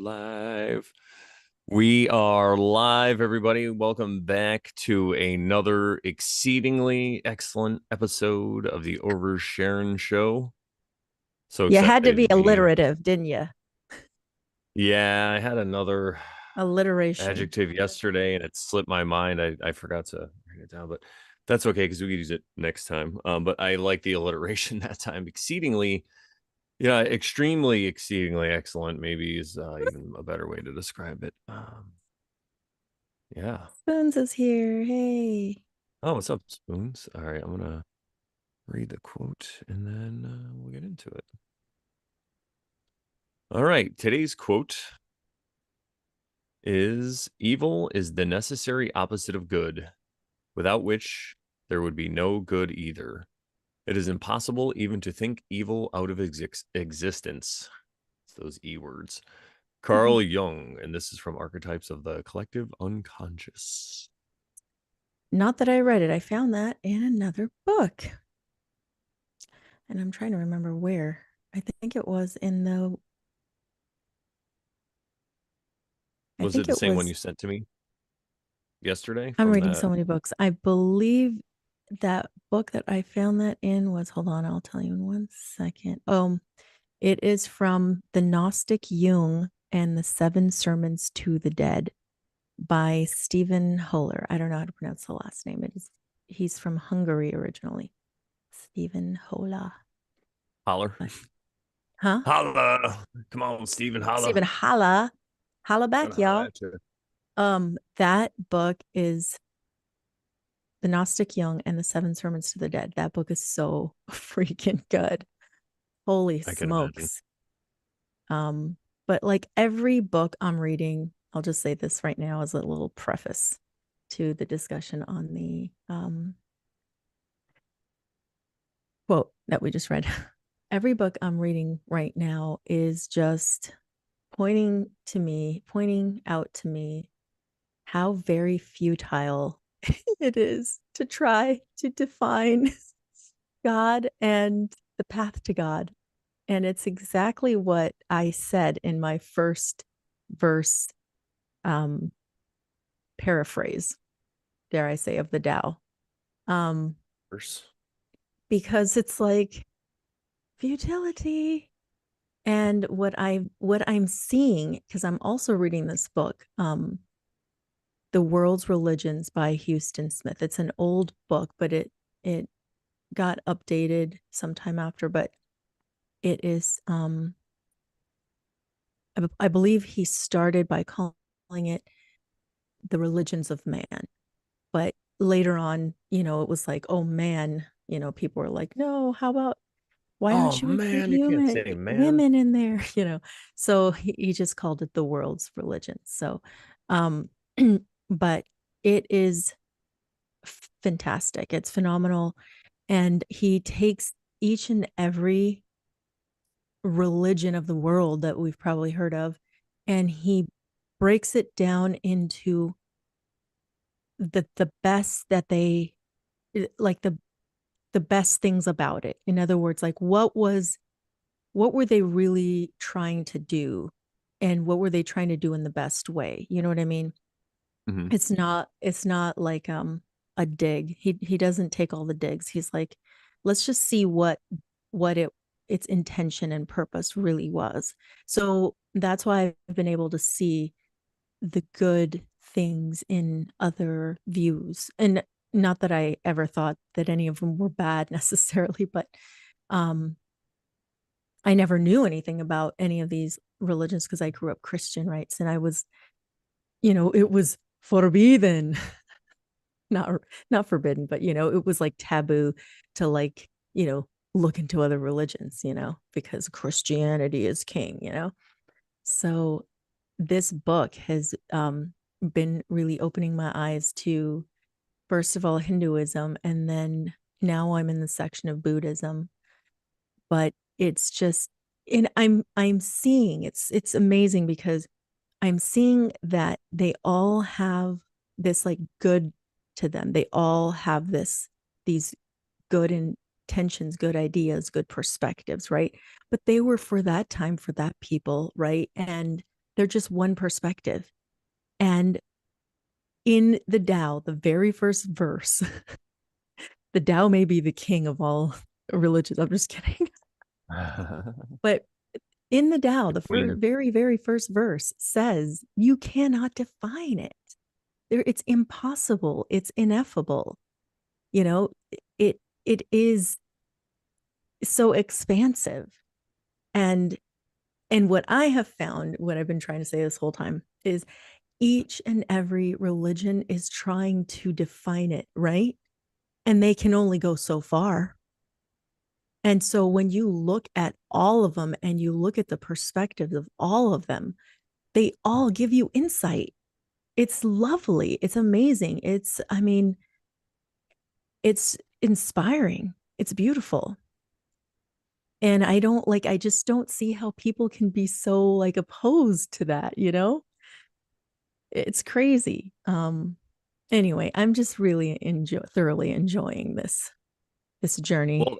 live. We are live, everybody. Welcome back to another exceedingly excellent episode of the Over Sharon Show. So You had to excited be to be here. alliterative, didn't you? Yeah, I had another Alliteration. adjective yesterday and it slipped my mind. I forgot to write it down, but that's okay because we could use it next time. But I like the alliteration that time. Exceedingly, yeah, extremely, exceedingly excellent, maybe is even a better way to describe it. Yeah. Spoons is here. Hey. Oh, what's up, Spoons? All right, I'm gonna read the quote and then we'll get into it. All right, today's quote is evil is the necessary opposite of good, without which there would be no good either. It is impossible even to think evil out of existence. It's those E words. Carl Jung, and this is from Archetypes of the Collective Unconscious. Not that I read it. I found that in another book. And I'm trying to remember where. I think it was in the I Was it think the it same one you was sent to me yesterday I'm from reading that? so many books. I believe that book that I found that in was, hold on, I'll tell you in 1 second. It is from the Gnostic Jung and the Seven Sermons to the Dead by Stephen Holler. I don't know how to pronounce the last name. He's from Hungary originally. Stephen Holler. Holler. Huh? Holla. Come on, Stephen, holla. Stephen Holla. Holla Gotta back, holla y'all. at you. That book is The Gnostic Jung and the Seven Sermons to the Dead. That book is so freaking good. Holy I can imagine. smokes. But like every book I'm reading, I'll just say this right now as a little preface to the discussion on the quote that we just read. Every book I'm reading right now is just pointing out to me how very futile it is to try to define God and the path to God. And it's exactly what I said in my first verse um, paraphrase, dare I say, of the Tao. Um, Verse. because it's like futility. And what I'm seeing, because I'm also reading this book, The World's Religions by Houston Smith. It's an old book, but it got updated sometime after, but it is I believe he started by calling it The Religions of Man. But later on, it was like, oh man, people were like, no, how about why Oh aren't you man, you can't include say man. women in there? So he just called it the world's religion. So, um, but it is fantastic. It's phenomenal. And he takes each and every religion of the world that we've probably heard of, and he breaks it down into the best that they like the best things about it. In other words, like what were they really trying to do, and what were they trying to do in the best way? You know what I mean? Mm-hmm. It's not like a dig. He doesn't take all the digs. He's like, let's just see what its intention and purpose really was. So that's why I've been able to see the good things in other views. And not that I ever thought that any of them were bad necessarily, but um I never knew anything about any of these religions because I grew up Christian, right? And I was, it was forbidden, not forbidden, but it was like taboo to like, look into other religions, because Christianity is king. So this book has been really opening my eyes to, first of all, Hinduism, and then now I'm in the section of Buddhism. But it's just, and I'm seeing, it's amazing because I'm seeing that they all have this like good to them. They all have these good intentions, good ideas, good perspectives, right? But they were for that time, for that people, right? And They're just one perspective. And in the Tao, the very first verse, the Tao may be the king of all religions. I'm just kidding. But in the Tao, the very, very first verse says you cannot define it. It's impossible. It's ineffable. You know, it is so expansive. And what I have found, what I've been trying to say this whole time, is each and every religion is trying to define it, right? And they can only go so far. And so when you look at all of them and you look at the perspectives of all of them, they all give you insight. It's lovely. It's amazing. I mean, it's inspiring. It's beautiful. And I just don't see how people can be so like opposed to that, you know? It's crazy. Anyway, I'm just really thoroughly enjoying this journey. Well,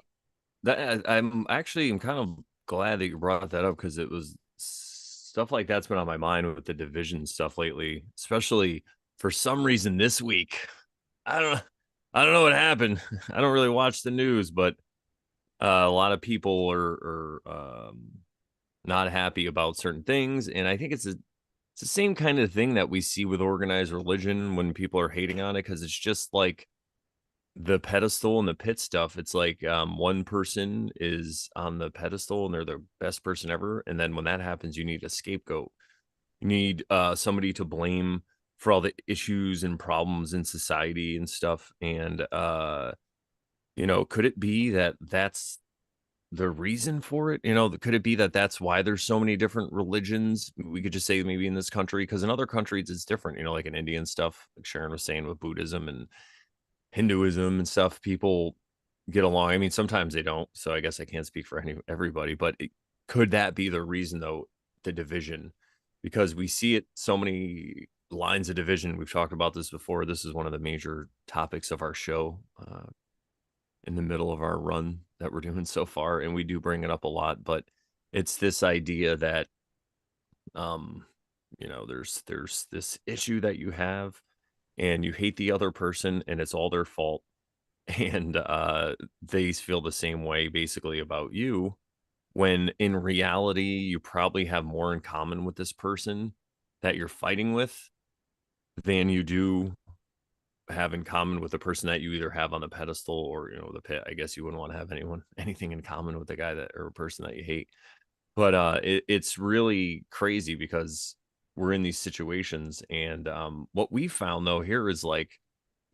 I'm kind of glad that you brought that up, because it was stuff like that's been on my mind with the division stuff lately, especially for some reason this week. I don't know what happened. I don't really watch the news, but a lot of people are not happy about certain things, and I think it's the same kind of thing that we see with organized religion when people are hating on it, because it's just like the pedestal and the pit stuff. It's like one person is on the pedestal and they're the best person ever, and then when that happens, you need a scapegoat. You need somebody to blame for all the issues and problems in society and stuff. And could it be that that's the reason for it? Could it be that that's why there's so many different religions? We could just say maybe in this country, because in other countries it's different, like in Indian stuff, like Sharon was saying, with Buddhism and Hinduism and stuff, people get along. I mean, sometimes they don't, so I guess I can't speak for everybody, but could that be the reason, though, the division? Because we see it, so many lines of division. We've talked about this before. This is one of the major topics of our show, in the middle of our run that we're doing so far, and we do bring it up a lot. But it's this idea that there's this issue that you have, and you hate the other person, and it's all their fault, and they feel the same way basically about you, when in reality you probably have more in common with this person that you're fighting with than you do have in common with the person that you either have on the pedestal or the pit. I guess you wouldn't want to have anything in common with the guy that, or a person that you hate. But it's really crazy, because we're in these situations, and what we found though here is, like,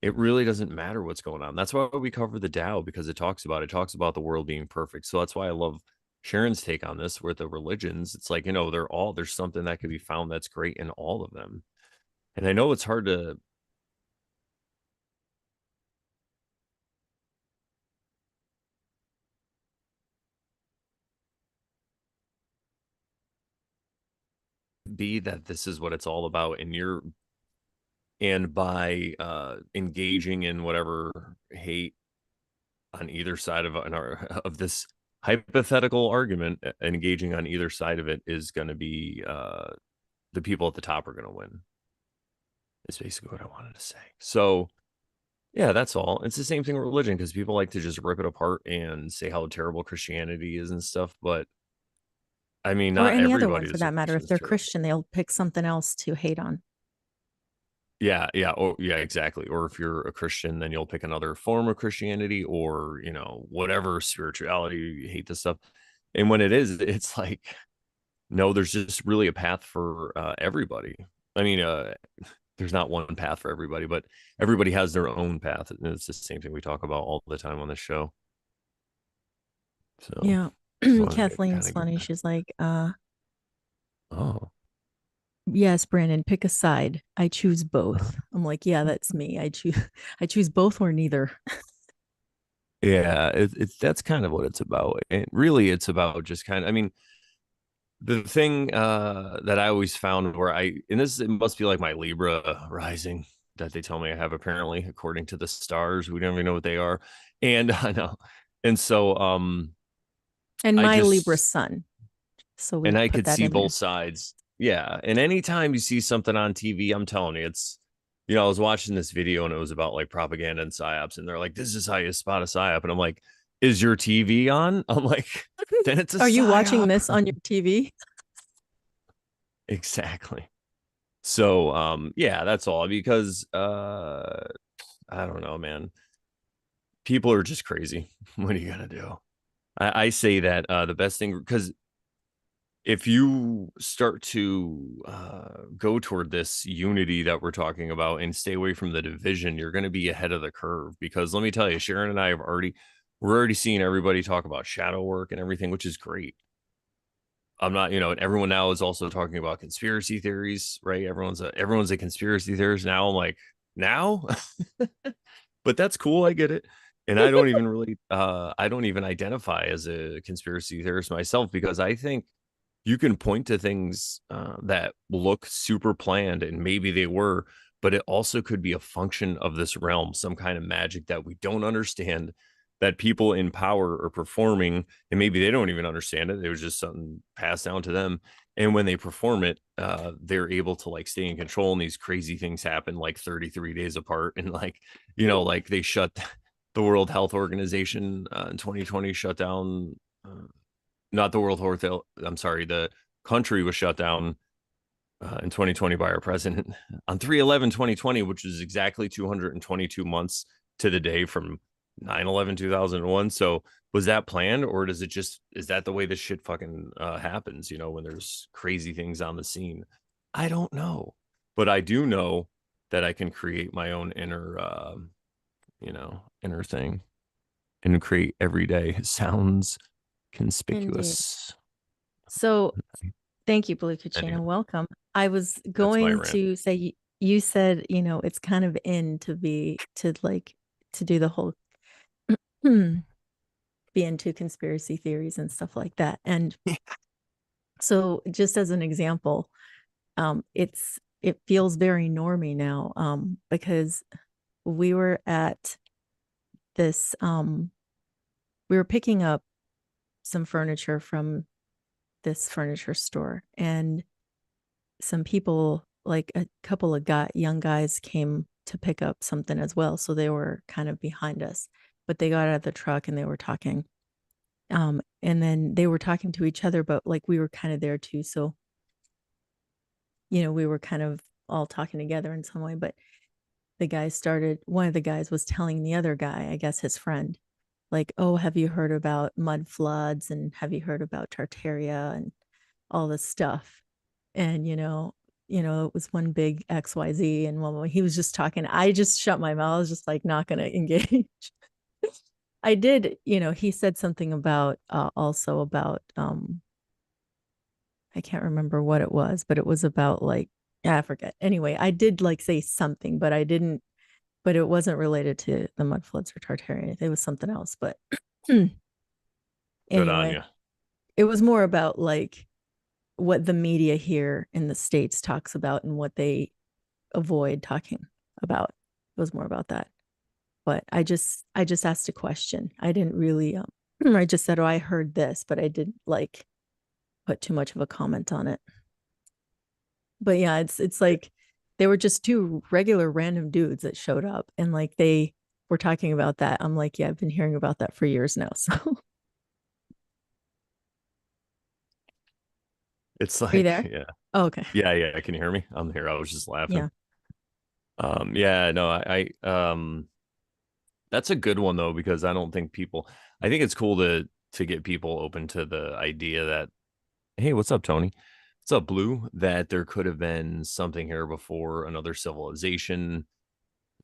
it really doesn't matter what's going on. That's why we cover the Tao, because it talks about the world being perfect. So that's why I love Sharon's take on this with the religions. It's like, there's something that could be found that's great in all of them. And I know it's hard to be that this is what it's all about, and by engaging in whatever hate on either side of this hypothetical argument, engaging on either side of it is going to be the people at the top are going to win, is basically what I wanted to say. So yeah, that's all. It's the same thing with religion, because people like to just rip it apart and say how terrible Christianity is and stuff, but I mean, Or not any other everybody one for that's a that matter. Christian If is they're terrible. Christian, they'll pick something else to hate on. Yeah, yeah, oh yeah, exactly. Or if you're a Christian, then you'll pick another form of Christianity, or whatever spirituality, you hate this stuff. And when it is, it's like, no, there's just really a path for everybody. I mean, there's not one path for everybody, but everybody has their own path, and it's the same thing we talk about all the time on this show. So Yeah. just wanted to kind Kathleen's of get funny. that. She's like, Oh, yes, Brandon, pick a side. I choose both. I'm like, yeah, that's me. I choose both or neither. yeah, it's that's kind of what it's about. And really, it's about just kind of, I mean, the thing that I always found, and this, it must be like my Libra rising that they tell me I have, apparently, according to the stars. We don't even know what they are. And I know. And so And I my Libra just, sun. So we and I put could that see in both there. sides. Yeah. And anytime you see something on TV, I'm telling you, it's, I was watching this video and it was about like propaganda and psyops, and they're like, this is how you spot a psyop. And I'm like, is your TV on? I'm like, then it's a Are you watching psyop. this on your TV? Exactly. So yeah, that's all, because I don't know, man. People are just crazy. What are you gonna do? I say that the best thing, because if you start to go toward this unity that we're talking about and stay away from the division, you're going to be ahead of the curve. Because let me tell you, Sharon and I we're already seeing everybody talk about shadow work and everything, which is great. I'm not, and everyone now is also talking about conspiracy theories, right? Everyone's a conspiracy theorist now. I'm like, now, but that's cool. I get it. And I don't even identify as a conspiracy theorist myself, because I think you can point to things that look super planned, and maybe they were, but it also could be a function of this realm, some kind of magic that we don't understand, that people in power are performing, and maybe they don't even understand it. It was just something passed down to them. And when they perform it, they're able to like stay in control, and these crazy things happen like 33 days apart. And like, like they shut the World Health Organization in 2020, shut down. Not the World Health. I'm sorry, the country was shut down in 2020 by our president on 3/11/2020, which is exactly 222 months to the day from 9/11/2001. So was that planned, or is that the way this shit fucking happens? When there's crazy things on the scene. I don't know, but I do know that I can create my own inner thing, and create every day sounds Indeed. conspicuous. So thank you, Blue Anyway, Kachina. Welcome. I was that's my going rant. to say, you said, it's kind of in to do the whole be into conspiracy theories and stuff like that. And so just as an example, it feels very normy now, because we were at this, we were picking up some furniture from this furniture store, and some people, like a couple of young guys, came to pick up something as well. So they were kind of behind us, but they got out of the truck and they were talking. And then they were talking to each other, but like we were kind of there too. So, we were kind of all talking together in some way. But one of the guys was telling the other guy, I guess his friend, like, oh, have you heard about mud floods? And have you heard about Tartaria and all this stuff? And, it was one big XYZ. And he was just talking. I just shut my mouth. I was just like, not going to engage. I did, he said something about, also about, I can't remember what it was, but it was about like, yeah, I forget. Anyway, I did like say something, but I didn't, but it wasn't related to the mud floods or Tartarian. It was something else. But Good on you. anyway, it was more about like what the media here in the States talks about and what they avoid talking about. It was more about that. But I just asked a question. I didn't really, I just said, oh, I heard this, but I didn't like put too much of a comment on it. But yeah, it's like they were just two regular random dudes that showed up, and like they were talking about that. I'm like, yeah, I've been hearing about that for years now. So It's are you like, there? yeah. Oh, okay. Yeah. Can you hear me? I'm here. I was just laughing. Yeah. Yeah, no, that's a good one though, because I think it's cool to get people open to the idea that, hey, what's up, Tony? What's up, Blue? That there could have been something here before, another civilization.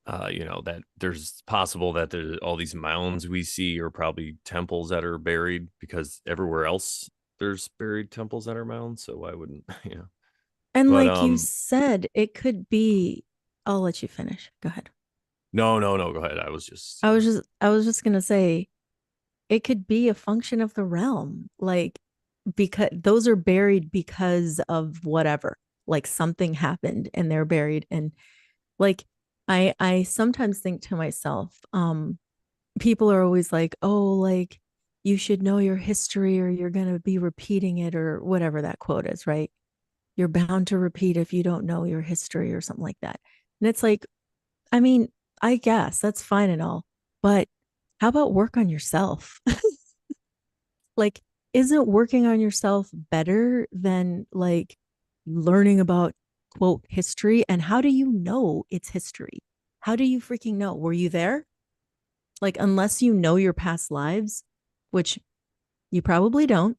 That there's possible that all these mounds we see are probably temples that are buried, because everywhere else there's buried temples that are mounds. So why wouldn't, And But like you said, it could be, I'll let you finish. Go ahead. no, go ahead. I was just, I was just gonna say it could be a function of the realm. Like, because those are buried because of whatever. Like something happened and they're buried. And like I sometimes think to myself, people are always like, oh, like you should know your history or you're gonna be repeating it or whatever that quote is, right? you're bound to repeat if you don't know your history or something like that. And it's like, I mean, I guess that's fine and all, but how about work on yourself? Like, isn't working on yourself better than like learning about quote history? And how do you know it's history? How do you freaking know? Were you there? Like, unless you know your past lives, which you probably don't,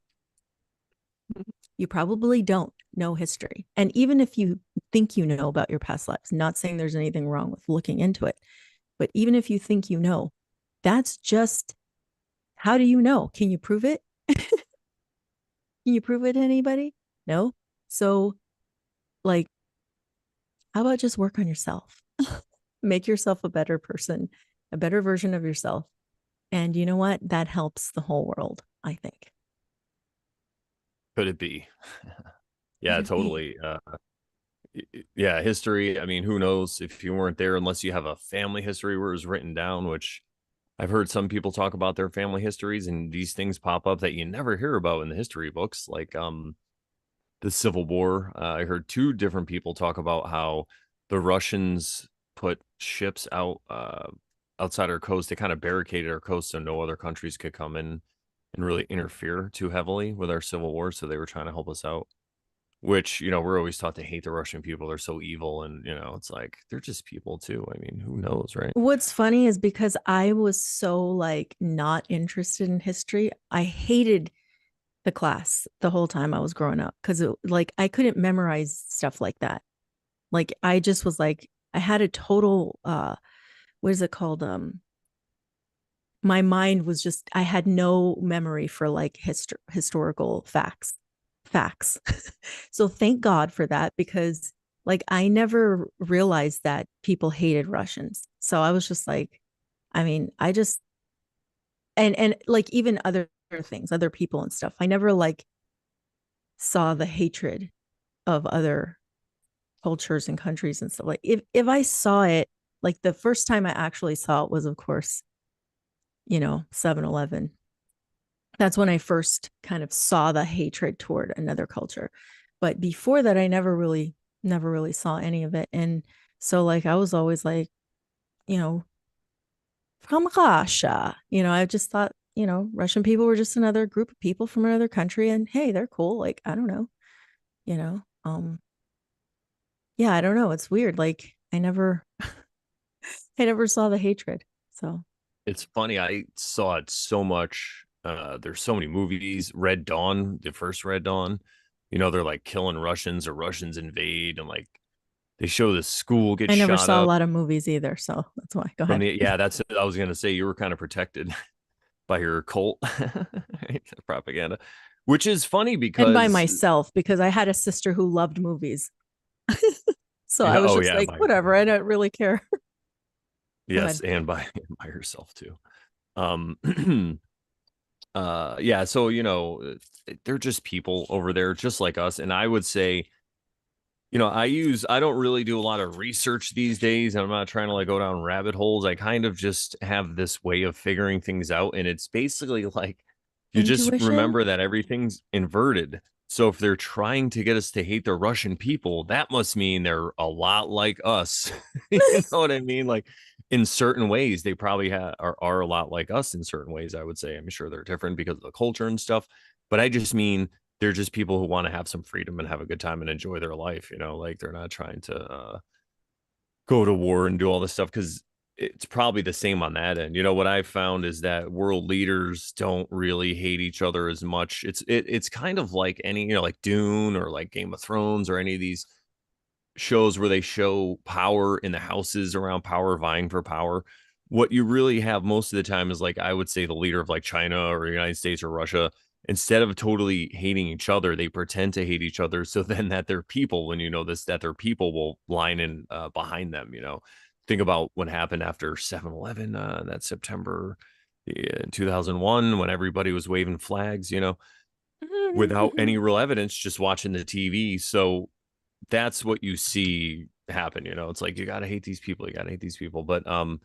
you probably don't know history. And even if you think you know about your past lives, not saying there's anything wrong with looking into it, but even if you think you know, that's just, how do you know? Can you prove it? Can you prove it to anybody? No. So, like, how about just work on yourself? Make yourself a better person, a better version of yourself. And you know what? That helps the whole world, I think. Could it be? Could Yeah, it be? totally. Yeah, history. I mean, who knows if you weren't there unless you have a family history where it was written down, which I've heard some people talk about their family histories and these things pop up that you never hear about in the history books, like the Civil War. I heard two different people talk about how the Russians put ships out outside our coast. They kind of barricaded our coast so no other countries could come in and really interfere too heavily with our Civil War. So they were trying to help us out. Which, we're always taught to hate the Russian people. They're so evil. And, it's like, they're just people too. I mean, who knows, right? What's funny is because I was so like not interested in history, I hated the class the whole time I was growing up because like I couldn't memorize stuff like that. Like I just was like, I had a total what is it called? My mind was just, I had no memory for like historical facts. So thank God for that, because like I never realized that people hated Russians. So I was just like, I mean, I just, and like even other things, other people and stuff, I never like saw the hatred of other cultures and countries and stuff. Like if I saw it, like the first time I actually saw it was of course, 7-Eleven. That's when I first kind of saw the hatred toward another culture. But before that, I never really saw any of it. And so like I was always like, you know, from Russia. I just thought, Russian people were just another group of people from another country and hey, they're cool. Like, I don't know, you know. Yeah, I don't know. It's weird. Like I never saw the hatred. So It's funny. I saw it so much. There's so many movies. Red Dawn, the first Red Dawn, they're like killing Russians or Russians invade and like they show the school get I never shot saw a up lot of movies either. So that's why. Go from ahead. the, yeah, that's, I was going to say you were kind of protected by your cult right? Propaganda, which is funny And by because, myself, because I had a sister who loved movies. So I was oh just yeah, like, whatever, I don't really care. Go yes, ahead. and by, by yourself too. Um, yeah, so they're just people over there just like us, and I would say, I don't really do a lot of research these days. I'm not trying to like go down rabbit holes. I kind of just have this way of figuring things out, and it's basically like you just Intuition? remember that everything's inverted. So if they're trying to get us to hate the Russian people, that must mean they're a lot like us. You know what I mean? Like in certain ways, they probably are a lot like us in certain ways. I would say. I'm sure they're different because of the culture and stuff, but I just mean they're just people who want to have some freedom and have a good time and enjoy their life. Like they're not trying to go to war and do all this stuff because it's probably the same on that end. What I've found is that world leaders don't really hate each other as much. It's kind of like any, like Dune or like Game of Thrones or any of these shows where they show power in the houses around power, vying for power. What you really have most of the time is like, I would say the leader of like China or the United States or Russia, instead of totally hating each other, they pretend to hate each other. So then that their people, when this, that their people will line in behind them. Think about what happened after 7/11, that September in 2001, when everybody was waving flags, without any real evidence, just watching the TV. So that's what you see happen. It's like you got to hate these people, you got to hate these people. But to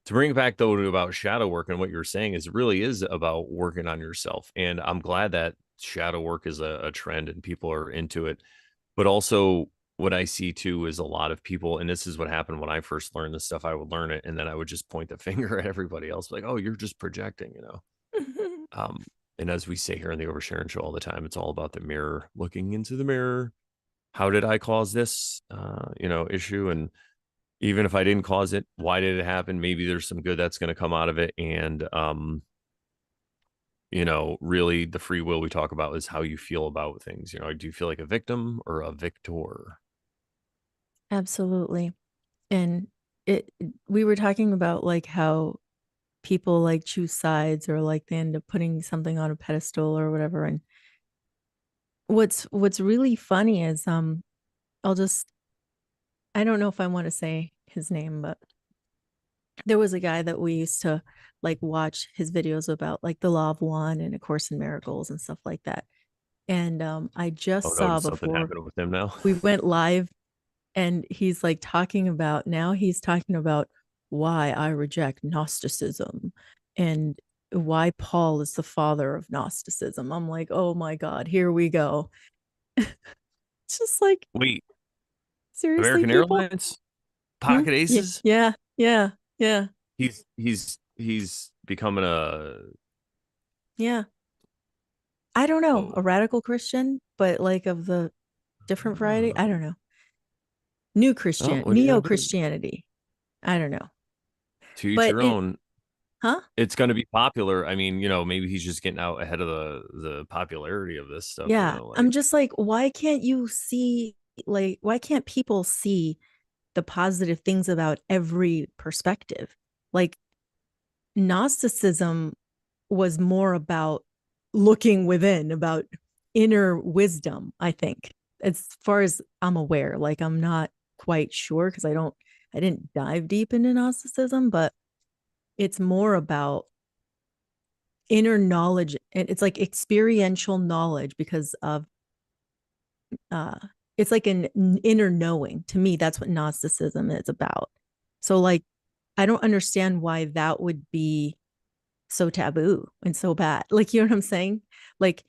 bring it back though to about shadow work, and what you're saying is, it really is about working on yourself, and I'm glad that shadow work is a trend and people are into it. But also what I see too is a lot of people, and this is what happened when I first learned this stuff. I would learn it and then I would just point the finger at everybody else, like, oh, you're just projecting, you know. Um, and as we say here in the Oversharing Show all the time, it's all about the mirror, looking into the mirror. How did I cause this issue? And even if I didn't cause it, why did it happen? Maybe there's some good that's going to come out of it. And really the free will we talk about is how you feel about things. Do you feel like a victim or a victor? Absolutely. And we were talking about like how people like choose sides or like they end up putting something on a pedestal or whatever. And what's really funny is I'll just I don't know if I want to say his name, but there was a guy that we used to like watch his videos about like the Law of One and A Course in Miracles and stuff like that. And I Oh just no, saw did something before happen with him now? we went live and he's like he's talking about why I reject Gnosticism and why Paul is the father of Gnosticism. I'm like, oh my God, here we go. It's just like, Wait, seriously, American people? Airlines? Hmm? Pocket Yeah, Aces? yeah, yeah, yeah, He's becoming a yeah. I don't know, a oh radical Christian, but like of the different variety. I don't know. New oh, Christian, what are you neo gonna do? Christianity. I don't know. To each But your own. huh? It's going to be popular. I mean, maybe he's just getting out ahead of the popularity of this stuff. Yeah. I'm Like, just like, why can't you see, like, why can't people see the positive things about every perspective? Like, Gnosticism was more about looking within, about inner wisdom, I think, as far as I'm aware. Like, I'm not quite sure because I didn't dive deep into Gnosticism, but it's more about inner knowledge. It's like experiential knowledge because of uh it's like an inner knowing. To me, that's what Gnosticism is about. So like I don't understand why that would be so taboo and so bad. Like, you know what I'm saying? Like,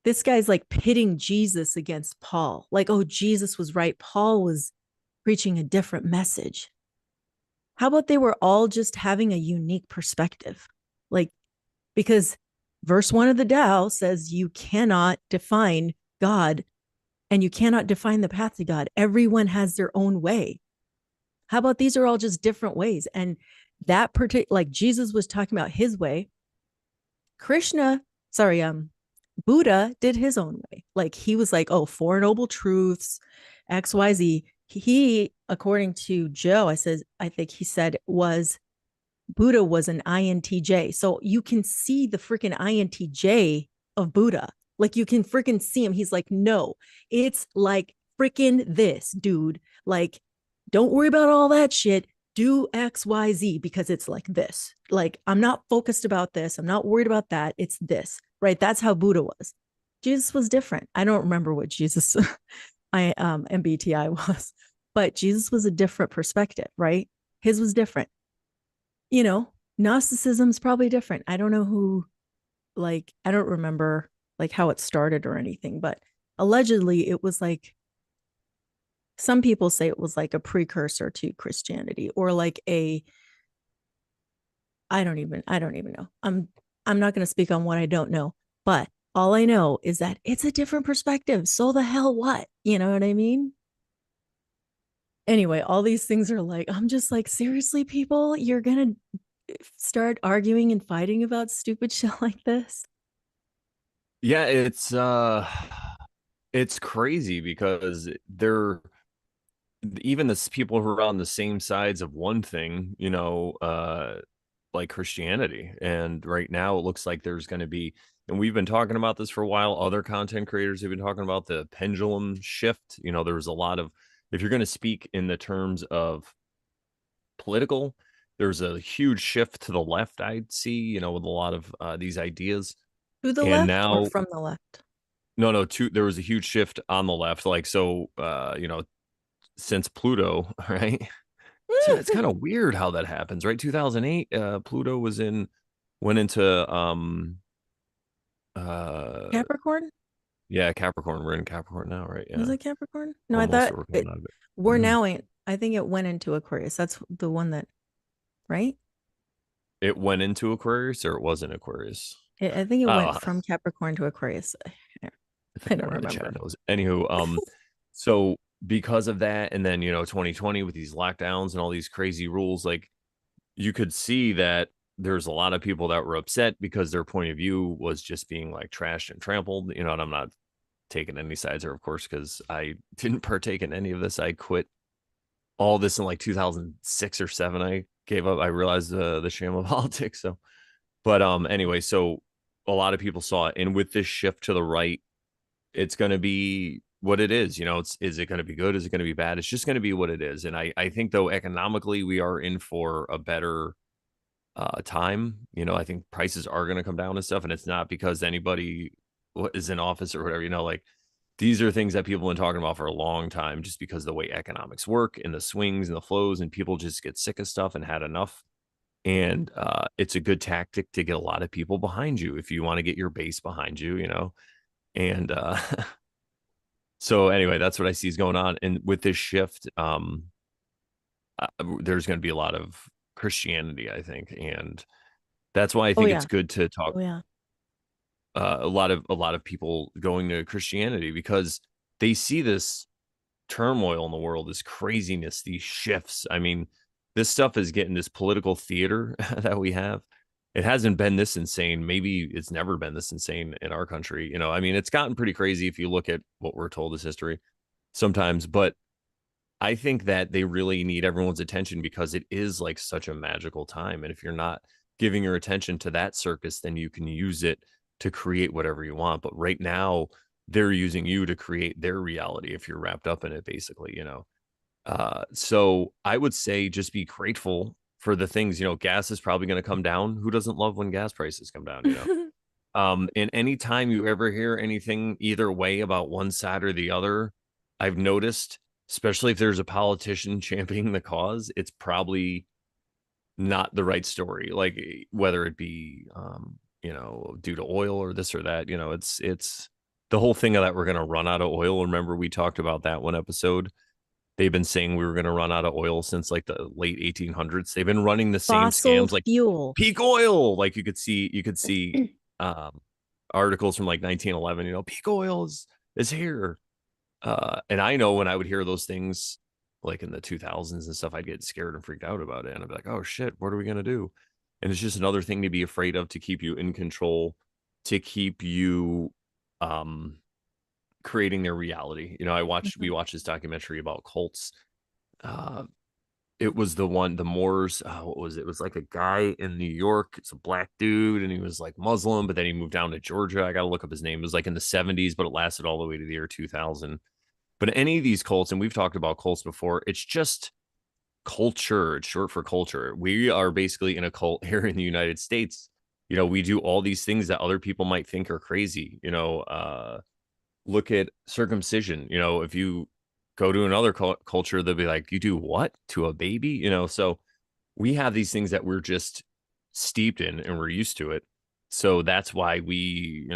this guy's like pitting Jesus against Paul. Like, oh, Jesus was right. Paul was preaching a different message. How about they were all just having a unique perspective? Like, because verse 1 of the Tao says you cannot define God and you cannot define the path to God. Everyone has their own way. How about these are all just different ways? And that particular, like Jesus was talking about his way. Krishna, sorry, Buddha did his own way. Like he was like, oh, Four Noble Truths, XYZ. He, according to Joe, I think he said was Buddha was an INTJ. So you can see the freaking INTJ of Buddha. Like you can freaking see him. He's like, no, it's like freaking this, dude. Like, don't worry about all that shit. Do XYZ because it's like this. Like, I'm not focused about this. I'm not worried about that. It's this, right? That's how Buddha was. Jesus was different. I don't remember what Jesus MBTI was, but Jesus was a different perspective, right? His was different. Gnosticism's probably different. I don't know I don't remember like how it started or anything, but allegedly it was like some people say it was like a precursor to Christianity or like I don't even know. I'm not going to speak on what I don't know, but all I know is that it's a different perspective. So the hell what? You know what I mean? Anyway, all these things are like, I'm just like, seriously, people, you're going to start arguing and fighting about stupid shit like this? yeah, it's crazy because they're even the people who are on the same sides of one thing, like Christianity. And right now it looks like there's going to be, and we've been talking about this for a while. Other content creators have been talking about the pendulum shift. There was a lot of, if you're going to speak in the terms of political, there's a huge shift to the left, I'd see, with a lot of these ideas. To the And left or now, from the left? no, there was a huge shift on the left. Like, so, since Pluto, right? So it's kind of weird how that happens, right? 2008, Pluto went into Capricorn? Yeah, Capricorn. We're in Capricorn now, right? Was Yeah. it Capricorn? No, I Almost, thought or we're coming it. out of We're it. now in. I think it went into Aquarius. That's the one that, right? It went into Aquarius, or it wasn't Aquarius? I think it went Oh, from Capricorn to Aquarius. I I think don't everyone in the chat remember. knows. Anywho, so because of that, and then 2020 with these lockdowns and all these crazy rules, like you could see that there's a lot of people that were upset because their point of view was just being like trashed and trampled, and I'm not taking any sides there, of course, because I didn't partake in any of this. I quit all this in like 2006 or 7. I gave up. I realized the sham of politics. So, but anyway, so a lot of people saw it, and with this shift to the right, it's going to be what it is. It's is it going to be good? Is it going to be bad? It's just going to be what it is. And I think though economically we are in for a better time. I think prices are going to come down and stuff, and it's not because anybody is in office or whatever. Like these are things that people have been talking about for a long time, just because of the way economics work and the swings and the flows, and people just get sick of stuff and had enough. And it's a good tactic to get a lot of people behind you if you want to get your base behind you. And so anyway, that's what I see is going on. And with this shift, there's going to be a lot of Christianity, I think, and that's why I Oh think it's yeah. good to talk Oh yeah. a lot of people going to Christianity because they see this turmoil in the world, this craziness, these shifts. I mean, this stuff is getting this political theater that we have. It hasn't been this insane. Maybe it's never been this insane in our country. I mean, it's gotten pretty crazy if you look at what we're told as history sometimes, but I think that they really need everyone's attention because it is like such a magical time. And if you're not giving your attention to that circus, then you can use it to create whatever you want. But right now, they're using you to create their reality if you're wrapped up in it, basically. So I would say just be grateful for the things. Gas is probably going to come down. Who doesn't love when gas prices come down? And anytime you ever hear anything either way about one side or the other, I've noticed, especially if there's a politician championing the cause, it's probably not the right story. Like whether it be due to oil or this or that, it's the whole thing of that we're gonna run out of oil. Remember, we talked about that one episode. They've been saying we were gonna run out of oil since like the late 1800s. They've been running the same Fossil scams like fuel. peak oil. Like you could see um articles from like 1911, peak oil is here. And I know when I would hear those things like in the 2000s and stuff, I'd get scared and freaked out about it. And I'd be like, oh shit, what are we going to do? And it's just another thing to be afraid of, to keep you in control, to keep you um, creating their reality. We Mhm. watched this documentary about cults. Uh, it was the Moors. What was it? It was like a guy in New York. It's a black dude, and he was like Muslim, but then he moved down to Georgia. I got to look up his name. It was like in the 70s, but it lasted all the way to the year 2000. But any of these cults, and we've talked about cults before, it's just culture. It's short for culture. We are basically in a cult here in the United States. We do all these things that other people might think are crazy. Look at circumcision. If you go to another culture, they'll be like, you do what to a baby? So we have these things that we're just steeped in and we're used to it. So that's why we,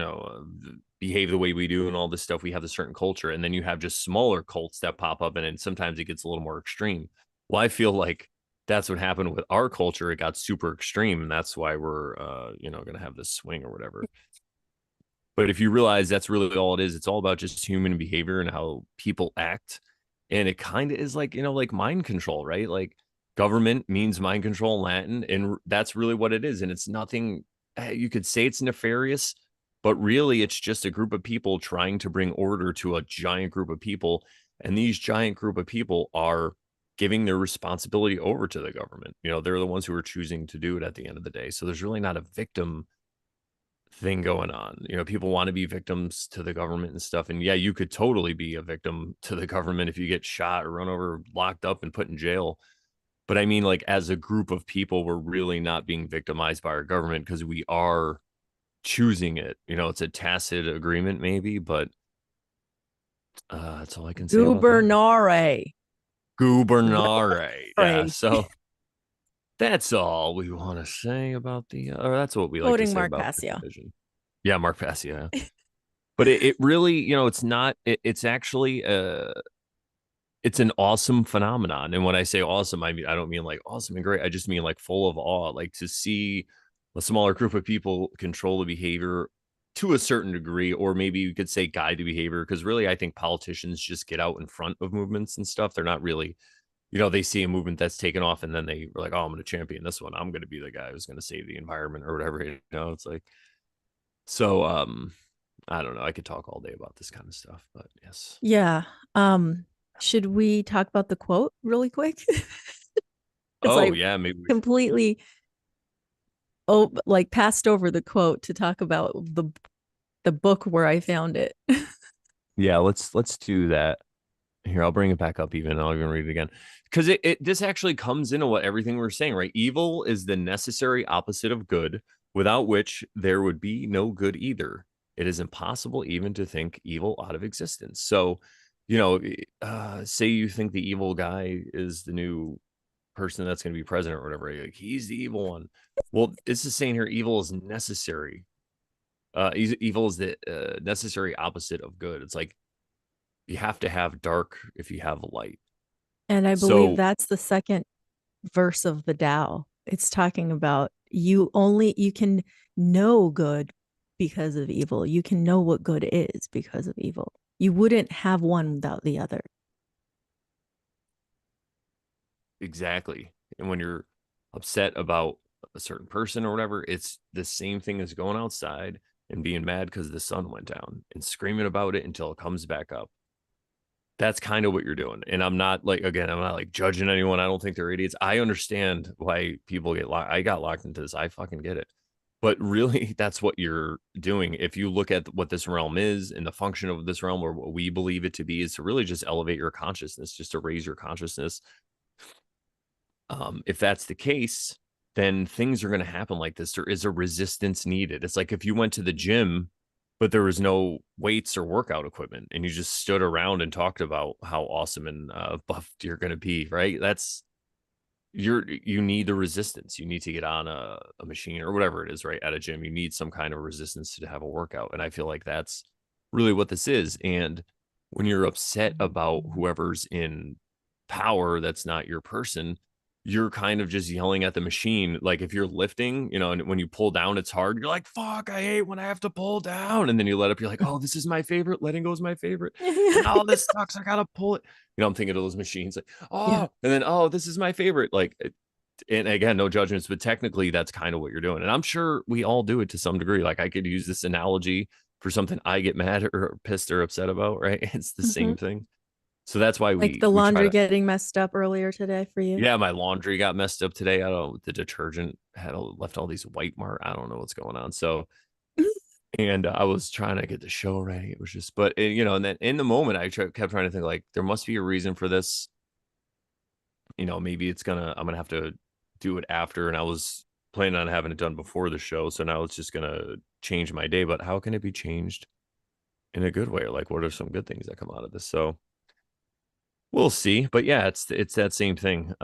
behave the way we do and all this stuff. We have a certain culture. And then you have just smaller cults that pop up, and sometimes it gets a little more extreme. Well, I feel like that's what happened with our culture. It got super extreme, and that's why we're, going to have this swing or whatever. But if you realize that's really all it is, it's all about just human behavior and how people act. And it kind of is like, like mind control, right? Like government means mind control in Latin. And that's really what it is. And it's nothing, you could say it's nefarious, but really it's just a group of people trying to bring order to a giant group of people. And these giant group of people are giving their responsibility over to the government. They're the ones who are choosing to do it at the end of the day. So there's really not a victim thing going on. People want to be victims to the government and stuff. And yeah, you could totally be a victim to the government if you get shot or run over, locked up, and put in jail. But I mean, like, as a group of people, we're really not being victimized by our government because we are choosing it. It's a tacit agreement, maybe, but that's all I can say about that. Gubernare. Gubernare. Yeah. Right. So that's all we want to say about or that's what we like to Quoting say Mark about this Passio. division. Yeah, Mark Passio. But it really, it's not. It's actually it's an awesome phenomenon. And when I say awesome, I don't mean like awesome and great. I just mean like full of awe. Like to see a smaller group of people control the behavior to a certain degree, or maybe you could say guide the behavior. Because really, I think politicians just get out in front of movements and stuff. They're not really, they see a movement that's taken off, and then they were like, "Oh, I'm going to champion this one. I'm going to be the guy who's going to save the environment or whatever." It's like so. I don't know. I could talk all day about this kind of stuff, but yes. Yeah. Should we talk about the quote really quick? Because I Oh yeah, maybe we should. completely like passed over the quote to talk about the book where I found it. Yeah, let's do that. Here, I'll bring it back up even. I'll even read it again. Because this actually comes into what everything we're saying, right? Evil is the necessary opposite of good, without which there would be no good either. It is impossible even to think evil out of existence. So, say you think the evil guy is the new person that's going to be president or whatever. Like, he's the evil one. Well, it's just saying here, evil is necessary. Evil is the necessary opposite of good. It's like you have to have dark if you have light. And I believe So that's the second verse of the Tao. It's talking about you can know good because of evil. You can know what good is because of evil. You wouldn't have one without the other. exactly. And when you're upset about a certain person or whatever, it's the same thing as going outside and being mad because the sun went down and screaming about it until it comes back up. That's kind of what you're doing. And I'm not like, again, I'm not like judging anyone. I don't think they're idiots. I understand why people get locked. I got locked into this. I fucking get it. But really, that's what you're doing. If you look at what this realm is and the function of this realm, or what we believe it to be, is to really just elevate your consciousness, just to raise your consciousness. If that's the case, then things are going to happen like this. There is a resistance needed. It's like if you went to the gym, but there was no weights or workout equipment, and you just stood around and talked about how awesome and buffed you're going to be, right? You need the resistance. You need to get on a machine or whatever it is, right? At a gym, you need some kind of resistance to have a workout. And I feel like that's really what this is. And when you're upset about whoever's in power that's not your person, you're kind of just yelling at the machine. Like if you're lifting, and when you pull down, it's hard. You're like, fuck, I hate when I have to pull down. And then you let up, you're like, oh, this is my favorite. Letting go is my favorite. And all this sucks. I gotta pull it. I'm thinking of those machines like, Yeah. oh, and then, oh, this is my favorite. Like, and again, no judgments, but technically that's kind of what you're doing. And I'm sure we all do it to some degree. Like I could use this analogy for something I get mad or pissed or upset about, right? It's the Mhm. same thing. So that's why Like we the we try laundry to. getting messed up earlier today for you. Yeah, my laundry got messed up today. I don't know, the detergent had left all these white marks. I don't know what's going on. So, and I was trying to get the show ready. It was just, but and then in the moment, kept trying to think like there must be a reason for this. Maybe I'm gonna have to do it after. And I was planning on having it done before the show. So now it's just gonna change my day. But how can it be changed in a good way? Or like, what are some good things that come out of this? So we'll see. But yeah, it's that same thing.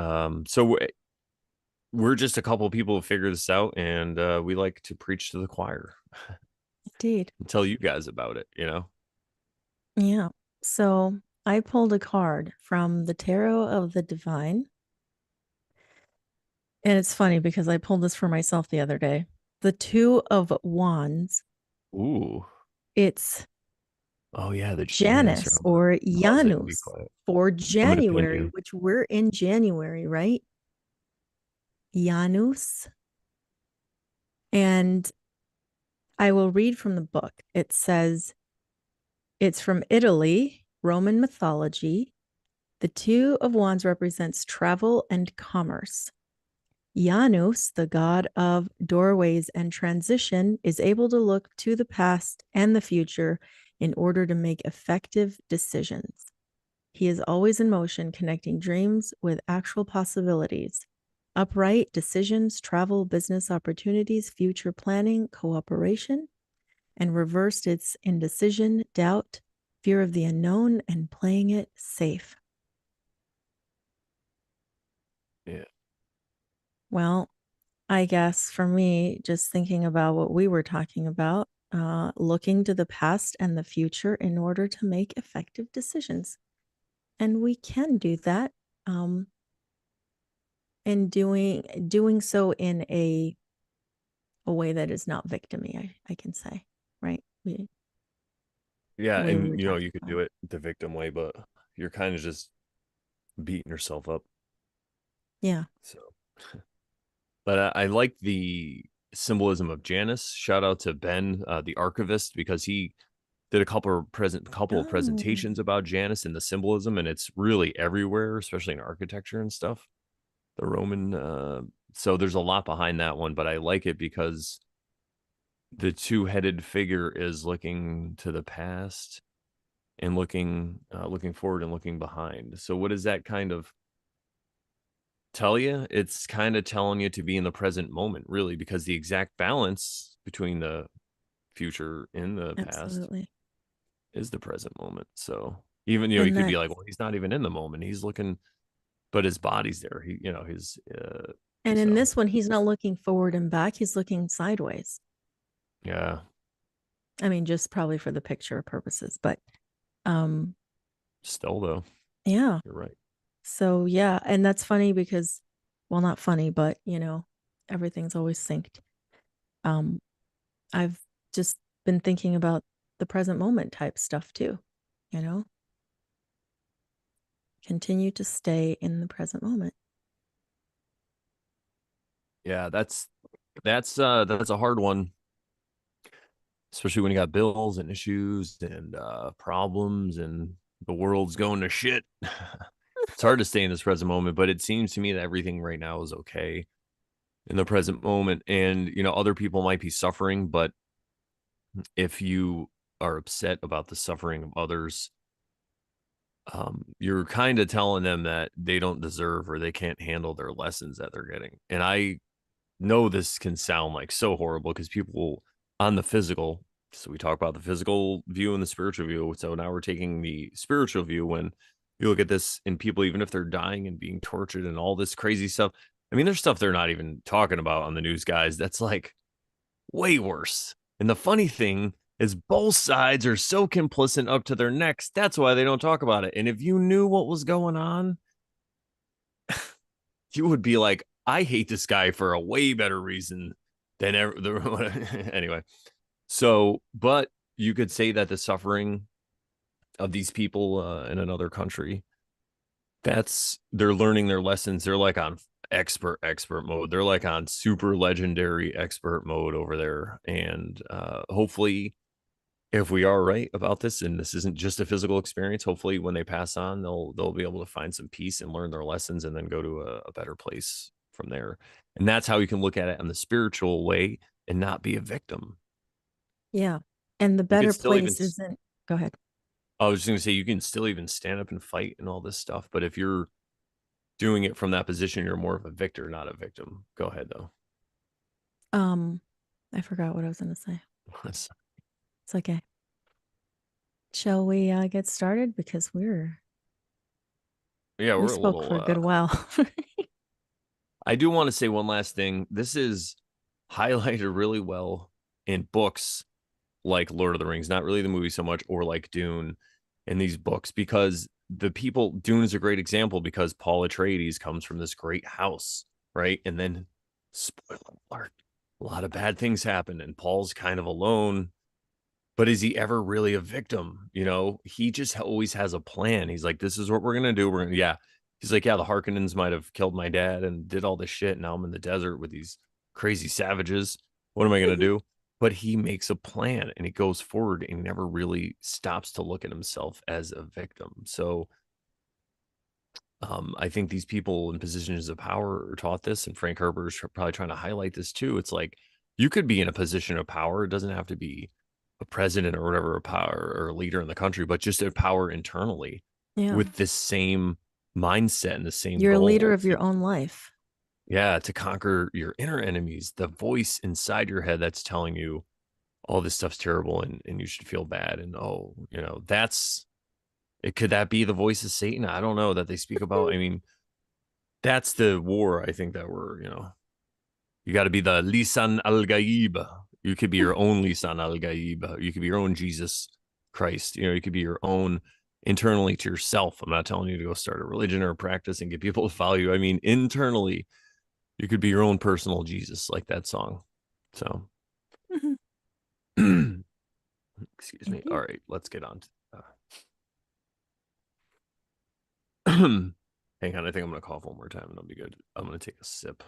So we're just a couple of people who figure this out, and we like to preach to the choir Indeed. and tell you guys about it. Yeah. So I pulled a card from the Tarot of the Divine. And it's funny because I pulled this for myself the other day. The Two of Wands. Ooh. It's Oh yeah, the Janus. Janus or Pause it and be Janus quiet. for I'm gonna pin January, you. which we're in January, right? Janus. And I will read from the book. It says it's from Italy, Roman mythology. The Two of Wands represents travel and commerce. Janus, the god of doorways and transition, is able to look to the past and the future in order to make effective decisions. He is always in motion, connecting dreams with actual possibilities. Upright decisions, travel, business opportunities, future planning, cooperation, and reversed its indecision, doubt, fear of the unknown, and playing it safe. Yeah. Well, I guess for me, just thinking about what we were talking about, looking to the past and the future in order to make effective decisions. And we can do that, and doing so in a way that is not victimy, I can say, right? Yeah, The way we and were you know, talking you could about. do it the victim way, but you're kind of just beating yourself up. Yeah. So, but I like the symbolism of Janus. Shout out to Ben, the archivist, because he did a couple of Oh, presentations about Janus and the symbolism, and it's really everywhere, especially in architecture and stuff. The Roman, so there's a lot behind that one, but I like it because the two-headed figure is looking to the past and looking forward and looking behind. So what does that kind of tell you? It's kind of telling you to be in the present moment, really, because the exact balance between the future and the past absolutely. is the present moment. So even you And could be that's like, well, he's not even in the moment. He's looking, but his body's there. He, his and in so this one, he's not looking forward and back, he's looking sideways. yeah. I mean, just probably for the picture purposes, but um Still though, yeah. you're right. So yeah, and that's funny because, well, not funny, but everything's always synced. Um I've just been thinking about the present moment type stuff too, you know? Continue to stay in the present moment. Yeah, that's a hard one, especially when you got bills and issues and problems and the world's going to shit. It's hard to stay in this present moment, but it seems to me that everything right now is okay in the present moment. And other people might be suffering, but if you are upset about the suffering of others, you're kind of telling them that they don't deserve or they can't handle their lessons that they're getting. And I know this can sound like so horrible because people on the physical, so we talk about the physical view and the spiritual view. So now we're taking the spiritual view when you look at this and people, even if they're dying and being tortured and all this crazy stuff. I mean, there's stuff they're not even talking about on the news, guys. That's like way worse. And the funny thing is, both sides are so complicit up to their necks. That's why they don't talk about it. And if you knew what was going on, you would be like, I hate this guy for a way better reason than ever. Anyway, so, but you could say that the suffering of these people in another country, they're learning their lessons. They're like on expert mode. They're like on super legendary expert mode over there. And hopefully, if we are right about this and this isn't just a physical experience, hopefully when they pass on, they'll be able to find some peace and learn their lessons and then go to a better place from there. And that's how you can look at it in the spiritual way and not be a victim. Yeah. And the You could better still even place isn't, go ahead. I was just gonna say you can still even stand up and fight and all this stuff, but if you're doing it from that position, you're more of a victor, not a victim. Go ahead though. Um, I forgot what I was going to say. It's okay. Shall we get started? Because Yeah, we we're a spoke for little a good while. I do want to say one last thing. This is highlighted really well in books like Lord of the Rings, not really the movie so much, or like Dune in these books, because Dune is a great example because Paul Atreides comes from this great house, right? And then, spoiler alert, a lot of bad things happen, and Paul's kind of alone. But is he ever really a victim? He just always has a plan. He's like, this is what we're going to do. Yeah. He's like, yeah, the Harkonnens might have killed my dad and did all this shit. Now I'm in the desert with these crazy savages. What am I going to do? But he makes a plan and he goes forward and he never really stops to look at himself as a victim. So I think these people in positions of power are taught this, and Frank Herbert is probably trying to highlight this too. It's like you could be in a position of power. It doesn't have to be a president or whatever, a power or a leader in the country, but just a power internally Yeah. with this same mindset and the same You're a leader goal of your own life. yeah, to conquer your inner enemies, the voice inside your head that's telling you all this stuff's terrible and you should feel bad. And could that be the voice of Satan? I don't know that they speak about. I mean, that's the war I think that you got to be the lisan al gaib, You could be your own Lisan al Gaib. You could be your own Jesus Christ. You could be your own internally to yourself. I'm not telling you to go start a religion or a practice and get people to follow you. I mean, internally, you could be your own personal Jesus, like that song. So, excuse me. Indeed. All right, let's get on. Hang on, I think I'm gonna cough one more time and I'll be good. I'm gonna take a sip.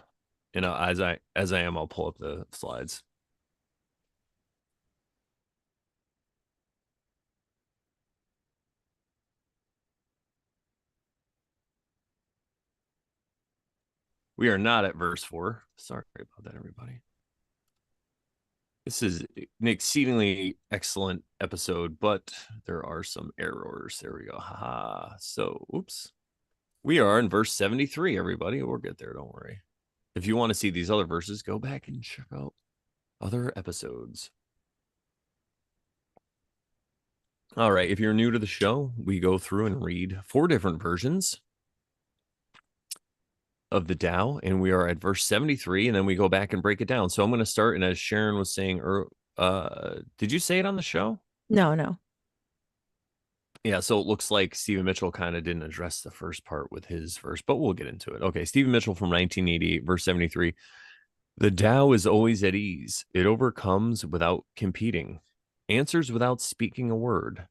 And as I am, I'll pull up the slides. We are not at verse 4. Sorry about that, everybody. This is an exceedingly excellent episode, but there are some errors. There we go. Haha. So, oops. We are in verse 73, everybody. We'll get there. Don't worry. If you want to see these other verses, go back and check out other episodes. All right. If you're new to the show, we go through and read 4 different versions of the Tao, and we are at verse 73, and then we go back and break it down. So I'm going to start, and as Sharon was saying, did you say it on the show? No. Yeah, so it looks like Stephen Mitchell kind of didn't address the first part with his verse, but we'll get into it. Okay, Stephen Mitchell from 1988, verse 73. The Tao is always at ease. It overcomes without competing, answers without speaking a word,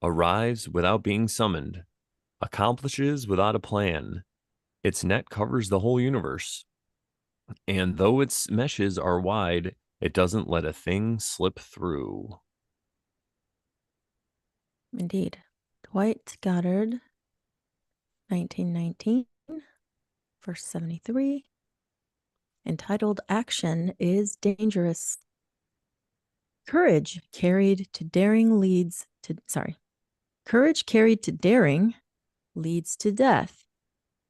arrives without being summoned, accomplishes without a plan. Its net covers the whole universe. And though its meshes are wide, it doesn't let a thing slip through. Indeed. Dwight Goddard, 1919, verse 73, entitled Action is Dangerous. Courage carried to daring leads to, courage carried to daring leads to death.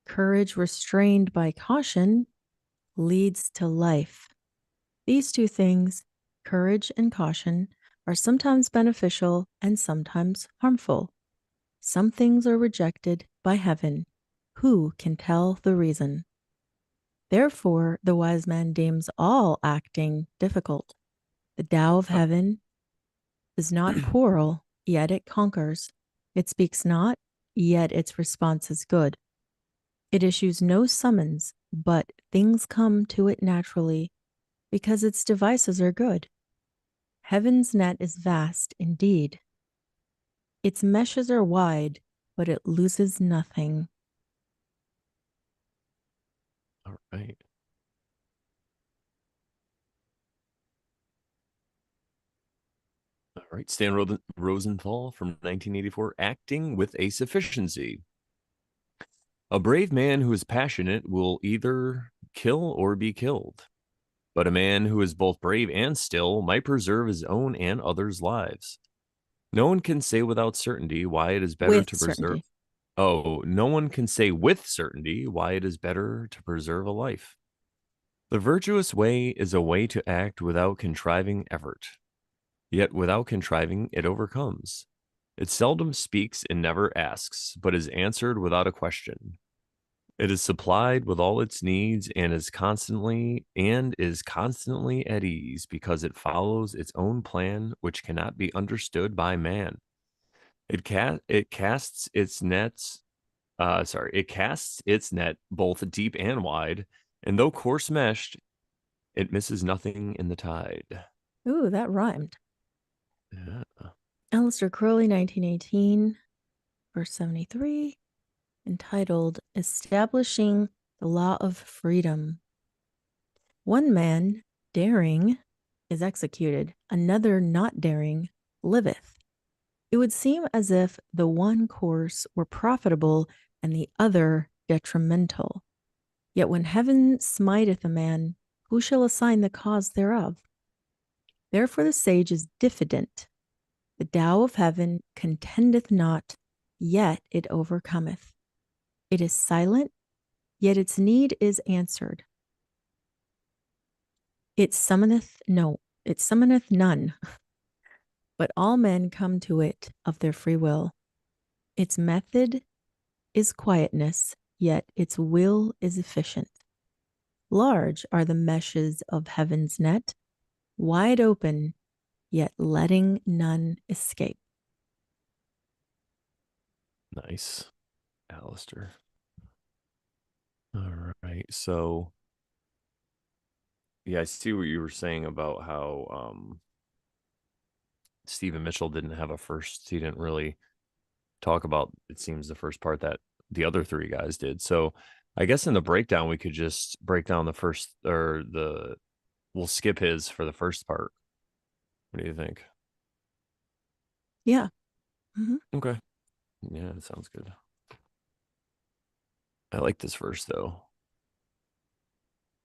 Courage restrained by caution leads to life. These two things, courage and caution, are sometimes beneficial and sometimes harmful. Some things are rejected by heaven. Who can tell the reason? Therefore, the wise man deems all acting difficult. The Tao of heaven does not quarrel, yet it conquers. It speaks not, yet its response is good. It issues no summons, but things come to it naturally, because its devices are good. Heaven's net is vast indeed. Its meshes are wide, but it loses nothing. All right. All right. Stan Rosenthal from 1984, acting with a sufficiency. A brave man who is passionate will either kill or be killed. But a man who is both brave and still might preserve his own and others' lives. No one can say without certainty why it is better to preserve. No one can say with certainty why it is better to preserve a life. The virtuous way is a way to act without contriving effort. Yet without contriving, it overcomes. It seldom speaks and never asks, but is answered without a question. It is supplied with all its needs and is constantly at ease because it follows its own plan, which cannot be understood by man. It casts its net both deep and wide, and though coarse meshed, it misses nothing in the tide. Ooh, that rhymed. Yeah. Aleister Crowley, 1918, verse 73, entitled Establishing the Law of Freedom. One man, daring, is executed, another not daring, liveth. It would seem as if the one course were profitable and the other detrimental. Yet when heaven smiteth a man, who shall assign the cause thereof? Therefore the sage is diffident. The Tao of heaven contendeth not, yet it overcometh. It is silent, yet its need is answered. It summoneth none, but all men come to it of their free will. Its method is quietness, yet its will is efficient. Large are the meshes of heaven's net, wide open, yet letting none escape. Nice, Aleister. All right. So, yeah, I see what you were saying about how Stephen Mitchell didn't have a first. He didn't really talk about, it seems, the first part that the other three guys did. So, I guess in the breakdown, we could just break down the first, or we'll skip his for the first part. What do you think? Yeah. Mm-hmm. Okay. Yeah, that sounds good. I like this verse though.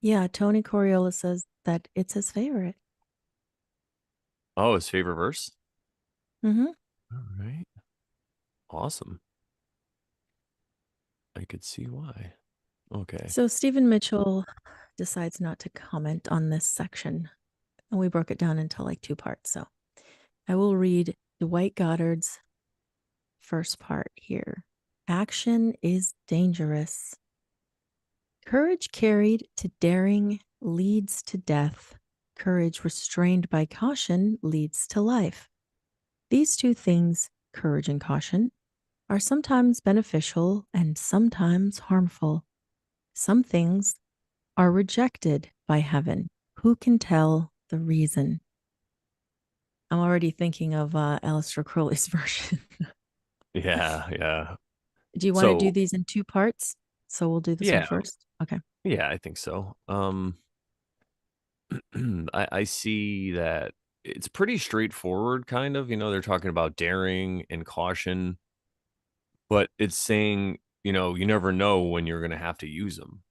Yeah. Tony Coriola says that it's his favorite. Oh, his favorite verse? Mm-hmm. All right. Awesome. I could see why. Okay. So Stephen Mitchell decides not to comment on this section. And we broke it down into like two parts. So I will read Dwight Goddard's first part here. Action is dangerous. Courage carried to daring leads to death. Courage restrained by caution leads to life. These two things, courage and caution, are sometimes beneficial and sometimes harmful. Some things are rejected by heaven. Who can tell the reason? I'm already thinking of Aleister Crowley's version. Yeah, yeah. Do you want to do So, these in two parts? So we'll do this one yeah, first. Okay. yeah, I think so. I see that it's pretty straightforward, kind of. They're talking about daring and caution, but it's saying, you never know when you're going to have to use them.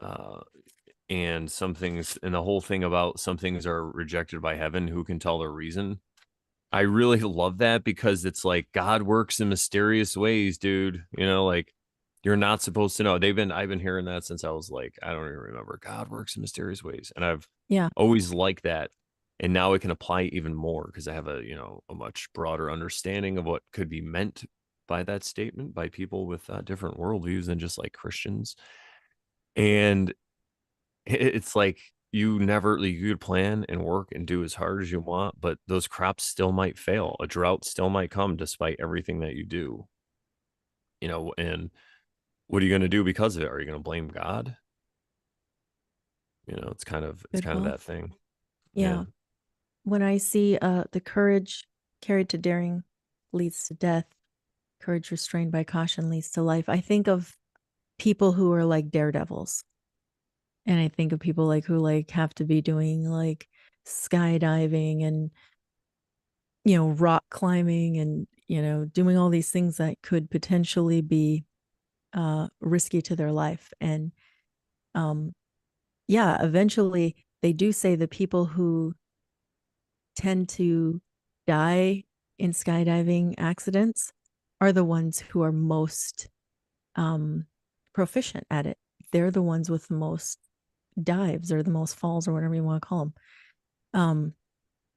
Uh, and some things, and the whole thing about some things are rejected by heaven. Who can tell the reason? I really love that because it's like God works in mysterious ways, dude. Like you're not supposed to know. I've been hearing that since I was like, I don't even remember. God works in mysterious ways. And I've Yeah. always liked that. And now I can apply even more because I have a much broader understanding of what could be meant by that statement by people with different worldviews than just like Christians. And it's like you could plan and work and do as hard as you want, but those crops still might fail. A drought still might come despite everything that you do. And what are you going to do because of it? Are you going to blame God? It's Good kind of call. that thing. Yeah. Yeah. When I see the courage carried to daring leads to death, courage restrained by caution leads to life, I think of people who are like daredevils. And I think of people like who like have to be doing like skydiving and rock climbing and doing all these things that could potentially be risky to their life. And um yeah, eventually they do say the people who tend to die in skydiving accidents are the ones who are most um, proficient at it. They're the ones with the most dives or the most falls or whatever you want to call them.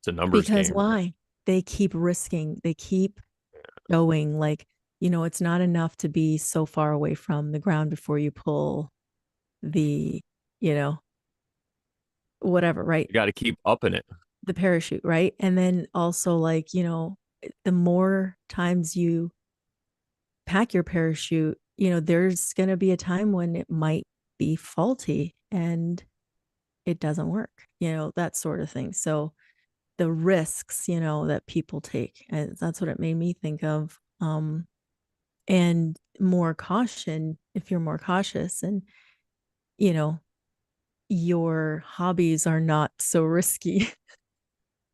It's a numbers Because game. why? They keep risking, they keep going. Like, it's not enough to be so far away from the ground before you pull the, you know, whatever, right? You got to keep upping it. The parachute, right? And then also, like, the more times you pack your parachute, there's going to be a time when it might be faulty and it doesn't work, that sort of thing. So the risks, that people take, and that's what it made me think of. And more caution, if you're more cautious and, you know, your hobbies are not so risky,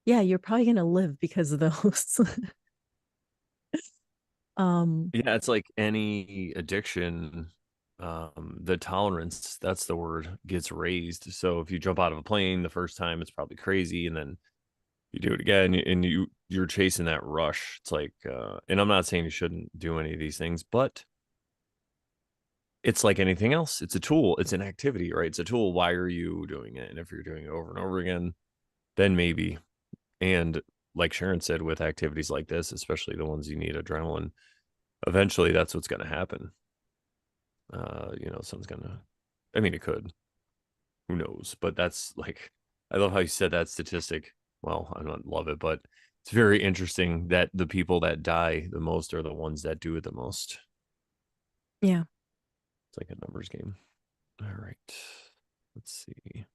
yeah, you're probably going to live because of those. um, Yeah, it's like any addiction. The tolerance, that's the word, gets raised. So if you jump out of a plane the first time, it's probably crazy, and then you do it again, and you're chasing that rush. It's like, and I'm not saying you shouldn't do any of these things, but it's like anything else. It's a tool. It's an activity, right? It's a tool. Why are you doing it? And if you're doing it over and over again, then maybe. And like Sharon said, with activities like this, especially the ones you need adrenaline, eventually that's what's going to happen. Something's gonna. I mean, it could. Who knows? But that's like I love how you said that statistic. Well, I don't love it, but it's very interesting that the people that die the most are the ones that do it the most. Yeah. It's like a numbers game. All right. Let's see.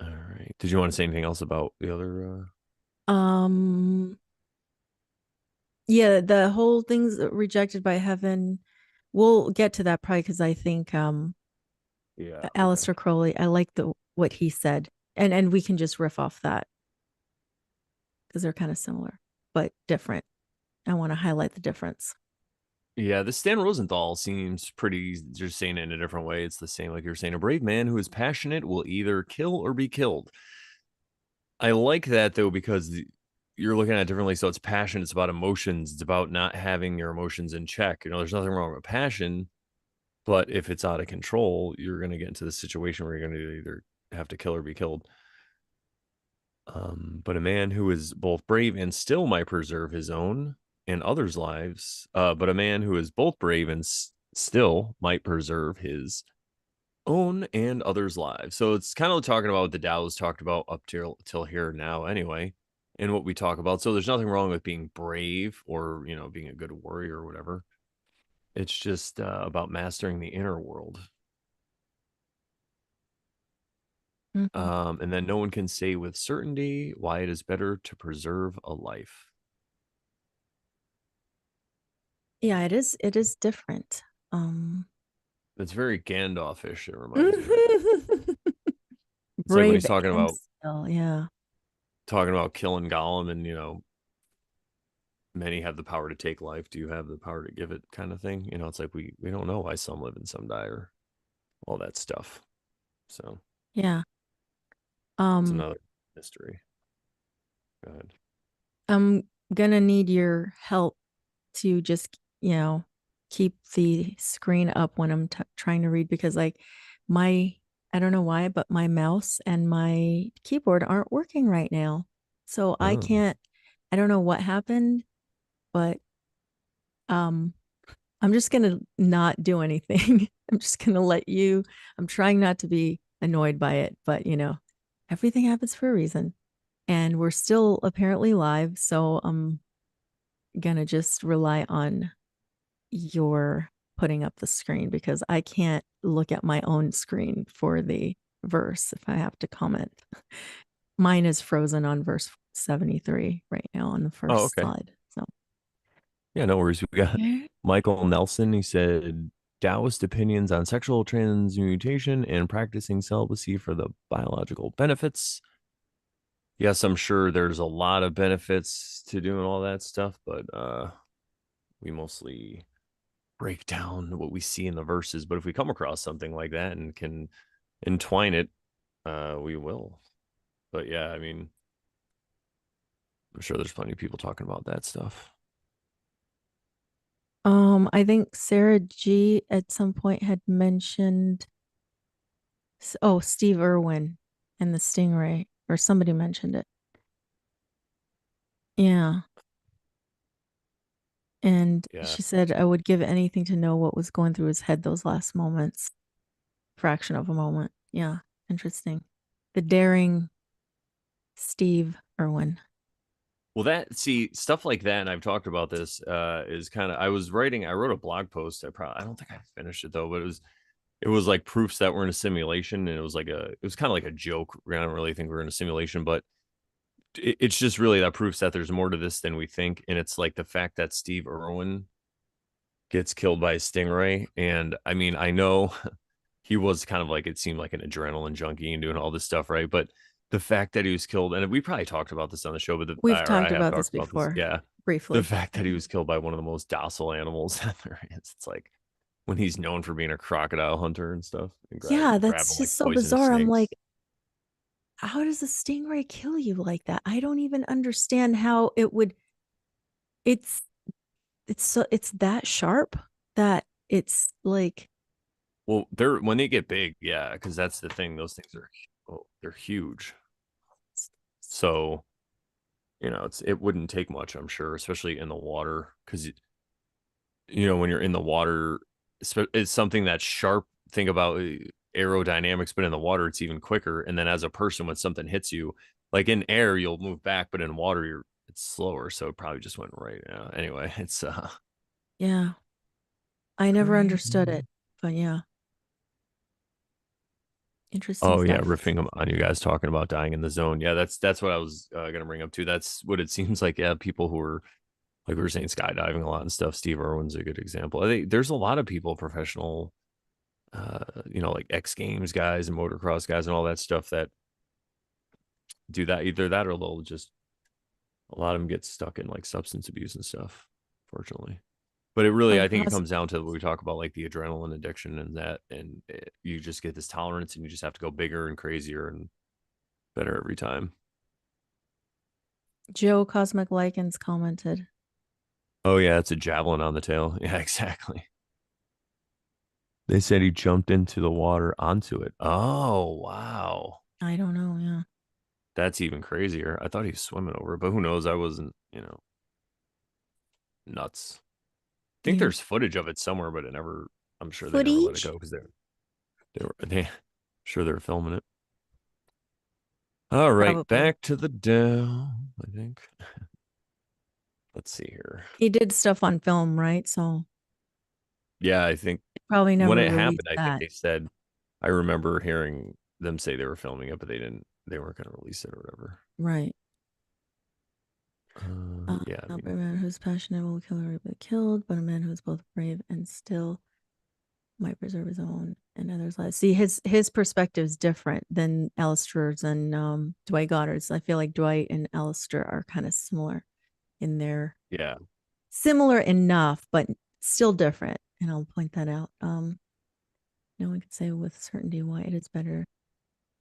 All right. Did you want to say anything else about the other? Um, yeah, the whole thing's rejected by heaven. We'll get to that probably because I think Yeah. Okay. Aleister Crowley, I like the what he said. And we can just riff off that because they're kind of similar, but different. I want to highlight the difference. Yeah, the Stan Rosenthal seems pretty, just saying it in a different way. It's the same, like you're saying, a brave man who is passionate will either kill or be killed. I like that though, because you're looking at it differently. So it's passion, it's about emotions, it's about not having your emotions in check. There's nothing wrong with passion, but if it's out of control, you're going to get into the situation where you're going to either have to kill or be killed. But a man who is both brave and still might preserve his own and others' lives. But a man who is both brave and still might preserve his own and others' lives. So it's kind of talking about what the Tao's talked about up till here now, anyway, and what we talk about. So there's nothing wrong with being brave or being a good warrior or whatever. It's just about mastering the inner world. Mhm. And then no one can say with certainty why it is better to preserve a life. Yeah, it is. It is different. Um, It's very Gandalf-ish, it reminds me of. It's like when he's brave talking and about still, yeah. killing Gollum and many have the power to take life. Do you have the power to give it kind of thing? It's like we don't know why some live and some die or all that stuff. So Yeah. it's Um, another mystery. Go ahead. I'm gonna need your help to just, keep the screen up when I'm trying to read because like my I don't know why, but my mouse and my keyboard aren't working right now. So I Oh. can't I don't know what happened, but um I'm just gonna not do anything. I'm just gonna let you. I'm trying not to be annoyed by it, but everything happens for a reason. And we're still apparently live, so I'm gonna just rely on your putting up the screen because I can't look at my own screen for the verse if I have to comment. Mine is frozen on verse 73 right now on the Oh, first okay. slide. So Yeah, no worries. We got okay. Michael Nelson. He said Taoist opinions on sexual transmutation and practicing celibacy for the biological benefits. Yes, I'm sure there's a lot of benefits to doing all that stuff, but we mostly break down what we see in the verses. But if we come across something like that and can entwine it, we will. But yeah, I mean, I'm sure there's plenty of people talking about that stuff. I think Sarah G at some point had mentioned, oh, Steve Irwin and the Stingray, or somebody mentioned it. Yeah. And Yeah. she said, I would give anything to know what was going through his head those last moments, fraction of a moment. Yeah. Interesting. The daring Steve Irwin. Well, stuff like that, and I've talked about this, is kind of, I wrote a blog post. I don't think I finished it though, but it was like proofs that we're in a simulation, and it was kind of like a joke. I don't really think we're in a simulation, but it's just really that proofs that there's more to this than we think. And it's like the fact that Steve Irwin gets killed by a stingray. And I mean, I know he was kind of like, it seemed like an adrenaline junkie and doing all this stuff, right? But the fact that he was killed, and we probably talked about this on the show, but We've or I talked have about this talked about this. before Yeah. The briefly. fact that he was killed by one of the most docile animals that there is. It's like when he's known for being a crocodile hunter and stuff and Yeah, grabbing that's like just so poisonous bizarre. I'm snakes. like, how does a stingray kill you like that? I don't even understand how it would. It's it's that sharp that it's like Well, when they get big, yeah, because that's the thing. Those things are, oh, they're huge. So it wouldn't take much, I'm sure, especially in the water, because when you're in the water, it's something that's sharp. Think about aerodynamics, but in the water, it's even quicker. And then as a person, when something hits you, like in air, you'll move back, but in water, it's slower. So it probably just went right. Anyway, it's Yeah. I never understood crazy. it, but yeah, interesting Oh yeah, stuff. riffing on you guys talking about dying in the zone. Yeah, that's what I was gonna bring up too. That's what it seems like. Yeah, people who are like we were saying skydiving a lot and stuff. Steve Irwin's a good example. I think there's a lot of people, professional, like X Games guys and motocross guys and all that stuff that do that. Either that or they'll just a lot of them get stuck in like substance abuse and stuff. Fortunately. But it really, Oh, I think it comes down to what we talk about, like the adrenaline addiction and that, and you just get this tolerance, and you just have to go bigger and crazier and better every time. Joe Cosmic Lichens commented. Oh yeah, it's a javelin on the tail. Yeah, exactly. They said he jumped into the water onto it. Oh wow, I don't know. Yeah. that's even crazier. I thought he was swimming over it, but who knows? I wasn't, nuts. I think Yeah. there's footage of it somewhere, but it never. I'm sure they never let it go Footage? because they sure they're filming it. All right, Probably. back to the down, I think. Let's see here. He did stuff on film, right? So Yeah, I think probably when never it released happened, I think that. they said I remember hearing them say they were filming it, but they weren't going to release it or whatever. Right. Yeah, I Not mean, a man who's passionate will kill or be killed, but a man who is both brave and still might preserve his own and others' lives. See, his perspective is different than Alistair's and Dwight Goddard's. I feel like Dwight and Aleister are kind of similar in their yeah, similar enough, but still different. And I'll point that out. No one can say with certainty why it is better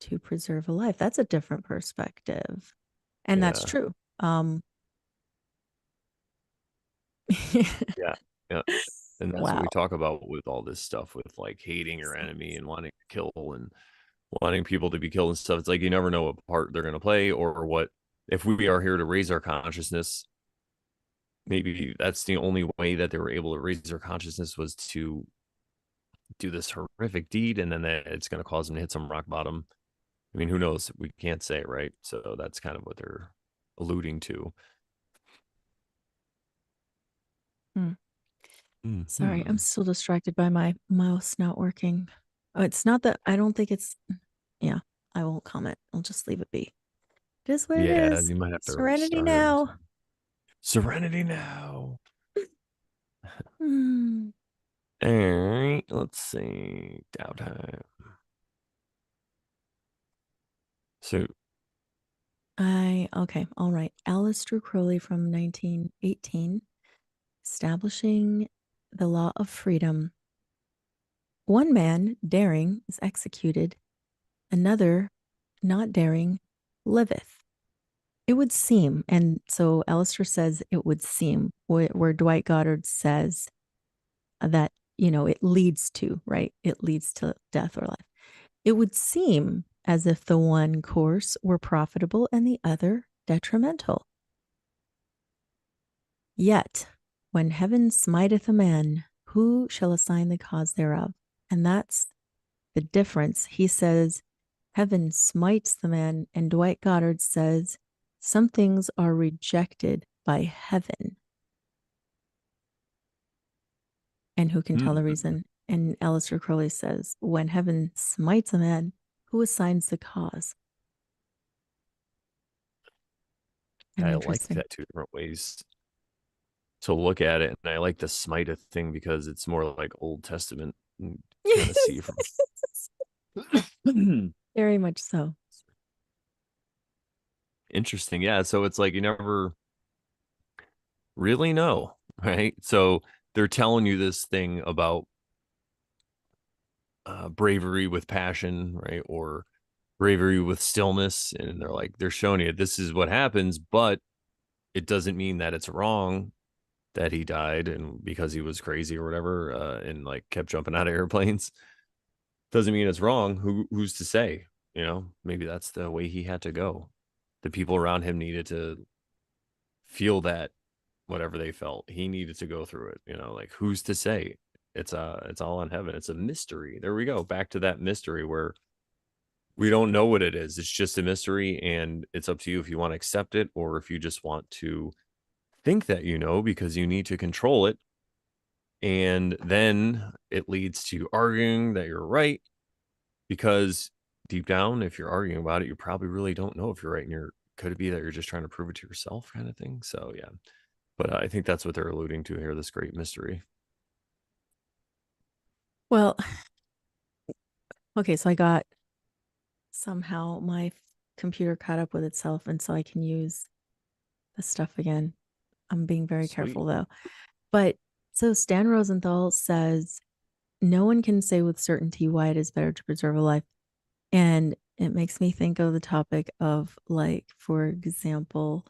to preserve a life. That's a different perspective. And that's yeah, true. yeah, yeah. And that's what we Wow. talk about with all this stuff, with like hating your enemy and wanting to kill and wanting people to be killed and stuff. It's like you never know what part they're going to play or what. If we are here to raise our consciousness, maybe that's the only way that they were able to raise their consciousness was to do this horrific deed, and then it's going to cause them to hit some rock bottom. I mean, who knows? We can't say, right? So that's kind of what they're alluding to. Hmm. Sorry, I'm Hmm. still distracted by my mouse not working. Oh, it's not that I don't think it's, yeah, I won't comment. I'll just leave it be. It is what it Yeah, is. you might have to Serenity restart it or now. something. Serenity now. Hmm. All right, let's see. Downtime. So, Okay, all right. Aleister Crowley from 1918, establishing the law of freedom. One man, daring, is executed. Another, not daring, liveth. It would seem, and so Aleister says it would seem, where Dwight Goddard says that, it leads to, right? It leads to death or life. It would seem as if the one course were profitable and the other detrimental. Yet, when heaven smiteth a man, who shall assign the cause thereof? And that's the difference. He says, heaven smites the man, and Dwight Goddard says, some things are rejected by heaven. And who can tell the hmm, reason? And Aleister Crowley says, when heaven smites a man, who assigns the cause? And I like interesting. that two different ways to look at it, and I like the smite thing because it's more like Old Testament. Kind of see from. Very much so. Interesting, yeah. So it's like you never really know, right? So they're telling you this thing about bravery with passion, right? Or bravery with stillness. And they're showing you this is what happens, but it doesn't mean that it's wrong that he died and because he was crazy or whatever, and like kept jumping out of airplanes. Doesn't mean it's wrong. Who's to say? Maybe that's the way he had to go. The people around him needed to feel that whatever they felt, he needed to go through it. Like who's to say? it's all on heaven. It's a mystery. There we go. Back to that mystery where we don't know what it is. It's just a mystery, and it's up to you if you want to accept it or if you just want to think that you know because you need to control it. And then it leads to arguing that you're right because deep down, if you're arguing about it, you probably really don't know if you're right. And could it be that you're just trying to prove it to yourself kind of thing? So, yeah. But I think that's what they're alluding to here, this great mystery. Well, okay, so I got somehow my computer caught up with itself, and so I can use the stuff again. I'm being very Sweet. careful though. But so Stan Rosenthal says, no one can say with certainty why it is better to preserve a life. And it makes me think of the topic of, like, for example,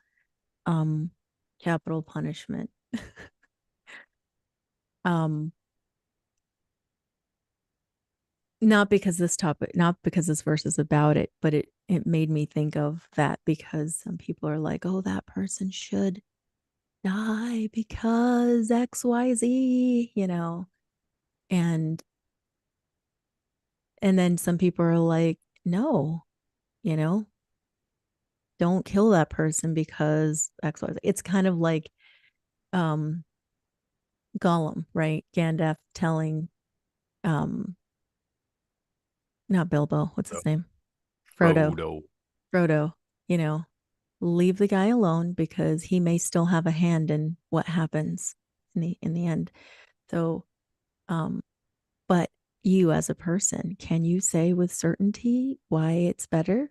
capital punishment. um not because this verse is about it, but it made me think of that because some people are like, oh, that person should die because XYZ, and then some people are like, no, you know, don't kill that person because XYZ. It's kind of like um Gollum, right? Gandalf telling um not Bilbo, what's his name? Frodo. Frodo. Frodo, you know, leave the guy alone because he may still have a hand in what happens in the end. So, um, but you as a person, can you say with certainty why it's better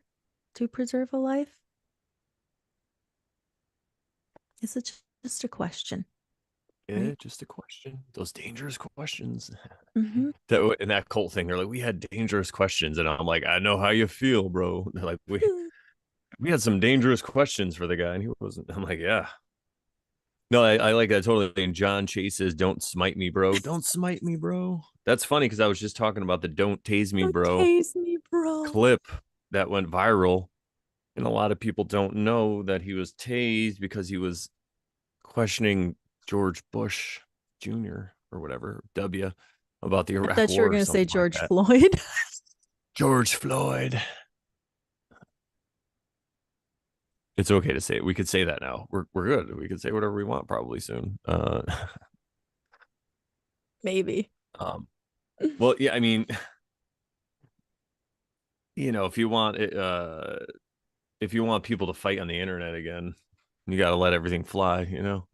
to preserve a life? Is it just a question, Yeah, right? just a question. Those dangerous questions. Mm-hmm. That in that cult thing, they're like, we had dangerous questions, and I'm like, I know how you feel, bro. They're like, we had some dangerous questions for the guy, and he wasn't. I'm like, yeah. No, I like that totally. And John Chase says, "Don't smite me, bro. Don't smite me, bro." That's funny because I was just talking about the "Don't tase me, Don't bro" tase me, bro. clip that went viral, and a lot of people don't know that he was tased because he was questioning George Bush Jr. or whatever W about the I Iraq thought you were War or going to say something like George that. Floyd. George Floyd. It's okay to say it. We could say that now. We're good. We could say whatever we want probably soon. Maybe. um, well, yeah, I mean, if you want it, if you want people to fight on the internet again, you got to let everything fly.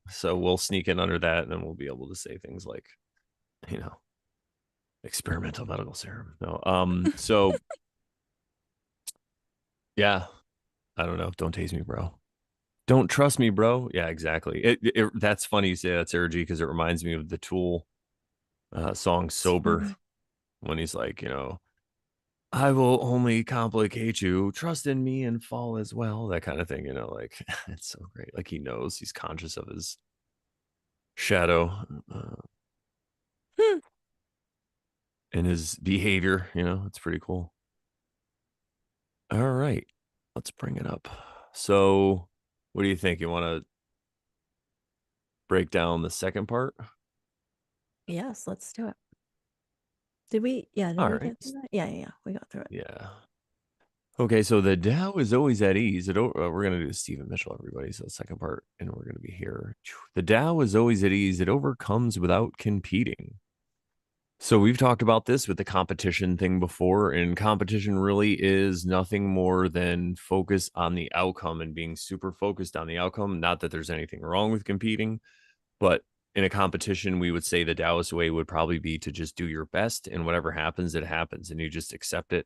So we'll sneak in under that, and then we'll be able to say things like, you know, experimental medical serum. No, so yeah, I don't know. Don't tase me, bro. Don't trust me, bro. Yeah, exactly. That's funny you say that, Sarah G, because it reminds me of the Tool song "Sober" Too. when he's like, I will only complicate you. Trust in me and fall as well. That kind of thing, like it's so great. Like he knows, he's conscious of his shadow Hmm. and his behavior. It's pretty cool. All right, let's bring it up. So, what do you think? You want to break down the second part? Yes, let's do it. Did we? Yeah, did All we right. get through that? Yeah. We got through it. Yeah. Okay, so the Tao is always at ease. We're going to do Stephen Mitchell, everybody. So the second part, and we're going to be here. The Tao is always at ease. It overcomes without competing. So we've talked about this with the competition thing before, and competition really is nothing more than focus on the outcome and being super focused on the outcome. Not that there's anything wrong with competing, but in a competition, we would say the Taoist way would probably be to just do your best, and whatever happens, it happens, and you just accept it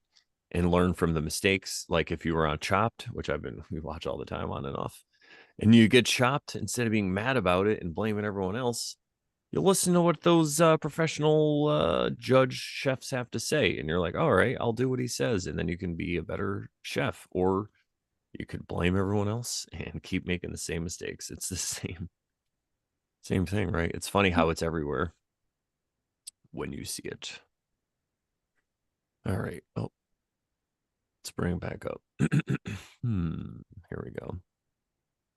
and learn from the mistakes. Like if you were on Chopped, which we watch all the time on and off, and you get chopped, instead of being mad about it and blaming everyone else, you'll listen to what those professional judge chefs have to say, and you're like, all right, I'll do what he says, and then you can be a better chef. Or you could blame everyone else and keep making the same mistakes. It's the same thing, right? It's funny how it's everywhere when you see it. All right. Oh, let's bring it back up. Here we go.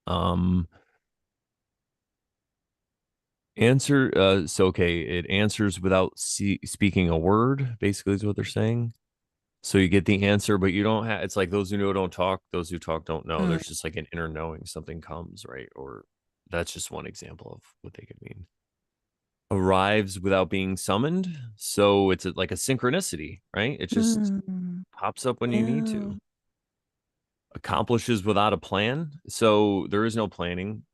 Um, Answer. So okay, it answers without speaking a word. Basically, is what they're saying. So you get the answer, but you don't have. It's like those who know don't talk. Those who talk don't know. Mm. There's just like an inner knowing something comes, right? Or that's just one example of what they could mean. Arrives without being summoned. So it's like a synchronicity, right? It just Mm. pops up when you need Yeah. to. Accomplishes without a plan. So there is no planning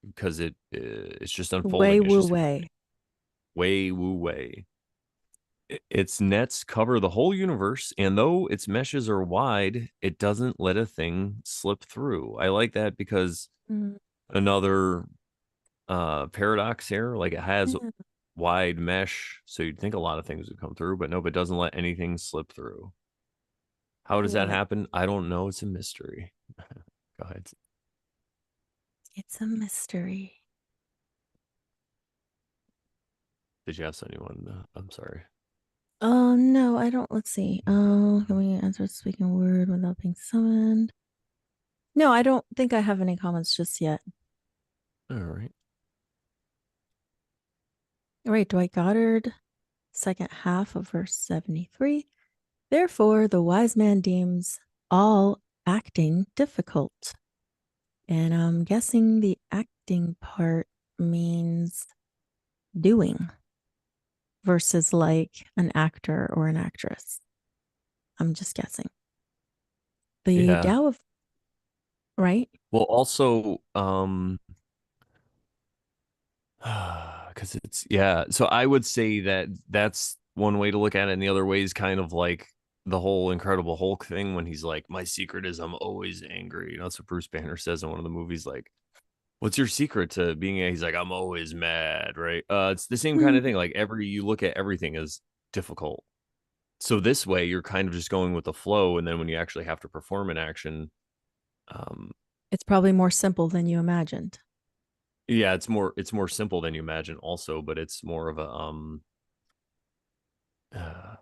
because it's just Way unfolding. It's woo just way. way woo way. Its nets cover the whole universe, and though its meshes are wide, it doesn't let a thing slip through. I like that because Mm. another paradox here, like it has Yeah. wide mesh, so you'd think a lot of things would come through, but nope, it doesn't let anything slip through. How does that Love it. happen? I don't know. It's a mystery. Go ahead. It's a mystery. Did you ask anyone? I'm sorry. Oh no, I don't. Let's see. Oh, can we answer speaking word without being summoned? No, I don't think I have any comments just yet. All right. All right, Dwight Goddard, second half of verse 73. Therefore, the wise man deems all acting difficult. And I'm guessing the acting part means doing versus like an actor or an actress. I'm just guessing. The Yeah. Tao of, right? Well, also, because it's yeah. So I would say that that's one way to look at it, and the other way is kind of like the whole Incredible Hulk thing when he's like, "My secret is I'm always angry." You know, that's what Bruce Banner says in one of the movies. Like, what's your secret to being? He's like, "I'm always mad." Right? It's the same kind Hmm. of thing. Like you look at everything as difficult. So this way, you're kind of just going with the flow, and then when you actually have to perform an action, um, It's probably more simple than you imagined. yeah, it's more simple than you imagine, also, but it's more of a uh,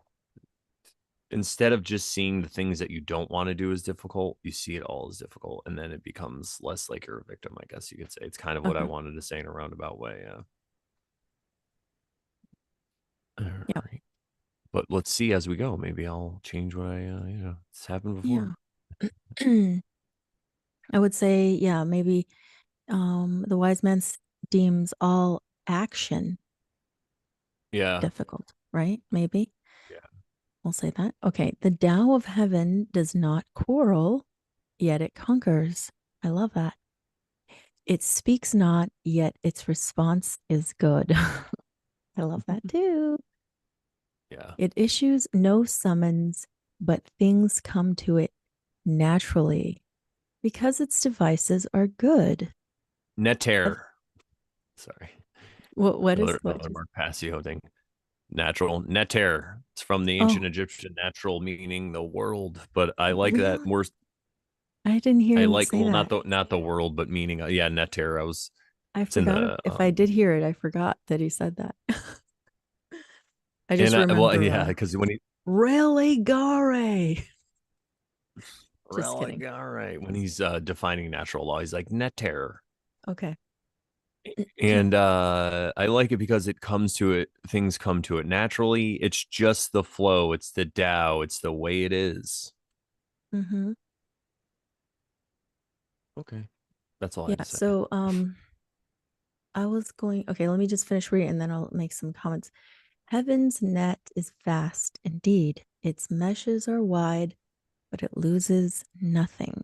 instead of just seeing the things that you don't want to do as difficult, you see it all as difficult, and then it becomes less like you're a victim. I guess you could say it's kind of what I Uh-huh. wanted to say in a roundabout way. Yeah. All Yeah. right, but let's see as we go. Maybe I'll change what it's happened before. Yeah. I would say, yeah, maybe the wise man deems all action Yeah, difficult, right? Maybe yeah. we'll say that. Okay. The Tao of heaven does not quarrel, yet it conquers. I love that. It speaks not, yet its response is good. I love that too. Yeah. It issues no summons, but things come to it naturally because its devices are good. Neter. Sorry, What is another what another just Mark Passio thing. Natural neter. It's from the ancient oh Egyptian natural, meaning the world. But I like that really? more. I didn't hear I him like say well, not that. the world, but meaning yeah, neter. I was I it's in forgot the if I did hear it, I forgot that he said that. I just and I well remember yeah, because when he religare. Just kidding. religare when he's defining natural law, he's like neter. Okay. And I like it because it comes to it, things come to it naturally. It's just the flow, it's the Tao, it's the way it is. Mm-hmm. Okay. That's all I Yeah. had to say. So I was going okay, let me just finish reading and then I'll make some comments. Heaven's net is vast indeed. Its meshes are wide, but it loses nothing.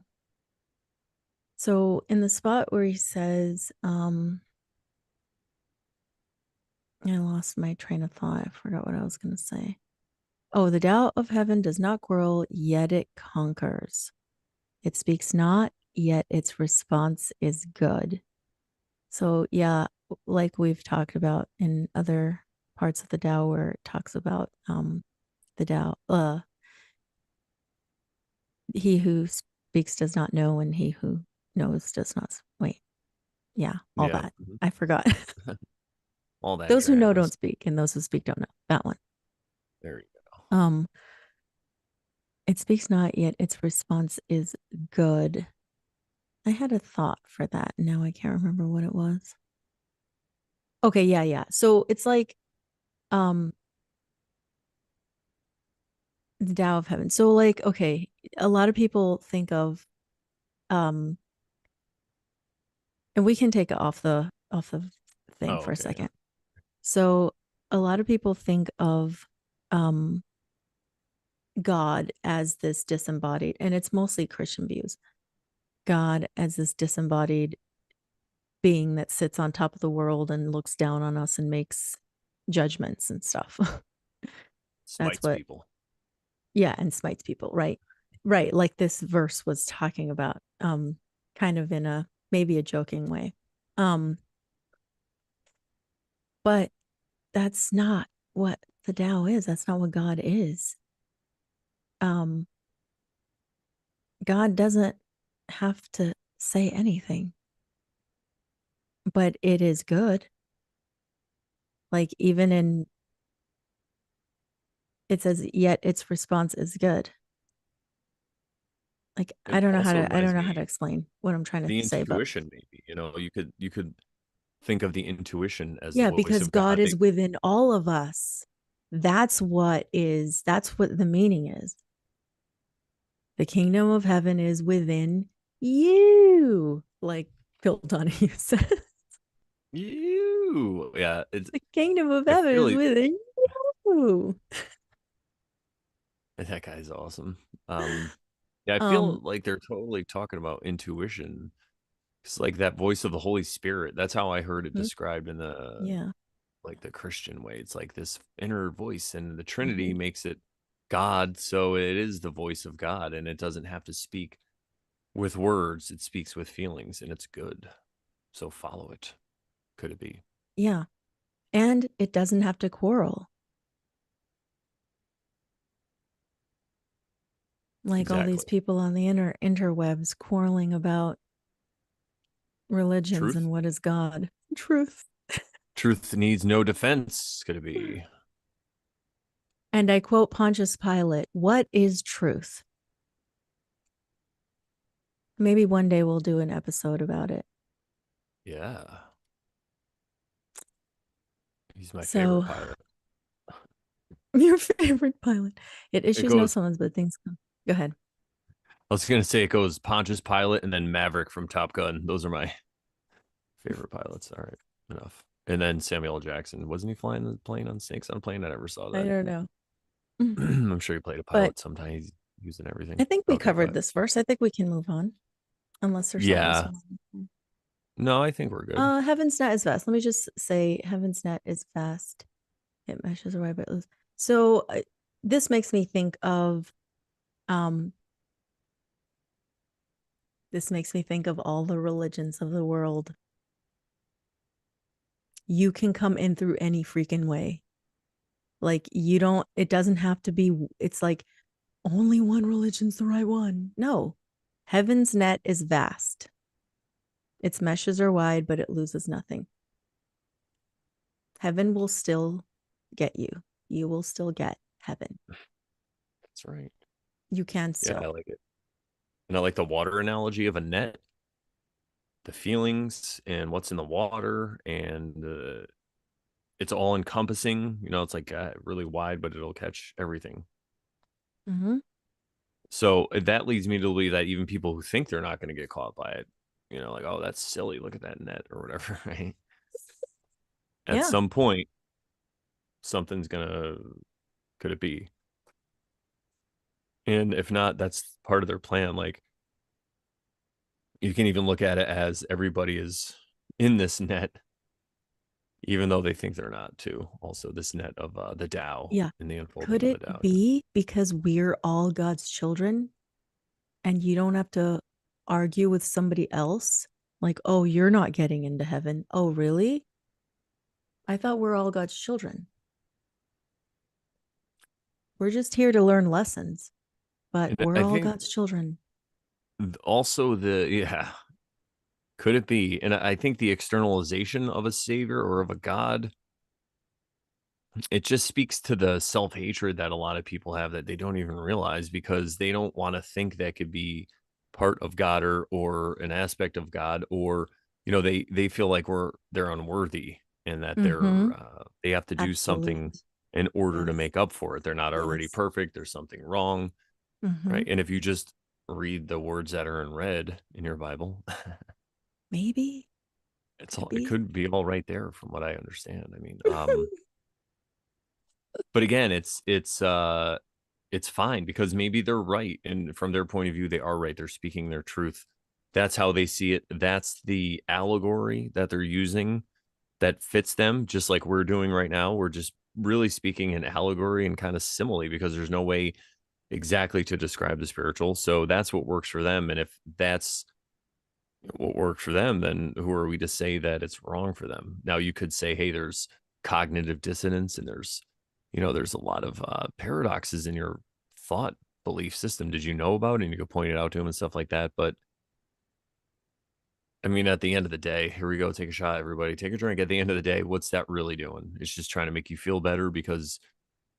So in the spot where he says, I lost my train of thought. I forgot what I was going to say. Oh, the Tao of heaven does not quarrel, yet it conquers. It speaks not, yet its response is good. So, yeah, like we've talked about in other parts of the Tao where it talks about the Tao, he who speaks does not know, and he who knows does not. Wait, yeah, all Yeah. that. I forgot. All that Those who know don't jazz. speak, and those who speak don't know. That one. There you go. Um, it speaks not, yet its response is good. I had a thought for that. Now I can't remember what it was. Okay, yeah, yeah. So it's like um the Tao of Heaven. So like, okay, a lot of people think of um and we can take it off the thing Oh, for a okay. Yeah. second. So a lot of people think of um God as this disembodied, and it's mostly Christian views. God as this disembodied being that sits on top of the world and looks down on us and makes judgments and stuff. That's Smites what, people. yeah, and smites people, right? Right, like this verse was talking about, kind of in a maybe a joking way. Um, but that's not what the Tao is. That's not what God is. Um, God doesn't have to say anything, but it is good. Like even in it says, yet its response is good. Like It also I don't reminds know how to me explain what I'm trying to the say, but intuition, maybe. You could think of the intuition as the yeah, voice because of God God. is within all of us. That's what the meaning is. The kingdom of heaven is within you, like Phil Donahue says. Yeah, The kingdom of I heaven feel is like within you. that guy's awesome. Um, yeah, I feel Um, like they're totally talking about intuition. It's like that voice of the Holy Spirit. That's how I heard it mhm, described in the yeah. like the Christian way. It's like this inner voice, and the Mhm. Trinity makes it God, so it is the voice of God, and it doesn't have to speak with words. It speaks with feelings, and it's good. So follow it. Could it be? Yeah. And it doesn't have to quarrel. Like all these Exactly. people on the interwebs quarreling about religions Truth. and what is God. Truth. Truth needs no defense. Could it be? And I quote Pontius Pilate, what is truth? Maybe one day we'll do an episode about it. Yeah. He's my favorite So, pilot. your favorite pilot. It It issues no goes, summons, but things come. Go ahead. I was going to say it goes Pontius Pilate and then Maverick from Top Gun. Those are my favorite pilots. All right. Enough. And then Samuel L. Jackson. Wasn't he flying the plane on Snakes on a Plane? I never saw I that. don't know. I'm sure he played a But pilot sometime. He's using I everything. think we Okay, go covered ahead. this verse. I think we can move on unless there's something else Yeah. you want. No, I think we're good. Heaven's net is vast. Let me just say Heaven's net is vast. It meshes away, but so this makes me think of um this makes me think of all the religions of the world. You can come in through any freaking way. Like you don't, it doesn't have to be, it's like only one religion's the right one. No. Heaven's net is vast. Its meshes are wide, but it loses nothing. Heaven will still get you. You will still get heaven. That's right. You can Yeah, I still. like it. And I like the water analogy of a net, the feelings and what's in the water, and it's all encompassing. It's like really wide, but it'll catch everything. Mm-hmm. So that leads me to believe that even people who think they're not going to get caught by it, like, oh, that's silly. Look at that net or whatever, right? At Yeah. some point, something's gonna, could it be? And if not, that's part of their plan. Like, you can even look at it as everybody is in this net, even though they think they're not, too. Also, this net of the Tao Yeah. and the Could unfolding of the it Tao. Yeah. be because we're all God's children and you don't have to argue with somebody else? Like, oh, you're not getting into heaven. Oh, really? I thought we're all God's children. We're just here to learn lessons, but And we're I all think God's children. also yeah, could it be? And I think the externalization of a savior or of a God, it just speaks to the self-hatred that a lot of people have that they don't even realize because they don't want to think that could be part of God or an aspect of God, or they feel like they're unworthy. and that Mm-hmm. they have to do something Absolutely. in order to Yes. make up for it. They're not already Yes. perfect. There's something wrong, Mm-hmm. right? And if you just read the words that are in red in your Bible, Maybe. it's Could all it be. could be all right there from what I understand. I mean, but again, it's fine because maybe they're right, and from their point of view, they are right. They're speaking their truth. That's how they see it. That's the allegory that they're using that fits them, just like we're doing right now. We're just really speaking in allegory and kind of simile because there's no way exactly to describe the spiritual. So that's what works for them. And if that's what works for them, then who are we to say that it's wrong for them? Now you could say, hey, there's cognitive dissonance and there's a lot of paradoxes in your thought belief system. Did you know about it? And you could point it out to them and stuff like that. But I mean, at the end of the day, here we go. Take a shot, everybody. Take a drink. At the end of the day, what's that really doing? It's just trying to make you feel better because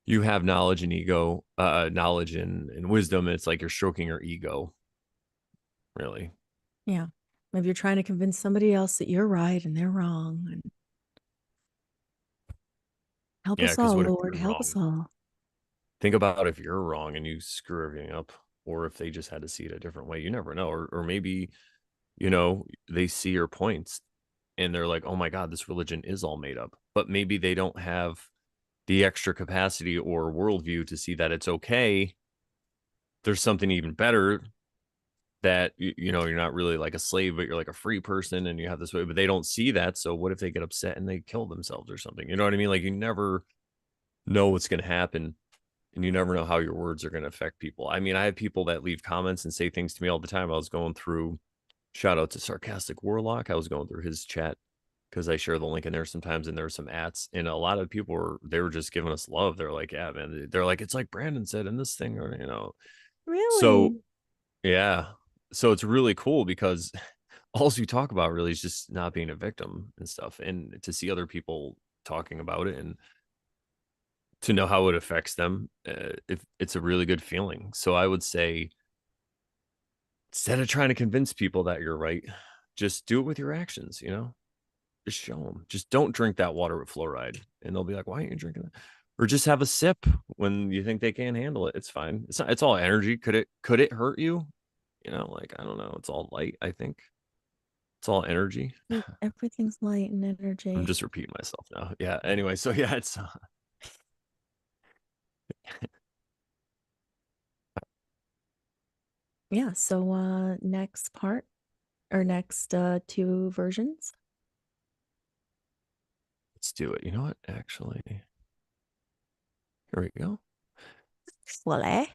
you have knowledge and ego, knowledge and wisdom. And it's like you're stroking your ego, really. Yeah. Maybe you're trying to convince somebody else that you're right and they're wrong. And help Yeah, us because all, what if Lord. you're Help us wrong? all. Think about if you're wrong and you screw everything up, or if they just had to see it a different way. You never know. Or maybe, they see your points and they're like, oh my God, this religion is all made up. But maybe they don't have the extra capacity or worldview to see that it's okay. There's something even better that you're not really like a slave, but you're like a free person and you have this way, but they don't see that. So what if they get upset and they kill themselves or something? You know what I mean? Like you never know what's going to happen and you never know how your words are going to affect people. I mean, I have people that leave comments and say things to me all the time. I was going through, shout out to Sarcastic Warlock. I was going through his chat because I share the link in there sometimes, and there were some ats, and a lot of people they were just giving us love. They're like, yeah, man. They're like, it's like Brandon said in this thing, or. So Really? yeah, so it's really cool because all we talk about really is just not being a victim and stuff, and to see other people talking about it and to know how it affects them, if it's a really good feeling. So I would say instead of trying to convince people that you're right, just do it with your actions. Just show them. Just don't drink that water with fluoride, and they'll be like, "Why aren't you drinking that?" Or just have a sip when you think they can't handle it. It's fine. It's not. It's all energy. Could it hurt you? Like I don't know. It's all light. I think it's all energy. Everything's light and I'm energy. just repeating myself now. Yeah. Anyway, so yeah, it's Yeah. So next part or next two versions. let's do it. You know what? Actually, here we go. Slay.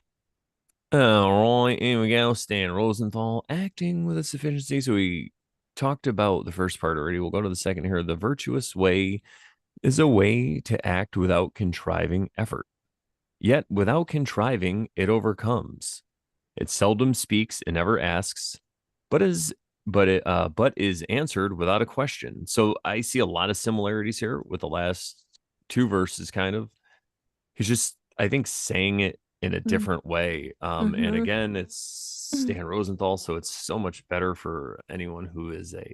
All right, here we go. Stan Rosenthal acting with a sufficiency. So we talked about the first part already. We'll go to the second here. The virtuous way is a way to act without contriving effort. Yet without contriving, it overcomes. It seldom speaks and never asks, but is answered without a question. So I see a lot of similarities here with the last two verses, kind of. He's just, I think, saying it in a different way. And Mm-hmm. again, it's Stan Rosenthal, so it's so much better for anyone who is a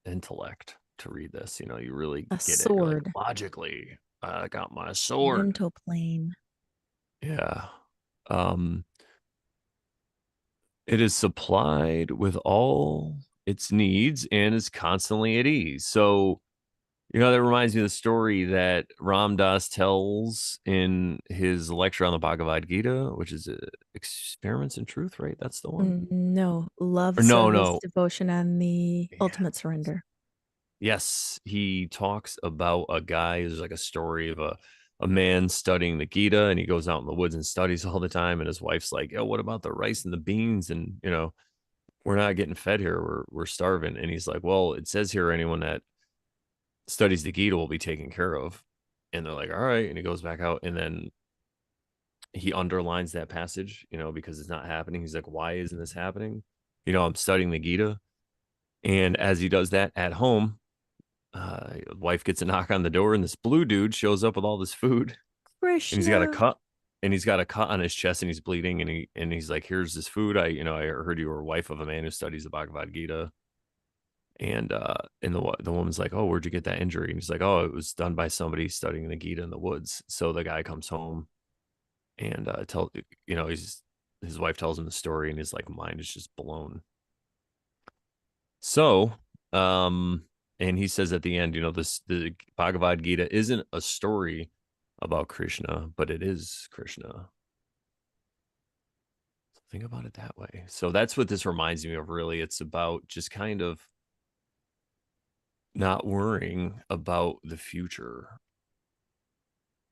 intellect to read this. You really A get it. You're like, sword. logically, I got my sword. Mental plane. Yeah. Um, it is supplied with all its needs and is constantly at ease. So, that reminds me of the story that Ram Dass tells in his lecture on the Bhagavad Gita, which is Experiments in Truth, right? That's the one. No, love, Or no, service, no. devotion, and the Yeah. ultimate surrender. Yes, he talks about a guy. There's like a story of a man studying the Gita, and he goes out in the woods and studies all the time. And his wife's like, "Yo, what about the rice and the beans?" And we're not getting fed here. We're starving. And he's like, "Well, it says here anyone that studies the Gita will be taken care of." And they're like, "All right." And he goes back out, and then he underlines that passage, because it's not happening. He's like, "Why isn't this happening?" I'm studying the Gita, and as he does that at home, wife gets a knock on the door, and this blue dude shows up with all this food, and he's got a Krishna. cut. And he's got a cut on his chest, and he's bleeding. And he's like, "Here's this food. I heard you were a wife of a man who studies the Bhagavad Gita." And the woman's like, "Oh, where'd you get that injury?" And he's like, "Oh, it was done by somebody studying the Gita in the woods." So the guy comes home and his wife tells him the story, and his like mind is just blown. So, um, and he says at the end, the Bhagavad Gita isn't a story about Krishna, but it is Krishna. So think about it that way. So that's what this reminds me of, really. It's about just kind of not worrying about the future,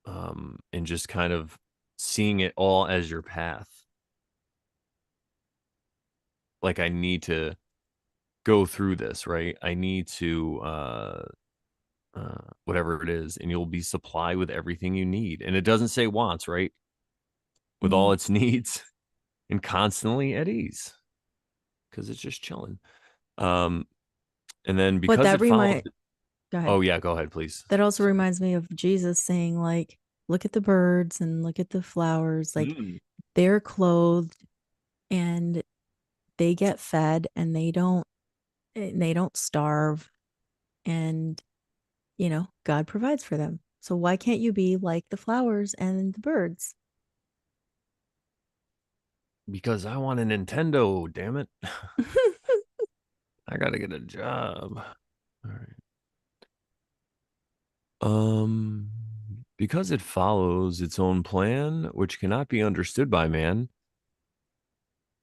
and just kind of seeing it all as your path. Like, I need to go through this, right? I need to whatever it is, and you'll be supplied with everything you need. And it doesn't say wants, right? With Mhm. all its needs and constantly at ease because it's just chilling. Um, and then But because that it follows, remind go ahead. oh yeah, go ahead, please. That also Sorry. reminds me of Jesus saying, like, look at the birds and look at the flowers. Like, Mm. they're clothed and they get fed and they don't starve, and God provides for them. So why can't you be like the flowers and the birds? Because I want a Nintendo, damn it. I gotta get a job. All right. Um, because it follows its own plan, which cannot be understood by man.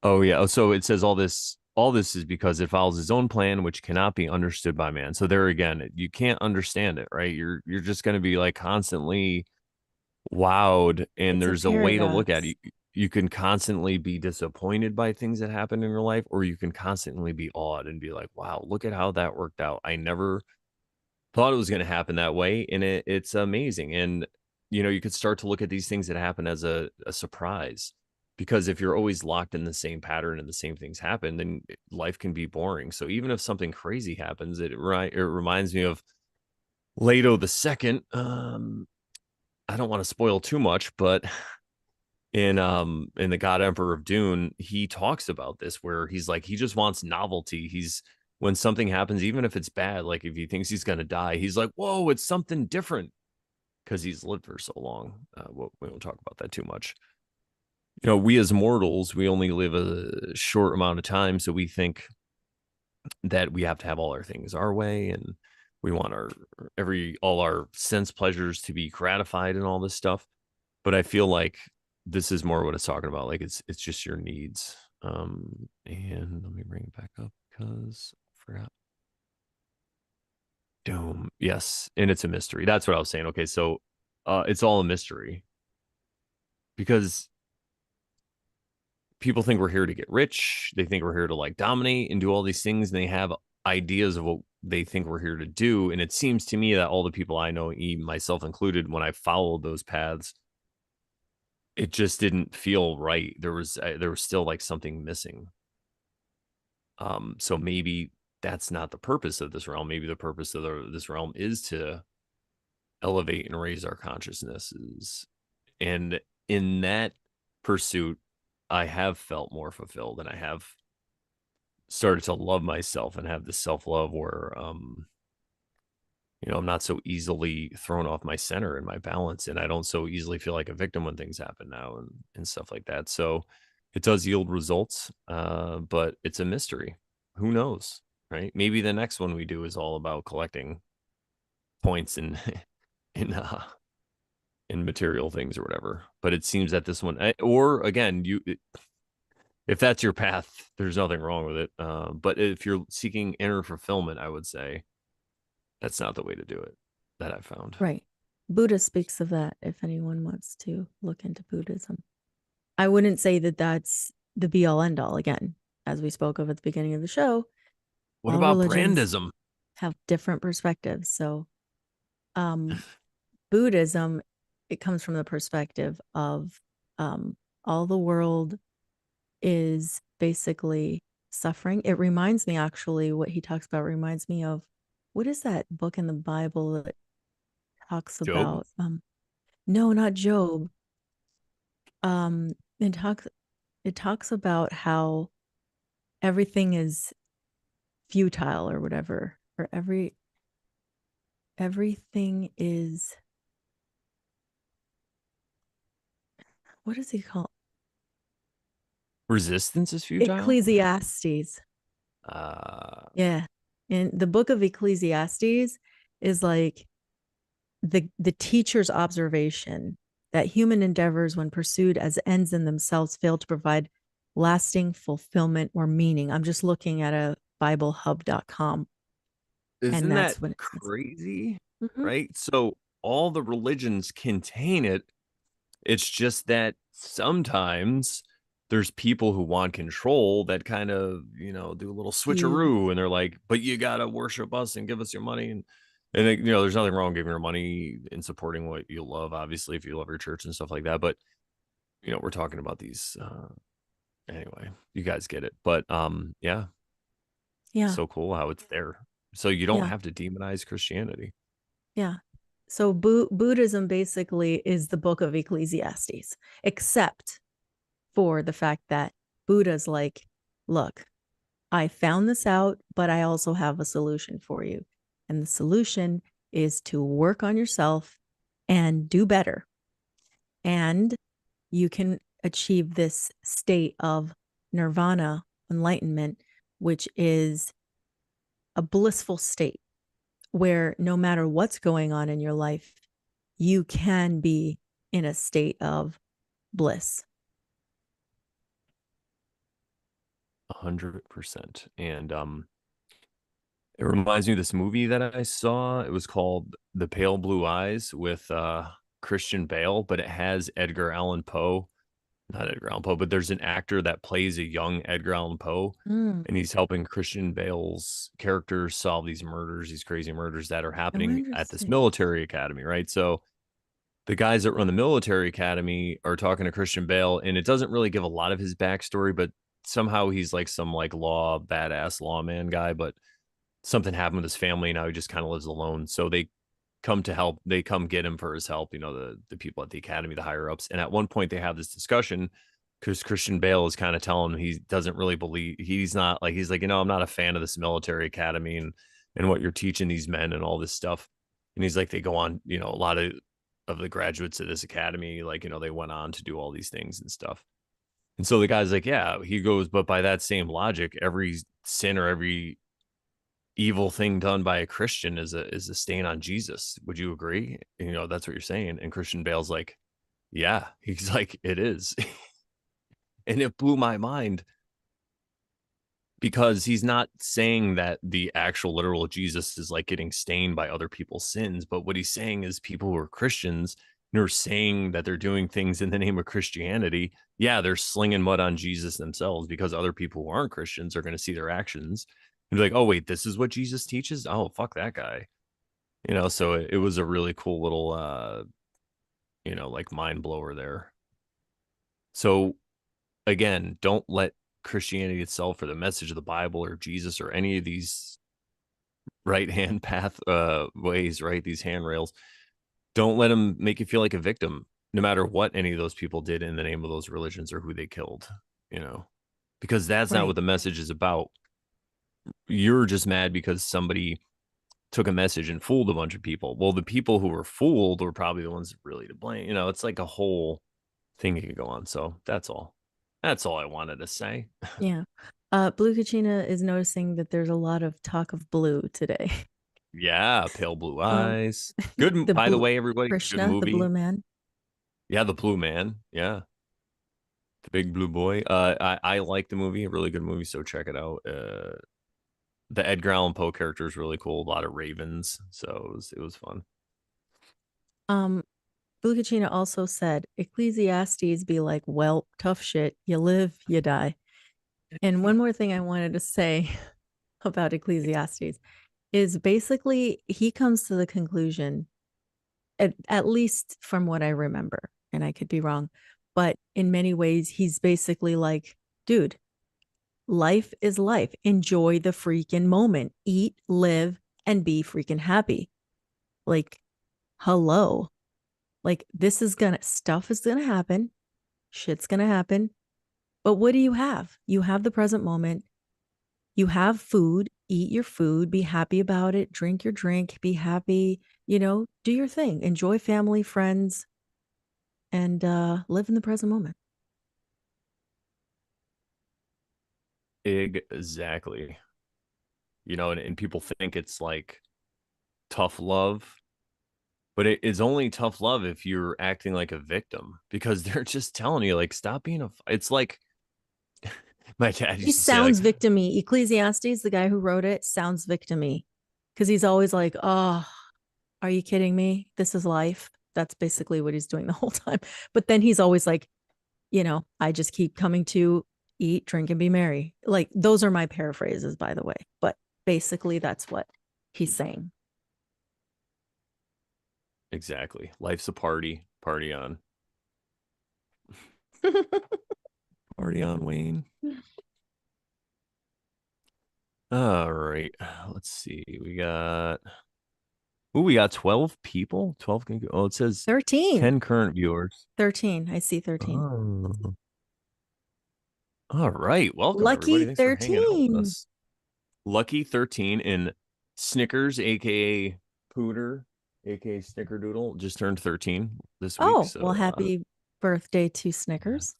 Oh yeah. So it says all this is because it follows its own plan, which cannot be understood by man. So there again, you can't understand it, right? You're just gonna be like constantly wowed, and It's a there's a way to look at paradox. it. You can constantly be disappointed by things that happen in your life, or you can constantly be awed and be like, wow, look at how that worked out. I never thought it was going to happen that way, and it's amazing. And you could start to look at these things that happen as a surprise, because if you're always locked in the same pattern and the same things happen, then life can be boring. So even if something crazy happens, it reminds me of Leto the second. I don't want to spoil too much, but in the God Emperor of Dune, he talks about this, where he's like, he just wants novelty. He's When something happens, even if it's bad, like if he thinks he's gonna die, he's like, whoa, it's something different, because he's lived for so long. We won't talk about that too much. We as mortals, we only live a short amount of time, so we think that we have to have all our things our way, and we want all our sense pleasures to be gratified and all this stuff. But I feel like this is more what it's talking about. Like, it's just your needs. And let me bring it back up because I forgot. Doom. Yes, and it's a mystery. That's what I was saying. Okay, so it's all a mystery, because people think we're here to get rich. They think we're here to like dominate and do all these things, and they have ideas of what they think we're here to do. And it seems to me that all the people I know, even myself included, when I followed those paths, it just didn't feel right. There was still like something missing. So maybe that's not the purpose of this realm. Maybe the purpose of this realm is to elevate and raise our consciousnesses. And in that pursuit, I have felt more fulfilled, and I have started to love myself and have this self love where, I'm not so easily thrown off my center and my balance, and I don't so easily feel like a victim when things happen now, and stuff like that. So it does yield results, but it's a mystery. Who knows, right? Maybe the next one we do is all about collecting points in in uh, in material things or whatever. But it seems that this one, or again, if that's your path, there's nothing wrong with it. But if you're seeking inner fulfillment, I would say that's not the way to do it, that I've found. Right. Buddha speaks of that if anyone wants to look into Buddhism. I wouldn't say that that's the be all end all. Again, as we spoke of at the beginning of the show, What all about religions brandism? have different perspectives. So, um, Buddhism, it comes from the perspective of all the world is basically suffering. It reminds me, actually, what he talks about reminds me of, what is that book in the Bible that talks Job? about? No, not Job. Um, it talks about how everything is futile or whatever, or everything is, what does he call Resistance is futile. Ecclesiastes? Uh, Yeah. And the book of Ecclesiastes is like the teacher's observation that human endeavors, when pursued as ends in themselves, fail to provide lasting fulfillment or meaning. I'm just looking at a BibleHub.com, and isn't that that's what it says. crazy? Mhm. Right. So all the religions contain it. It's just that sometimes there's people who want control that kind of, do a little You, switcheroo and they're like, but you got to worship us and give us your money. And there's nothing wrong giving your money and supporting what you love, obviously, if you love your church and stuff like that. But, we're talking about these, anyway, you guys get it. But, yeah, yeah, so cool how it's there. So you don't yeah, have to demonize Christianity. yeah. So Buddhism basically is the book of Ecclesiastes, except for the fact that Buddha's like, look, I found this out, but I also have a solution for you. And the solution is to work on yourself and do better. And you can achieve this state of nirvana, enlightenment, which is a blissful state where no matter what's going on in your life, you can be in a state of bliss. 100%. And, it reminds me of this movie that I saw. It was called The Pale Blue Eyes with Christian Bale, but it has Edgar Allan Poe. Not Edgar Allan Poe, but there's an actor that plays a young Edgar Allan Poe, Mm, and he's helping Christian Bale's character solve these murders, these crazy murders that are oh, happening at this interesting. military academy, right? So the guys that run the military academy are talking to Christian Bale, and it doesn't really give a lot of his backstory, but somehow he's like some like badass lawman guy, but something happened with his family. Now he just kind of lives alone. So they come to help. They come get him for his help. The people at the academy, the higher ups. And at one point they have this discussion because Christian Bale is kind of telling him he doesn't really believe. He's like, I'm not a fan of this military academy and what you're teaching these men and all this stuff. And he's like, they go on, a lot of the graduates of this academy, like, they went on to do all these things and stuff. And so the guy's like, yeah, he goes, but by that same logic, every sin or every evil thing done by a Christian is a stain on Jesus. Would you agree? That's what you're saying. And Christian Bale's like, yeah. He's like, it is. And it blew my mind because he's not saying that the actual literal Jesus is like getting stained by other people's sins, but what he's saying is people who are Christians and are saying that they're doing things in the name of Christianity, yeah, they're slinging mud on Jesus themselves because other people who aren't Christians are going to see their actions and be like, oh, wait, this is what Jesus teaches? Oh, fuck that guy. So it was a really cool little, like mind blower there. So again, don't let Christianity itself or the message of the Bible or Jesus or any of these right hand path ways, right? These handrails, don't let them make you feel like a victim, no matter what any of those people did in the name of those religions or who they killed, you know, because that's not Right. what the message is about. You're just mad because somebody took a message and fooled a bunch of people. Well, the people who were fooled were probably the ones really to blame. It's like a whole thing you could go on. So that's all. That's all I wanted to say. Yeah. Blue Kachina is noticing that there's a lot of talk of blue today. Yeah, Pale Blue So Eyes. Good, the by the blue way, everybody. Good Krishna, the blue movie. man. Yeah, The Blue Man. Yeah, the big blue boy. I like the movie. A really good movie. So check it out. The Edgar Allan Poe character is really cool. A lot of ravens. So it was fun. Um, Blue Kachina also said Ecclesiastes be like, well, tough shit. You live, you die. And one more thing I wanted to say about Ecclesiastes is basically he comes to the conclusion, at least from what I remember, and I could be wrong, but in many ways, he's basically like, dude, life is life. Enjoy the freaking moment. Eat, live, and be freaking happy. Like, hello. Like, stuff is gonna happen. Shit's gonna happen. But what do you have? You have the present moment. You have food. eat your food, be happy about it, drink your drink, be happy, do your thing, enjoy family, friends, and live in the present moment. Exactly. And people think it's like tough love, but it is only tough love if you're acting like a victim because they're just telling you, like, stop being it's like my dad He used to say, like, sounds victim-y. Ecclesiastes, the guy who wrote it, sounds victim-y because he's always like, oh, are you kidding me? This is life. That's basically what he's doing the whole time. But then he's always like, I just keep coming to eat, drink, and be merry. Like, those are my paraphrases, by the way. But basically, that's what he's saying. exactly. Life's a party. Party on. Party on, Wayne. All right. Let's see. We got 12 people. 12. Oh, it says 13. 10 current viewers. 13. I see 13. Oh. All right. Welcome, everybody. Lucky Thanks for hanging out with 13. us. Lucky 13 and Snickers, aka Pooter, aka Snickerdoodle, just turned 13 this week. Oh, well, So happy birthday to yeah, Snickers.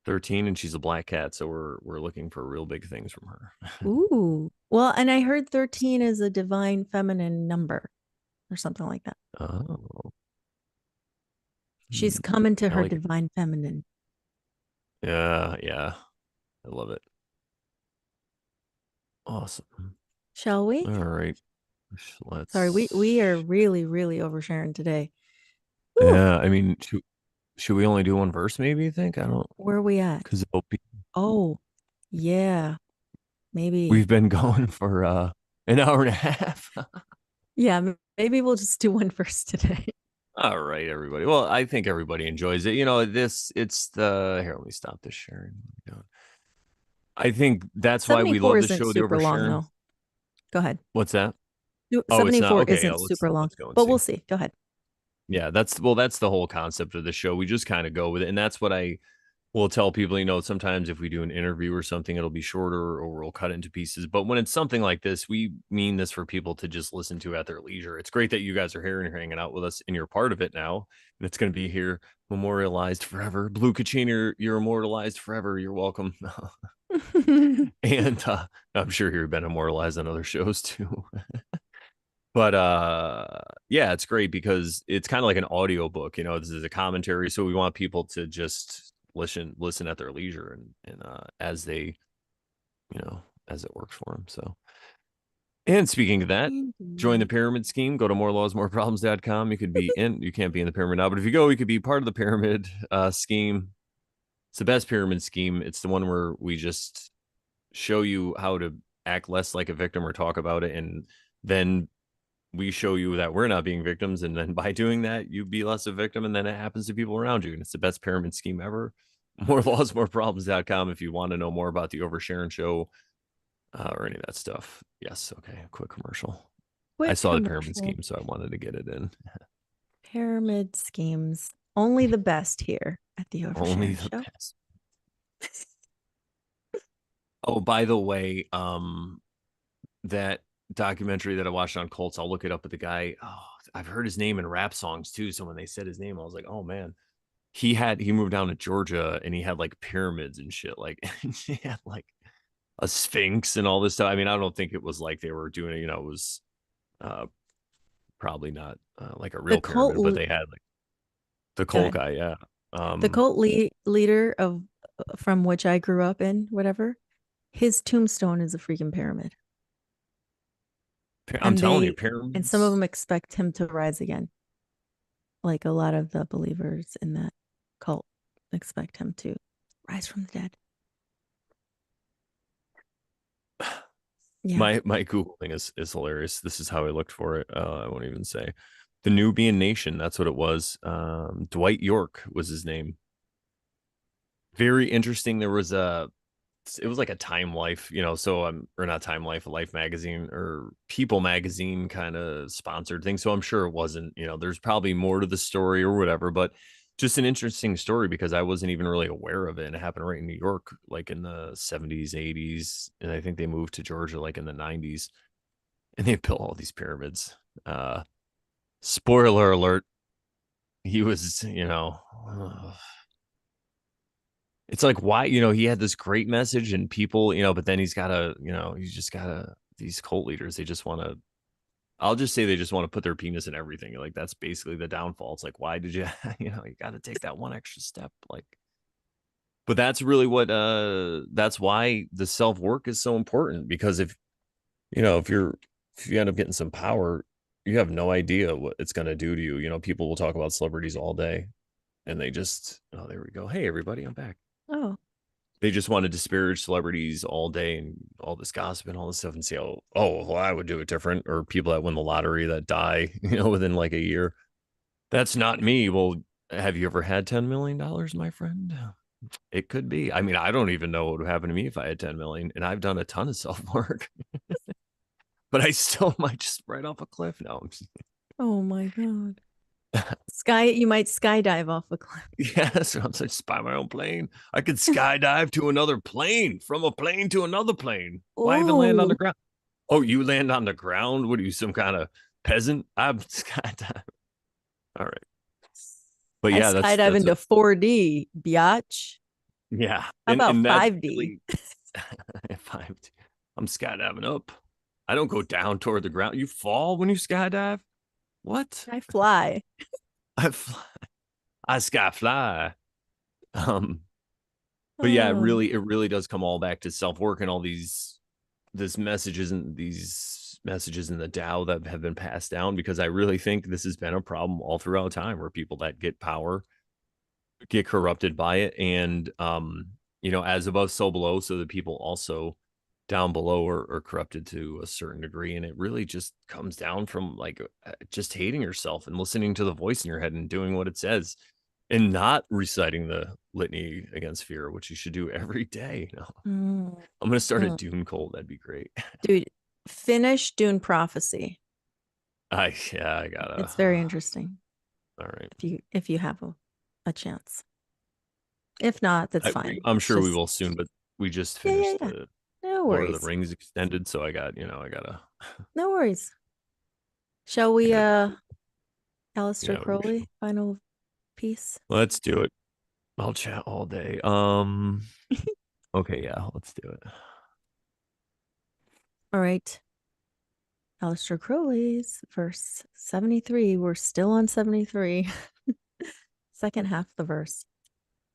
13, and she's a black cat, so we're looking for real big things from her. Ooh. Well, and I heard 13 is a divine feminine number or something like that. Oh. She's coming to I her like it. divine feminine. Yeah. I love it. Awesome. Shall we? All right. Sorry, we are Let's. really, really oversharing today. Whew. Yeah, I mean, should we only do one verse? Maybe you think? I don't, Where are we at? because Oh, yeah, maybe. we've been going for an hour and a half. Yeah, maybe we'll just do one verse today. All right, everybody. Well, I think everybody enjoys it. It's the here. Let me stop this sharing. I think that's why we 74 love the isn't show, the super long, oversharing. though. Go ahead. What's that? Oh, it's not 74 okay. isn't super long, Let's go and but we'll see. see. Go ahead. Yeah, that's the whole concept of the show. We just kind of go with it, and that's what I will tell people. Sometimes if we do an interview or something, it'll be shorter or we'll cut it into pieces. But when it's something like this, we mean this for people to just listen to at their leisure. It's great that you guys are here and you're hanging out with us, and you're part of it now, and it's going to be here memorialized forever. Blue Kachina, you're immortalized forever. You're welcome. And I'm sure you've been immortalized on other shows too. But yeah, it's great because it's kind of like an audio book. This is a commentary, so we want people to just listen at their leisure and as they, as it works for them. So, and speaking of that, join the pyramid scheme. Go to morelawsmoreproblems.com. You can't be in the pyramid now, but if you go, you could be part of the pyramid scheme. It's the best pyramid scheme. It's the one where we just show you how to act less like a victim or talk about it, and then we show you that we're not being victims, and then by doing that you be less a victim, and then it happens to people around you, and it's the best pyramid scheme ever. Morelawsmoreproblems.com if you want to know more about the Oversharon show or any of that stuff. Yes. Okay, quick commercial. I Quick saw the pyramid commercial. scheme, so I wanted to get it in. Pyramid schemes. Only the best here at the Only Oversharing the Show. best. Oh, by the way, that documentary that I watched on cults, I'll look it up, with the guy. Oh, I've heard his name in rap songs too, so when they said his name, I was like, oh man. He moved down to Georgia, and he had like pyramids and shit, like he had like a sphinx and all this stuff. I mean, I don't think it was like they were doing it, it was probably not like a The real cult, pyramid, but they had like the go cult ahead. guy. Yeah. The cult leader of from which I grew up in, whatever, his tombstone is a freaking pyramid. I'm And telling you, some of pyramids. them expect him to rise again. Like a lot of the believers in that cult expect him to rise from the dead. Yeah. My Googling is hilarious. This is how I looked for it. I won't even say. The Nubian Nation, that's what it was. Dwight York was his name. Very interesting. It was like a Time Life, so or not Time Life, a Life magazine or People magazine kind of sponsored thing. So I'm sure it wasn't, there's probably more to the story or whatever, but just an interesting story because I wasn't even really aware of it. And it happened right in New York, like in the 70s, 80s. And I think they moved to Georgia like in the 90s. And they built all these pyramids. Uh Spoiler alert, he was, it's like why, he had this great message and people, but then he's just gotta these cult leaders, they just want to I'll just say they just want to put their penis in everything. Like that's basically the downfall. It's like, why did you, you got to take that one extra step. Like, but that's really that's why the self work is so important because if you end up getting some power, you have no idea what it's going to do to you. People will talk about celebrities all day and they just, oh, there we go. Hey, everybody, I'm back. Oh, They just want to disparage celebrities all day and all this gossip and all this stuff and say, oh, well, I would do it different. Or people that win the lottery that die, within like a year. That's not me. Well, have you ever had $10 million, my friend? It could be. I mean, I don't even know what would happen to me if I had 10 million, and I've done a ton of self work, but I still might just right off a cliff. No, oh my God. You might skydive off a cliff. yes, I'm just buy my own plane. I could skydive to another plane, from a plane to another plane. Why even land on the Oh, ground? Oh, you land on the ground? What are you, some kind of peasant? I'm skydive. All right, but I yeah, skydive into 4D, biatch. yeah, How about and that's 5D? really if I'm skydiving up. I don't go down toward the ground. You fall when you skydive? What? I fly. I fly. I sky fly. Um, but yeah, Oh, it really does come all back to self work and all these messages in the Tao that have been passed down because I really think this has been a problem all throughout time where people that get power get corrupted by it and as above so below, so the people also down below are corrupted to a certain degree, and it really just comes down from like just hating yourself and listening to the voice in your head and doing what it says and not reciting the litany against fear, which you should do every day. mm, I'm gonna start a mm. Dune cult. That'd be great. Dude, finish Dune Prophecy. I gotta. It's very interesting All right. if you have a chance. If not, that's fine. I'm It's sure we just will soon, but we just yeah, yeah, finished yeah. the No Lord of the worries. Rings extended, so I gotta. No worries. Shall I we gotta. Aleister Yeah, we should. Crowley final piece? Let's do it. I'll chat all day. Okay, yeah, let's do it. All right. Aleister Crowley's verse 73. We're still on 73. Second half of the verse.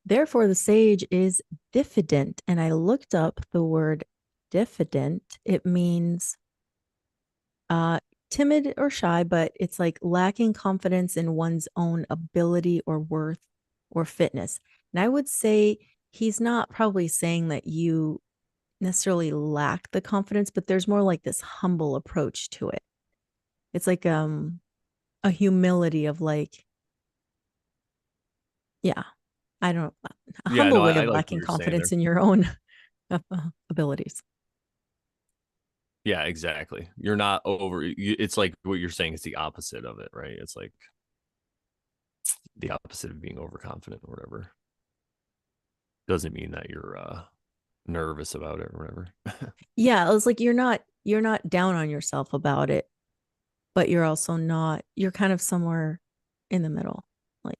Therefore, the sage is diffident. And I looked up the word diffident. It means timid or shy, but it's like lacking confidence in one's own ability or worth or fitness. And I would say he's not probably saying that you necessarily lack the confidence, but there's more like this humble approach to it. It's like a humility of like, yeah, I don't a Yeah, humble no, way I of like what lacking you're saying there. confidence in your own abilities. Yeah, exactly. You're not over. It's like what you're saying is the opposite of it, right? It's like the opposite of being overconfident or whatever. Doesn't mean that you're nervous about it or whatever. Yeah, it was like you're not down on yourself about it, but you're also not you're kind of somewhere in the middle. Like,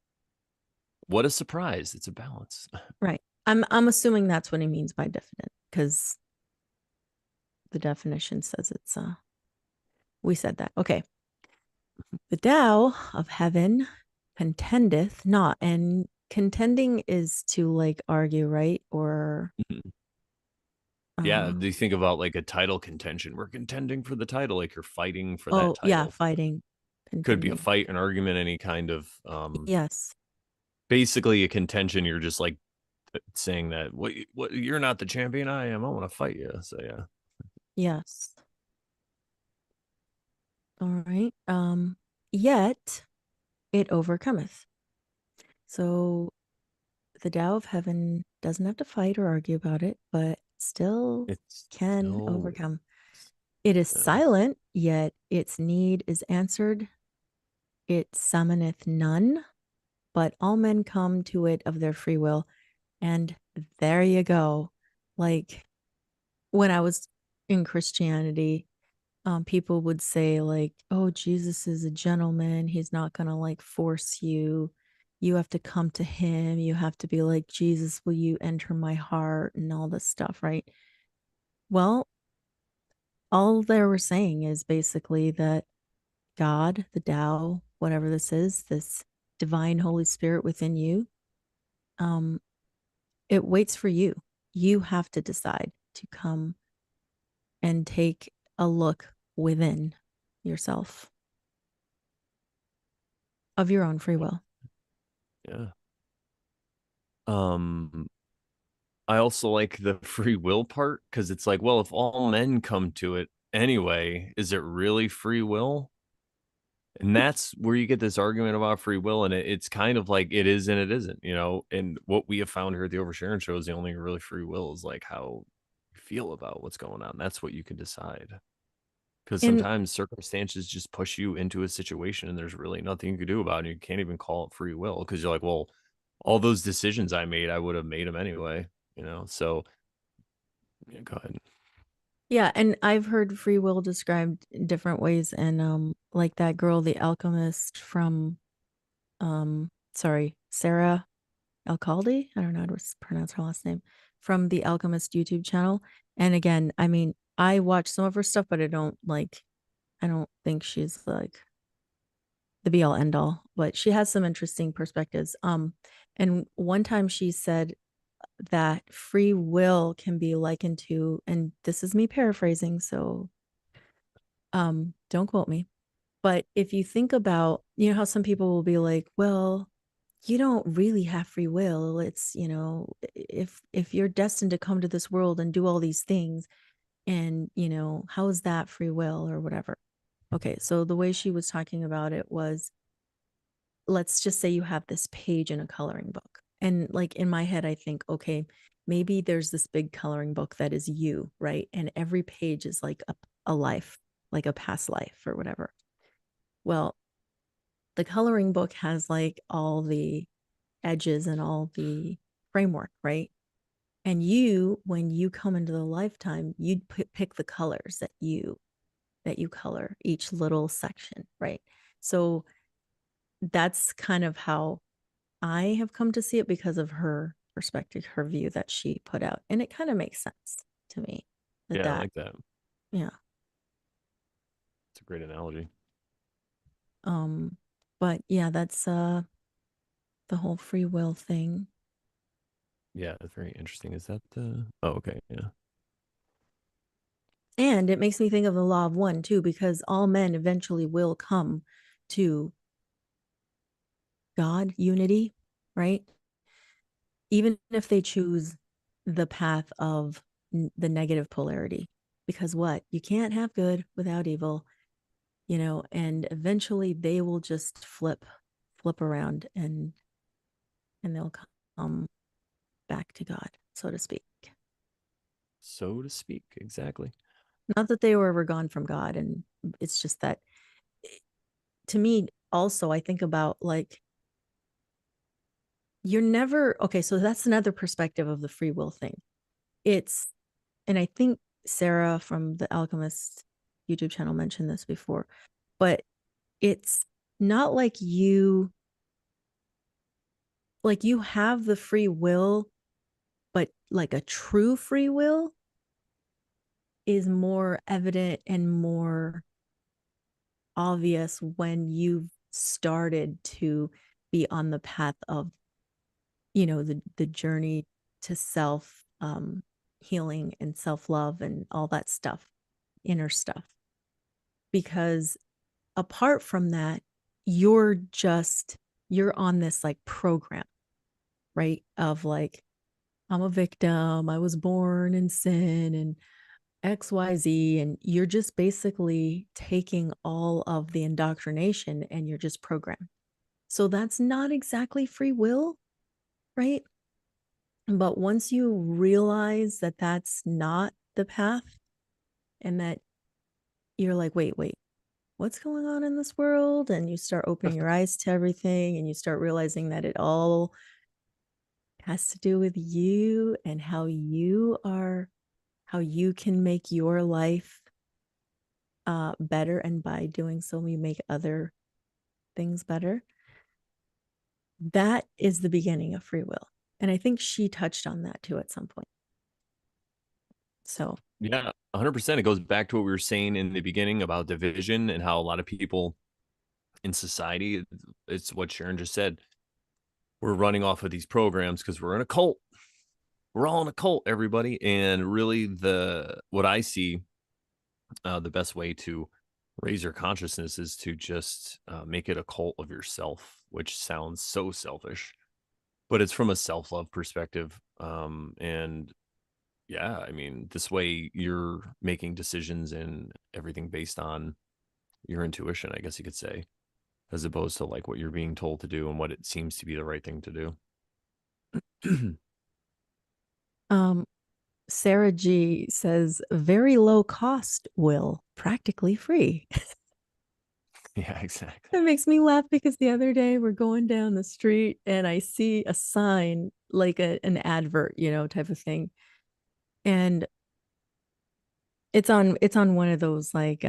What a surprise! It's a balance. right. I'm assuming that's what he means by diffident because the definition says it's we said that. Okay. The Tao of heaven contendeth not, and contending is to like argue, right? Or Yeah, uh do you think about like a title contention? We're contending for the title, like you're fighting for that oh yeah, title. fighting, Could be a contending. fight, an argument, any kind of Yes. basically a contention. You're just like saying that what you're not the champion, I am. I want to fight you. So yeah. Yes. All right. Yet it overcometh. So the Tao of heaven doesn't have to fight or argue about it, but still It's can still overcome. It is silent, yet its need is answered. It summoneth none. but all men come to it of their free will. And there you go. Like when I was in Christianity, people would say like, "Oh, Jesus is a gentleman. He's not gonna like force you. You have to come to him. You have to be like, Jesus, will you enter my heart?" and all this stuff, right? Well, all they were saying is basically that God, the Tao, whatever this is, this divine Holy Spirit within you, um, it waits for you. You have to decide to come and take a look within yourself of your own free will. Yeah. Um, I also like the free will part because it's like, well, if all men come to it anyway, is it really free will? And that's where you get this argument about free will, and it's kind of like it is and it isn't, you know. And what we have found here at the Oversharing Show is the only really free will is like how you feel about what's going on. That's what you can decide. Because And sometimes circumstances just push you into a situation, and there's really nothing you can do about it. You can't even call it free will because you're like, well, all those decisions I made, I would have made them anyway, you know. So yeah, go ahead. yeah, and I've heard free will described in different ways. And like that girl, the alchemist from sorry, Sarah Alcalde. I don't know how to pronounce her last name, from the Alchemist YouTube channel. And again, I mean, I watch some of her stuff, but I don't think she's like the be all end all, but she has some interesting perspectives. And one time she said that free will can be likened to, and this is me paraphrasing, so don't quote me, but if you think about, you know, how some people will be like, well, you don't really have free will. It's, you know, if you're destined to come to this world and do all these things, and, you know, how is that free will or whatever? Okay, so the way she was talking about it was, let's just say you have this page in a coloring book. And like in my head, I think, okay, maybe there's this big coloring book that is you, right? And every page is like a life, like a past life or whatever. Well, the coloring book has like all the edges and all the framework, right? And you, when you come into the lifetime, you'd pick the colors that you color each little section, right? So that's kind of how I have come to see it because of her perspective, her view that she put out. And it kind of makes sense to me that Yeah, I like that. yeah. It's a great analogy. Um, but yeah, that's the whole free will thing. Yeah, it's very interesting. Is that the? Oh, okay. Yeah. And it makes me think of the law of one too, because all men eventually will come to God, unity, right? Even if they choose the path of the negative polarity. Because what? You can't have good without evil, you know, and eventually they will just flip around and they'll come back to God, so to speak. So to speak, exactly. Not that they were ever gone from God, and it's just that to me also I think about like you're never okay, so that's another perspective of the free will thing. It's and I think Sarah from the Alchemist YouTube channel mentioned this before, but it's not like you have the free will, but like a true free will is more evident and more obvious when you've started to be on the path of, you know, the journey to self healing and self-love and all that stuff, inner stuff. Because apart from that, you're on this like program, right? Of like, I'm a victim, I was born in sin and XYZ. And you're just basically taking all of the indoctrination and you're just programmed. So that's not exactly free will, right? But once you realize that that's not the path and that you're like, wait, what's going on in this world, and you start opening your eyes to everything, and you start realizing that it all has to do with you and how you can make your life better, and by doing so you make other things better. That is the beginning of free will, and I think she touched on that too at some point. So Yeah, 100%. It goes back to what we were saying in the beginning about division and how a lot of people in society, it's what Sharon just said. We're running off of these programs because we're in a cult. We're all in a cult, everybody. And really, what I see, the best way to raise your consciousness is to just make it a cult of yourself, which sounds so selfish, but it's from a self-love perspective. And yeah, I mean, this way you're making decisions and everything based on your intuition, I guess you could say, as opposed to like what you're being told to do and what it seems to be the right thing to do. Sarah G says very low cost, will practically free. Yeah, exactly. That makes me laugh because the other day we're going down the street and I see a sign, like an advert, type of thing. And it's on one of those like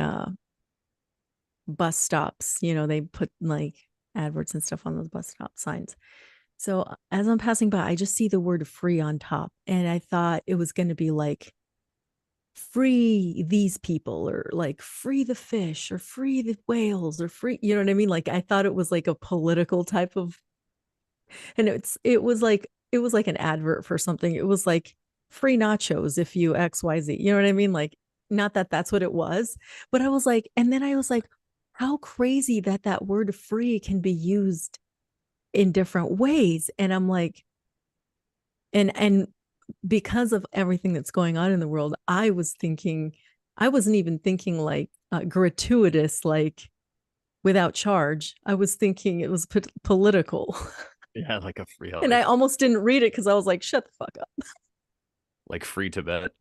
bus stops, they put like adverts and stuff on those bus stop signs. So as I'm passing by, I just see the word free on top, and I thought it was going to be like free these people, or like free the fish, or free the whales, or free, you know what I mean? Like I thought it was like a political type of, and it was like an advert for something. It was like free nachos if you XYZ, you know what I mean? Like, not that that's what it was, but I was like, and then I was like, how crazy that that word free can be used in different ways. And I'm like, and because of everything that's going on in the world, I wasn't even thinking like gratuitous, like without charge. I was thinking it was political. Yeah, like a free, And I almost didn't read it because I was like, shut the fuck up. like free Tibet.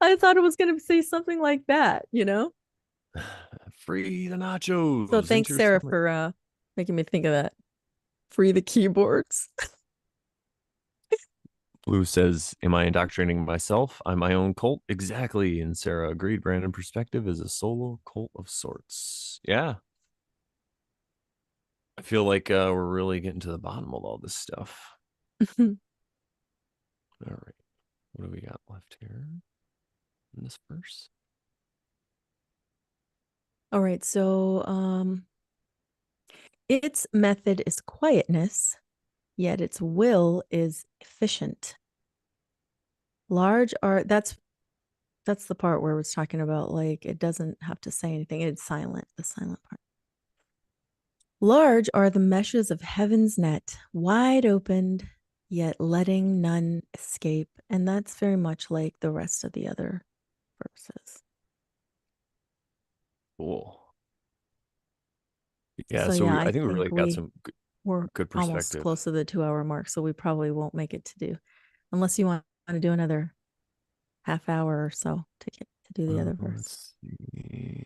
I thought it was going to say something like that. Free the So nachos into thanks, your Sarah, stomach. for making me think of that. Free the keyboards. Blue says, am I indoctrinating myself? I'm my own cult. Exactly. And Sarah agreed. Brandon perspective is a solo cult of sorts. Yeah. I feel like we're really getting to the bottom of all this stuff. All right. What do we got left here in this verse? All right. So its method is quietness, yet its will is efficient. Large are that's the part where it's talking about like it doesn't have to say anything. It's silent, the silent part. Large are the meshes of heaven's net, wide opened, yet letting none escape. And that's very much like the rest of the other verses. Cool. Yeah. So So yeah, I I think we think really got some we're good almost perspective. close to the 2 hour mark, so we probably won't make it to do, unless you want to do another half hour or so to do the other verse. Let's see.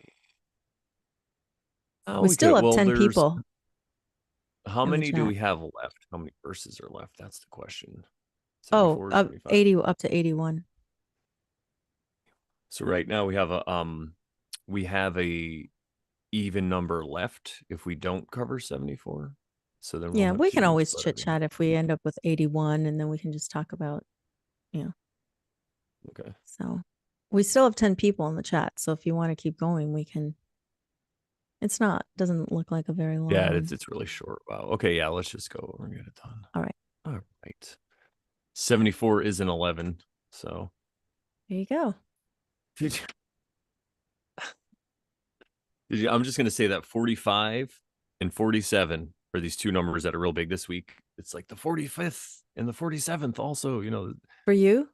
Oh, We we could. still have Well, 10 there's people how in the many do chat. we have left? How many verses are left? That's the question. Oh, 74, 75. 80 up to 81. So right now we have a even number left if we don't cover 74. So then we'll Yeah, have we can two, always but I chit mean, chat if we end up with 81, and then we can just talk about, you know. okay. So we still have 10 people in the chat. So if you want to keep going, we can. Doesn't look like a very long Yeah, one. it's really short. Wow. Okay, yeah, let's just go and get it done. All right. All right. 74 is an 11. So There you go. did you, I'm just gonna say that 45 and 47 are these two numbers that are real big this week. It's like the 45th and the 47th also, For you?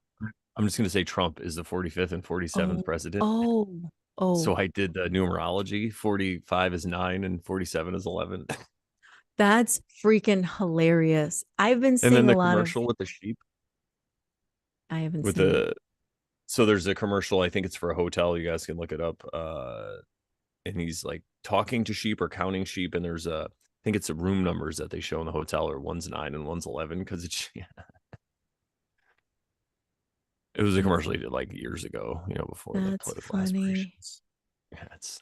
I'm just gonna say Trump is the 45th and 47th Oh, president. oh, So oh. I did the numerology. 45 is 9 and 47 is 11. That's freaking hilarious. I've been And then seeing a the lot of, commercial with the sheep I haven't with seen it. the so there's a commercial, I think it's for a hotel, you guys can look it up. and he's like talking to sheep or counting sheep, and there's I think it's the room numbers that they show in the hotel are one's 9 and one's 11 because it's it was a That's commercial he did like years ago, before the that's political funny. aspirations. Yeah, it's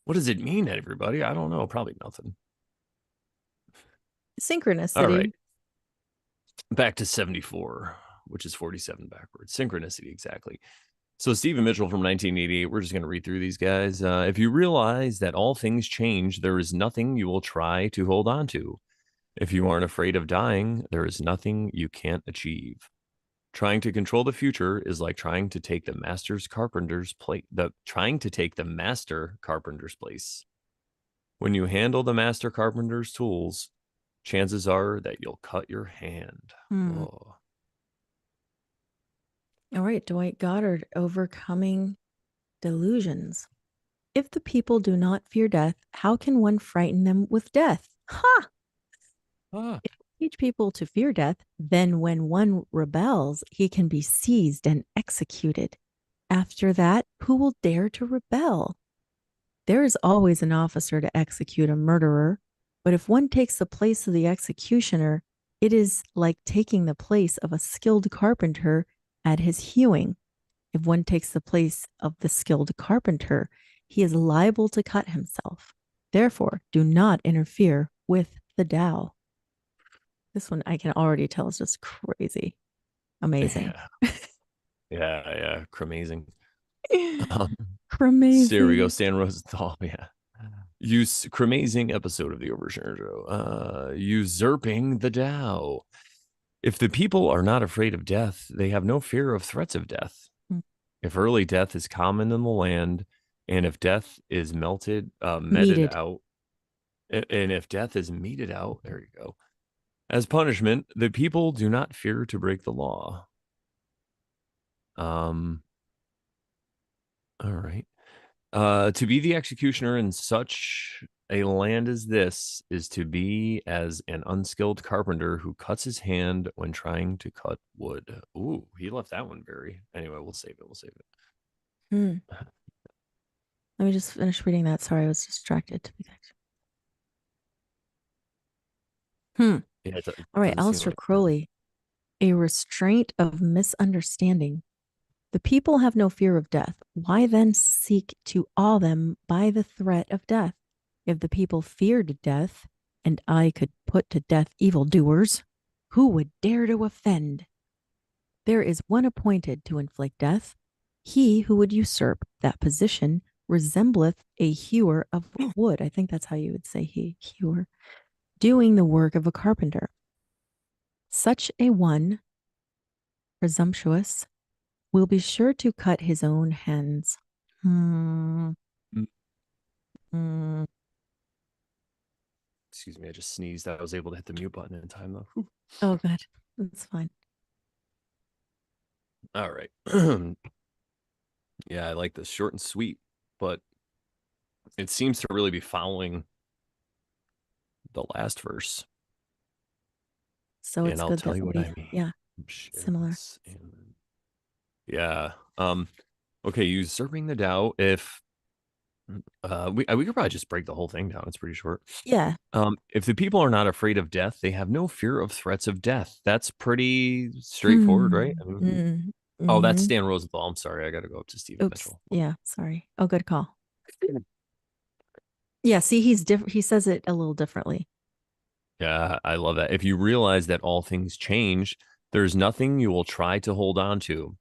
what does it mean, everybody? I don't know. Probably nothing. All right, Synchronicity. back to 74, which is 47 backwards. Synchronicity, exactly. So Stephen Mitchell from 1988, we're just going to read through these guys. If you realize that all things change, there is nothing you will try to hold on to. If you aren't afraid of dying, there is nothing you can't achieve. Trying to control the future is like trying to take the master carpenter's place. When you handle the master carpenter's tools, chances are that you'll cut your hand. Hmm. Oh. All right, Dwight Goddard, overcoming delusions. If the people do not fear death, how can one frighten them with death? Ha! Ah. If we teach people to fear death, then when one rebels, he can be seized and executed. After that, who will dare to rebel? There is always an officer to execute a murderer, but if one takes the place of the executioner, it is like taking the place of a skilled carpenter at his hewing. If one takes the place of the skilled carpenter, he is liable to cut himself. Therefore, do not interfere with the Tao. This one I can already tell is just crazy. Amazing. Yeah. Yeah. Amazing. So here we go. Crazy. Stan Rosenthal. Yeah. Use cramazing episode of the Oversharer Show. Usurping the Tao. If the people are not afraid of death, they have no fear of threats of death. If early death is common in the land, and if death is meted Meted. out, and if death is meted out, there you go. As punishment, the people do not fear to break the law. All right. To be the executioner in such a land as this is to be as an unskilled carpenter who cuts his hand when trying to cut wood. Ooh, he left that one very. Anyway, we'll save it. We'll save it. Hmm. Let me just finish reading that. Sorry, I was distracted. To be Hmm. Yeah, it All right, doesn't seem Aleister like Crowley, a restraint of misunderstanding. The people have no fear of death. Why then seek to awe them by the threat of death? If the people feared death, and I could put to death evildoers, who would dare to offend? There is one appointed to inflict death. He who would usurp that position resembleth a hewer of wood. I think that's how you would say hewer, doing the work of a carpenter. Such a one, presumptuous, will be sure to cut his own hands. Mm. Mm. Excuse me, I just sneezed. I was able to hit the mute button in time though. Whew. Oh, good. That's fine. All right. Yeah, I like this short and sweet, but it seems to really be following the last verse. So And it's I'll good tell that you what we, I mean. yeah, Share similar. this. Yeah. Okay, usurping the Tao. If we could probably just break the whole thing down. It's pretty short. Yeah. If the people are not afraid of death, they have no fear of threats of death. That's pretty straightforward, right? Mm. I mean, Mm. oh, that's Mm-hmm. Stan Rosenthal. I'm sorry. I got to go up to Stephen Oops. Mitchell. Yeah. Sorry. Oh, good call. Yeah. See, he's different. He says it a little differently. Yeah, I love that. If you realize that all things change, there's nothing you will try to hold on to.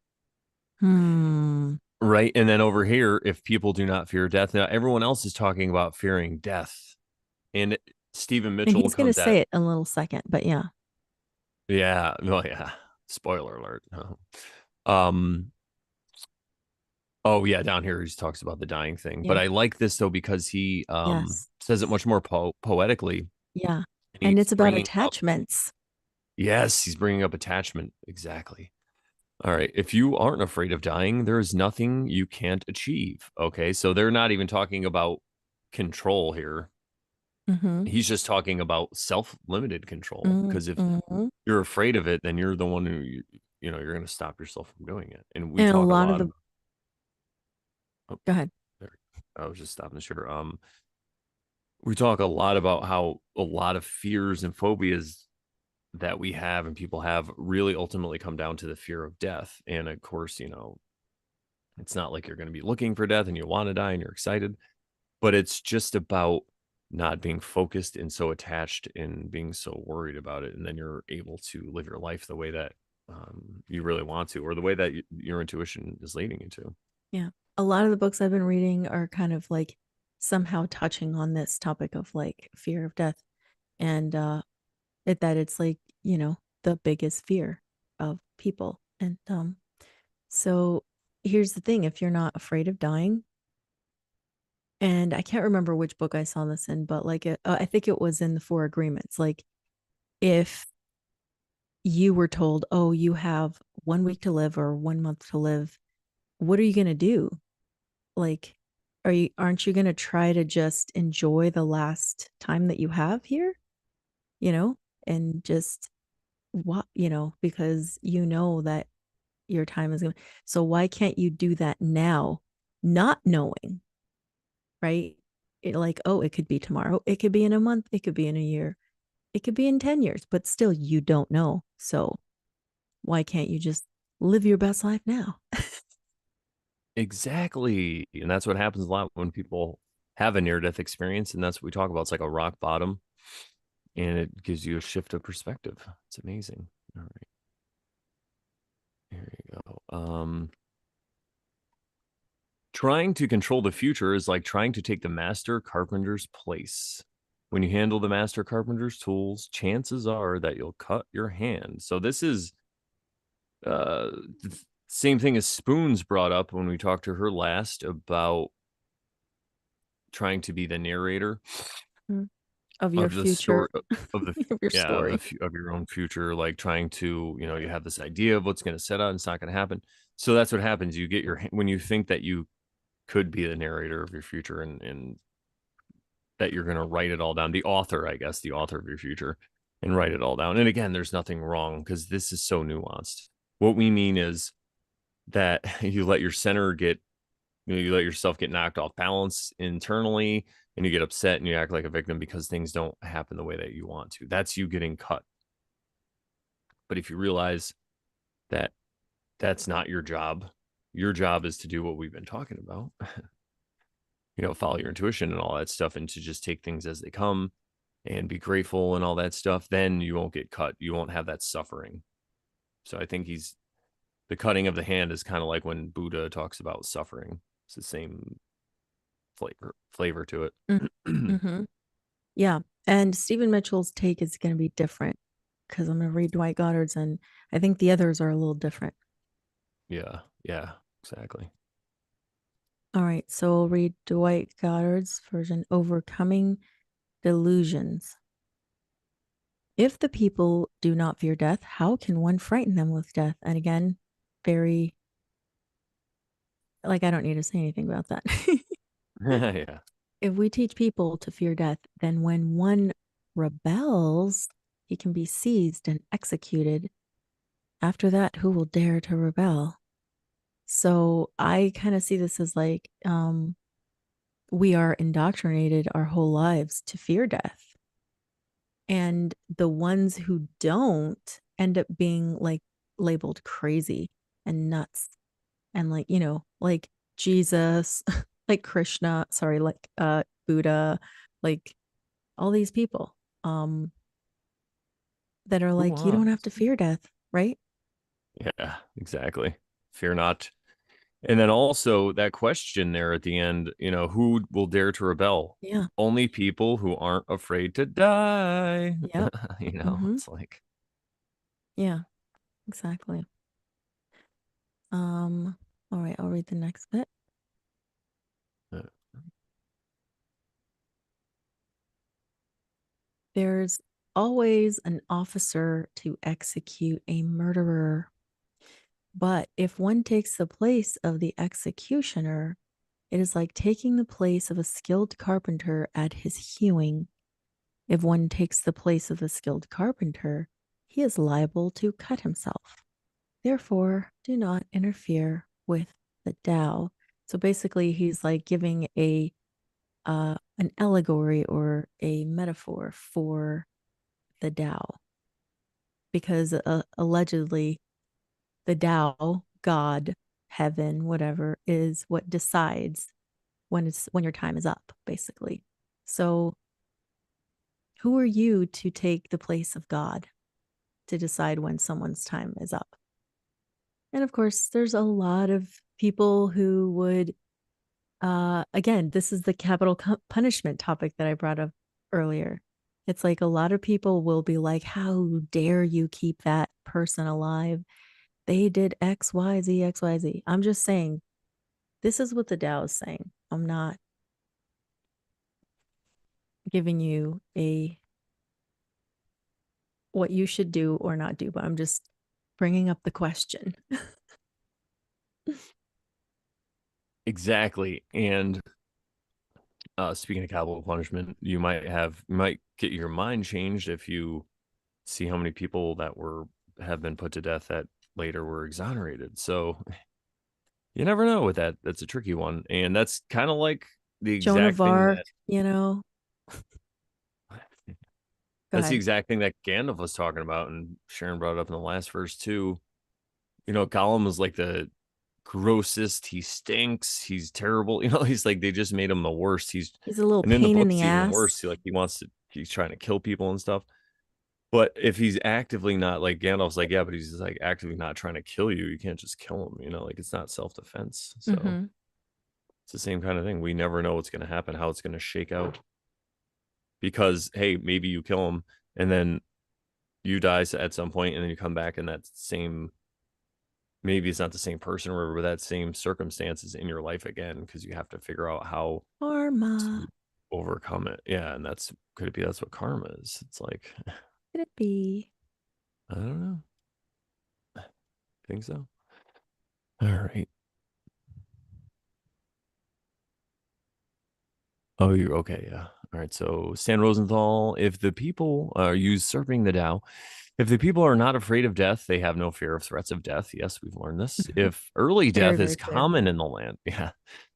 Hmm. Right. And then over here, if people do not fear death, now everyone else is talking about fearing death. And Stephen And Mitchell he's going to comes at, say it in a little second, but yeah. yeah, well, yeah. Spoiler alert. Um, oh yeah, down here he talks about the dying thing. But Yeah. I like this though because he Yes. says it much more poetically. Yeah. And And he's it's about bringing up, attachments. yes, he's bringing up attachment. Exactly. All right. If you aren't afraid of dying, there is nothing you can't achieve. Okay. So they're not even talking about control here. Mm-hmm. He's just talking about self-limited control. Because if Mm-hmm. you're afraid of it, then you're the one who, you're going to stop yourself from doing it. And we And a talk a lot of lot the, of, oh, go ahead. there. I was just stopping to share. We talk a lot about how a lot of fears and phobias that we have and people have really ultimately come down to the fear of death. And of course, it's not like you're going to be looking for death and you want to die and you're excited, but it's just about not being focused and so attached and being so worried about it. And then you're able to live your life the way that you really want to, or the way that your intuition is leading you to. Yeah. A lot of the books I've been reading are kind of like somehow touching on this topic of like fear of death and that it's like, the biggest fear of people. And so here's the thing, if you're not afraid of dying, and I can't remember which book I saw this in, but like I think it was in the Four Agreements. Like if you were told, "Oh, you have 1 week to live or 1 month to live," what are you going to do? Like, aren't you going to try to just enjoy the last time that you have here, you know, and just what, because that your time is going to, so why can't you do that now, not knowing, right? Like, oh, it could be tomorrow, it could be in a month, it could be in a year, it could be in 10 years, but still you don't know. So why can't you just live your best life now? Exactly. And that's what happens a lot when people have a near death experience. And that's what we talk about. It's like a rock bottom and it gives you a shift of perspective. It's amazing. All right. Here you go. Trying to control the future is like trying to take the master carpenter's place. When you handle the master carpenter's tools, chances are that you'll cut your hand. So this is the same thing as Spoons brought up when we talked to her last about trying to be the narrator Of your of the future, story of the of your yeah of story. of your own future, like trying to you have this idea of what's going to set out and it's not going to happen. So that's what happens. You get when you think that you could be the narrator of your future and that you're going to write it all down, the author, I guess, the author of your future, and write it all down. And again, there's nothing wrong because this is so nuanced. What we mean is that you let your center get, you let yourself get knocked off balance internally and you get upset and you act like a victim because things don't happen the way that you want to. That's you getting cut. But if you realize that that's not your job is to do what we've been talking about, follow your intuition and all that stuff and to just take things as they come and be grateful and all that stuff, then you won't get cut. You won't have that suffering. So I think the cutting of the hand is kind of like when Buddha talks about suffering. It's the same flavor to it. Mm-hmm. Yeah. And Stephen Mitchell's take is going to be different because I'm going to read Dwight Goddard's, and I think the others are a little different. Yeah, yeah, exactly. All right. So we'll read Dwight Goddard's version, Overcoming Delusions. If the people do not fear death, how can one frighten them with death? And again, very, like, I don't need to say anything about that. Yeah. If we teach people to fear death, then when one rebels, he can be seized and executed. After that, who will dare to rebel? So I kind of see this as like we are indoctrinated our whole lives to fear death. And the ones who don't end up being like labeled crazy and nuts and like Jesus, like Krishna, sorry, like Buddha, like all these people that are Who like, you don't have wants? to fear death, right? Yeah, exactly. Fear not. And then also that question there at the end, who will dare to rebel? Yeah. Only people who aren't afraid to die. Yep. Mm-hmm. It's like, Yeah, exactly. All right, I'll read the next bit. uh, There's always an officer to execute a murderer. But if one takes the place of the executioner, it is like taking the place of a skilled carpenter at his hewing. If one takes the place of a skilled carpenter, he is liable to cut himself. Therefore, do not interfere with the Tao. So basically, he's like giving a an allegory or a metaphor for the Tao, because allegedly the Tao, God, heaven, whatever, is what decides when your time is up, basically. So who are you to take the place of God to decide when someone's time is up? And of course, there's a lot of people who would, again, this is the capital punishment topic that I brought up earlier. It's like a lot of people will be like, how dare you keep that person alive? They did X, Y, Z, X, Y, Z. I'm just saying, this is what the Tao is saying. I'm not giving you a what you should do or not do, but I'm just bringing up the question. Exactly. And speaking of capital punishment, you might get your mind changed if you see how many people that have been put to death that later were exonerated. So you never know with that. That's a tricky one. And that's kind of like the Joan of exact thing Arc, that go that's the ahead. exact thing that Gandalf was talking about, and Sharon brought it up in the last verse too. Gollum was like the grossest. He stinks. He's terrible. He's like they just made him the worst. He's a little And in the pain in books the even ass. worse. He's trying to kill people and stuff. But if he's actively not, like Gandalf's like, yeah, but he's like actively not trying to kill you. You can't just kill him. Like it's not self-defense. So Mm-hmm. it's the same kind of thing. We never know what's going to happen, how it's going to shake out. Because hey, maybe you kill him and then you die at some point, and then you come back in that same, maybe it's not the same person or whatever, but that same circumstances in your life again, because you have to figure out how Karma. to overcome it. Yeah, and that's what karma is. It's like, Could it be? I don't know. I think so. All right. Oh, you're okay. Yeah. All right. So, Stan Rosenthal, if the people are usurping the Tao, if the people are not afraid of death, they have no fear of threats of death. Yes, we've learned this. If early Very, death is very true. common in the land, yeah,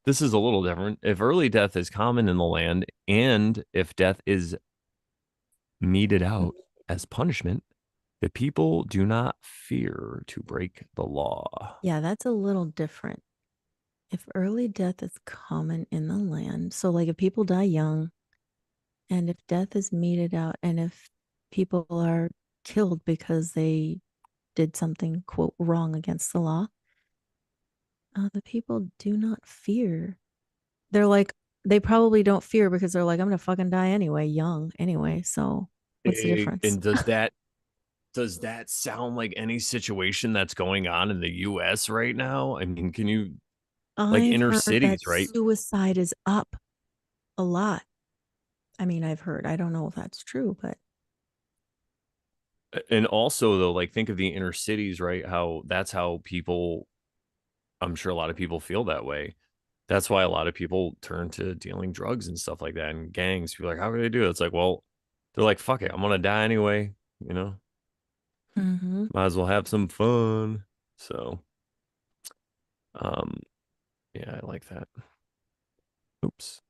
this is a little different. If early death is common in the land, and if death is meted out as punishment, the people do not fear to break the law. Yeah, that's a little different. If early death is common in the land, so like if people die young, and if death is meted out, and if people are killed because they did something, quote, wrong against the law, the people do not fear. They're like, they probably don't fear because they're like, I'm gonna fucking die anyway, young anyway. So what's the difference? And does that sound like any situation that's going on in the US right now? I mean, can you, like, I've inner heard that cities, right? suicide is up a lot. I mean, I've heard, I don't know if that's true, but And also though, like, think of the inner cities, right? How that's how people, I'm sure a lot of people feel that way. That's why a lot of people turn to dealing drugs and stuff like that, and gangs. People are like, how can they do it? It's like, well, they're like, fuck it, I'm gonna die anyway, you know. mm-hmm. Might as well have some fun. So um yeah, I like that. Oops.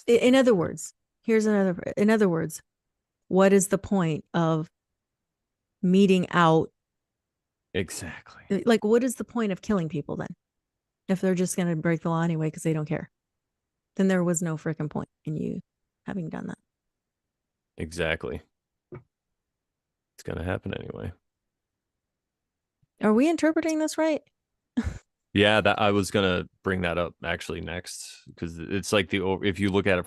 In other words, in other words, what is the point of meeting out? Exactly. Like, what is the point of killing people then? If they're just going to break the law anyway because they don't care, then there was no freaking point in you having done that. Exactly. It's gonna happen anyway. Are we interpreting this right? Yeah, that I was gonna bring that up actually next, because it's like if you look at it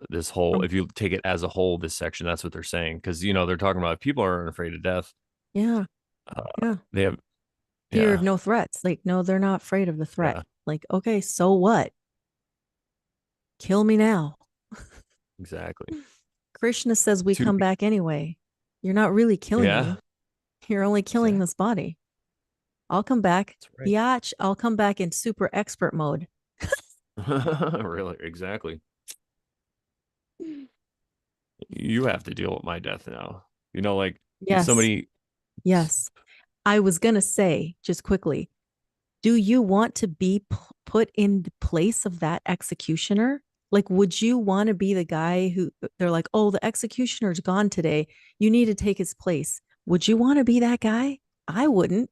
this whole, From if you take it as a whole, this section, that's what they're saying, because they're talking about if people aren't afraid of death, yeah, uh, yeah. they have, Fear of yeah, no threats. Like, no, they're not afraid of the threat. yeah, Like, okay, so what? Kill me now. exactly. Krishna says we To come back anyway. You're not really killing Yeah, me. You're only killing exactly. this body. I'll come back. That's right. Biatch, I'll come back in super expert mode. Really, exactly. You have to deal with my death now. Like Yes. somebody. Yes. I was going to say just quickly, do you want to be put in the place of that executioner? Like, would you want to be the guy who they're like, oh, the executioner's gone today. You need to take his place. Would you want to be that guy? I wouldn't.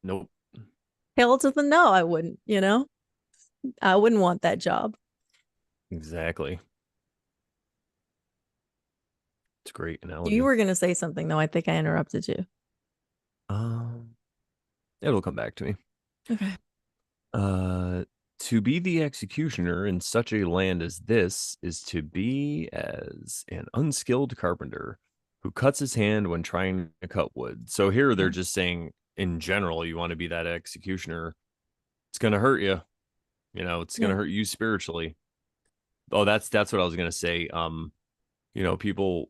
Nope. Hell to the no, I wouldn't, I wouldn't want that job. Exactly. It's a great You analogy. were going to say something, though. I think I interrupted you. Um, it'll come back to me. Okay. Uh, to be the executioner in such a land as this is to be as an unskilled carpenter who cuts his hand when trying to cut wood. So here they're Yeah. just saying, in general, you want to be that executioner. It's gonna hurt you. It's gonna Yeah. hurt you spiritually. Oh, that's what I was gonna say. People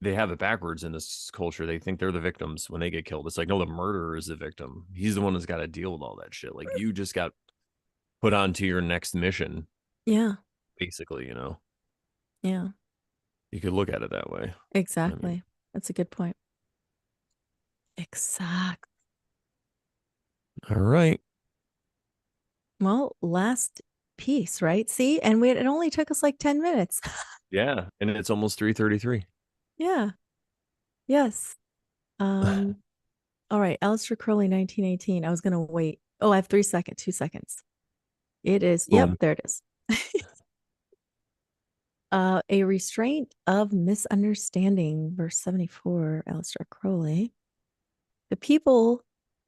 they have it backwards in this culture. They think they're the victims when they get killed. It's like, no, the murderer is the victim. He's the one that's got to deal with all that shit. Like you just got put on to your next mission, Yeah. basically. Yeah. You could look at it that way. I mean, Exactly. That's a good point. Exact. all right. Well, last piece, right? See, and it only took us like 10 minutes. Yeah. And it's almost 3:33. Yeah. Yes. Um, all right. Aleister Crowley, 1918. I was gonna wait. Oh, I have 3 seconds, 2 seconds. It is, yep, Boom. there it is. A restraint of misunderstanding, verse 74, Aleister Crowley. The people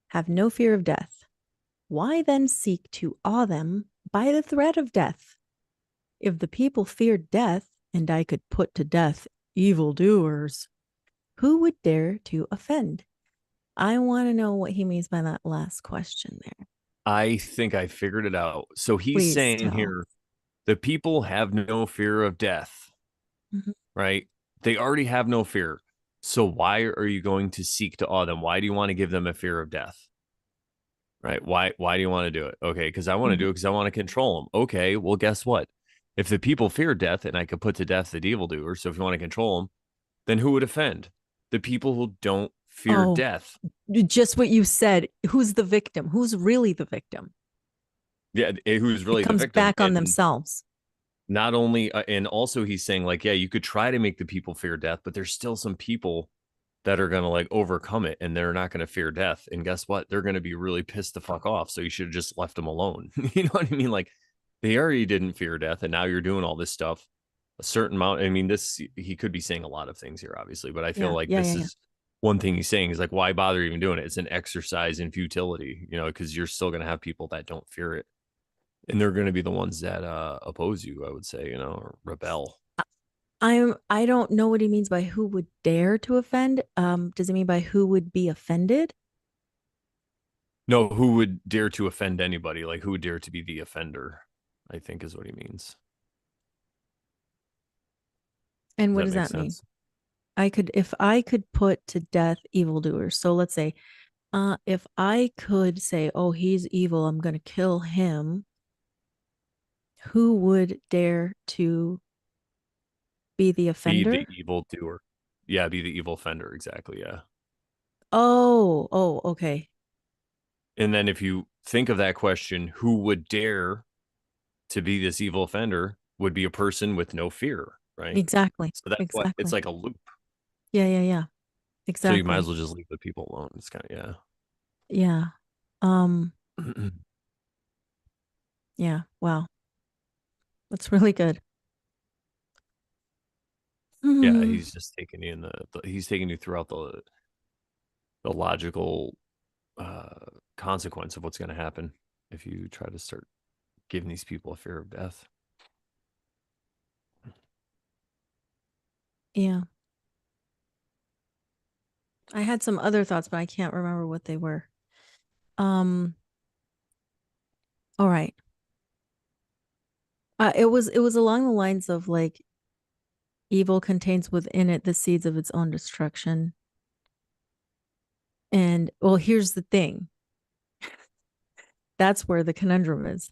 have no fear of death. Why then seek to awe them by the threat of death? If the people feared death, and I could put to death evildoers, who would dare to offend? I want to know what he means by that last question there. I think I figured it out. So he's Please saying tell. here, the people have no fear of death, Mhm. right? They already have no fear. So why are you going to seek to awe them? Why do you want to give them a fear of death? Right? Why do you want to do it? Okay, because I want to Mhm. do it because I want to control them. Okay, well, guess what? If the people fear death and I could put to death the evildoer, so if you want to control them, then who would offend? The people who don't fear Oh, death. just what you said. Who's the victim? Who's really the victim? Yeah, who's It really the comes victim. back on And themselves. not only, and also he's saying, like, yeah, you could try to make the people fear death, but there's still some people that are going to like overcome it and they're not going to fear death. And guess what? They're going to be really pissed the fuck off. So you should have just left them alone. You know what I mean? Like they already didn't fear death and now you're doing all this stuff. A certain amount. I mean, this, he could be saying a lot of things here, obviously, but I feel Yeah. like Yeah. this Yeah. Yeah. is one thing he's saying is like, why bother even doing it? It's an exercise in futility, because you're still going to have people that don't fear it. And they're going to be the ones that oppose you, I would say, or rebel. I don't know what he means by who would dare to offend. Does it mean by who would be offended? No, who would dare to offend anybody? Like who would dare to be the offender? I think is what he means. And Does what that does make that mean? sense? If I could put to death evildoers. So let's say, if I could say, oh, he's evil, I'm gonna kill him, who would dare to be the Be the offender? evil doer. Yeah, be the evil offender. Exactly. Yeah. Oh, okay. And then if you think of that question, who would dare to be this evil offender would be a person with no fear, right? Exactly. So that's what it's Exactly. like a loop. Yeah, yeah, yeah. So you might as Exactly. well just leave the people alone. It's kind of, Yeah. Um, yeah. yeah. Wow. That's really good. Yeah, Hmm. he's just taking you in he's taking you throughout the logical uh consequence of what's going to happen if you try to start giving these people a fear of death. Yeah. I had some other thoughts, but I can't remember what they were. Um, all right. It was along the lines of like evil contains within it the seeds of its own destruction. And well, here's the thing. That's where the conundrum is.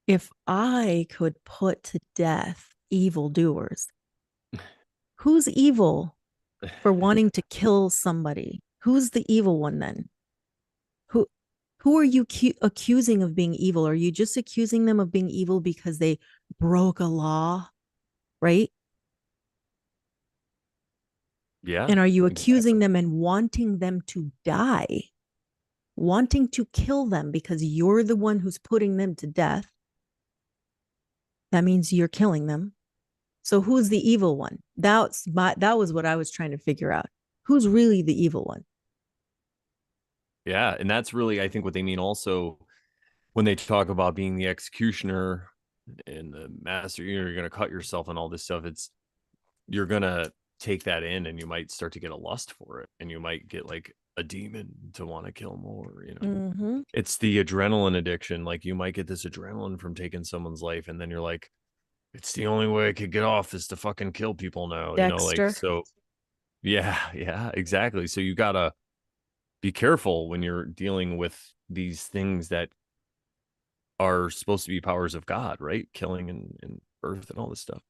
If I could put to death evildoers, who's evil for wanting to kill somebody? Who's the evil one then? Who who are you accusing of being evil? Are you just accusing them of being evil because they broke a law, right? Yeah, And are you accusing exactly. them and wanting them to die, wanting to kill them because you're the one who's putting them to death? That means you're killing them. So who's the evil one? That was what I was trying to figure out. Who's really the evil one? Yeah, and that's really, I think, what they mean also when they talk about being the executioner and the master. You're going to cut yourself and all this stuff. It's you're going to take that in, and you might start to get a lust for it, and you might get like a demon to want to kill more. Mm-hmm. It's the adrenaline addiction. Like you might get this adrenaline from taking someone's life, and then you're like, it's the only way I could get off is to fucking kill people now. Like, Dexter. so yeah, yeah, exactly. So you gotta be careful when you're dealing with these things that are supposed to be powers of God, right? Killing and birth and all this stuff.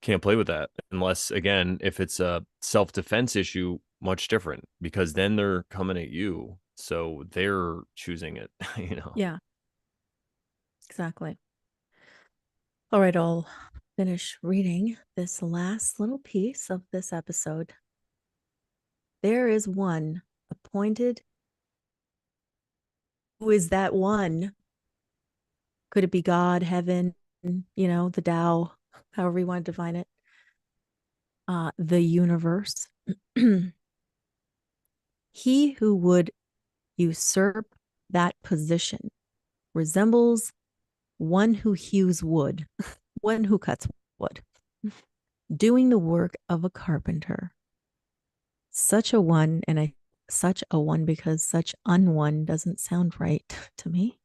Can't play with that unless, again, if it's a self-defense issue, much different, because then they're coming at you. So they're choosing it, Yeah, exactly. All right, I'll finish reading this last little piece of this episode. There is one appointed. Who is that one? Could it be God, heaven, the Tao, however you want to define it? The universe. He who would usurp that position resembles one who hews wood, one who cuts wood, doing the work of a carpenter. Such a one, and such a one because such unone doesn't sound right to me.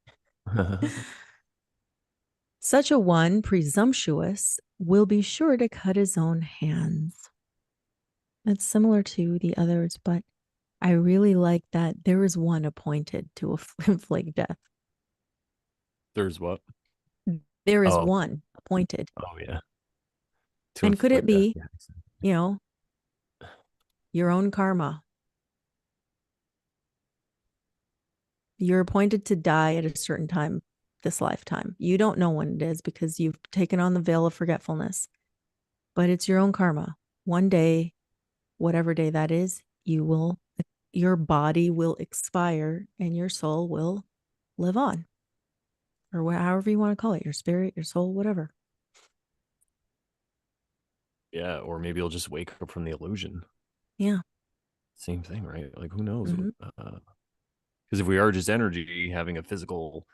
Such a one, presumptuous, will be sure to cut his own hands. It's similar to the others, but I really like that there is one appointed to inflict death. There's what? There is Oh, one appointed. oh yeah. To And could it inflict death. be, Yeah. you know, your own karma? You're appointed to die at a certain time this lifetime. You don't know when it is because you've taken on the veil of forgetfulness, but it's your own karma. One day, whatever day that is, your body will expire and your soul will live on, or however you want to call it, your spirit, your soul, whatever. Yeah, or maybe you'll just wake up from the illusion. Yeah. Same thing, right? Like who knows? Mm-hmm. Because if we are just energy having a physical,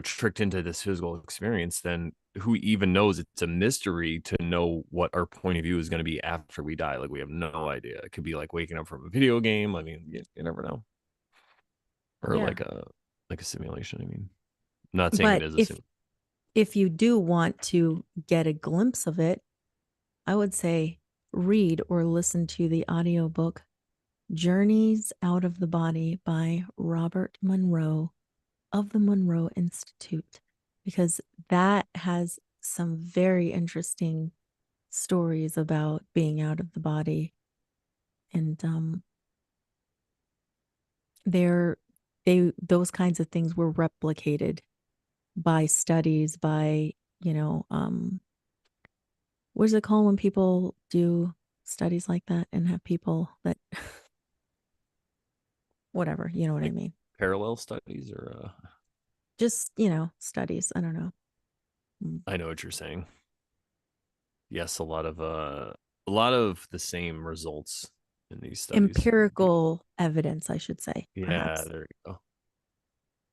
tricked into this physical experience, then who even knows? It's a mystery to know what our point of view is going to be after we die. Like we have no idea. It could be like waking up from a video game. I mean, you never know. Or Yeah. like a simulation. I mean, I'm not saying it But is a if you do want to get a glimpse of it, I would say read or listen to the audiobook Journeys Out of the Body by Robert Monroe of the Monroe Institute, because that has some very interesting stories about being out of the body. And those kinds of things were replicated by studies by, what is it called when people do studies like that and have people that whatever, you know what I like mean? parallel studies or Just, studies. I don't know. Mm. I know what you're saying. Yes, a lot of the same results in these studies. Empirical evidence, I should say, Yeah, perhaps. there you go.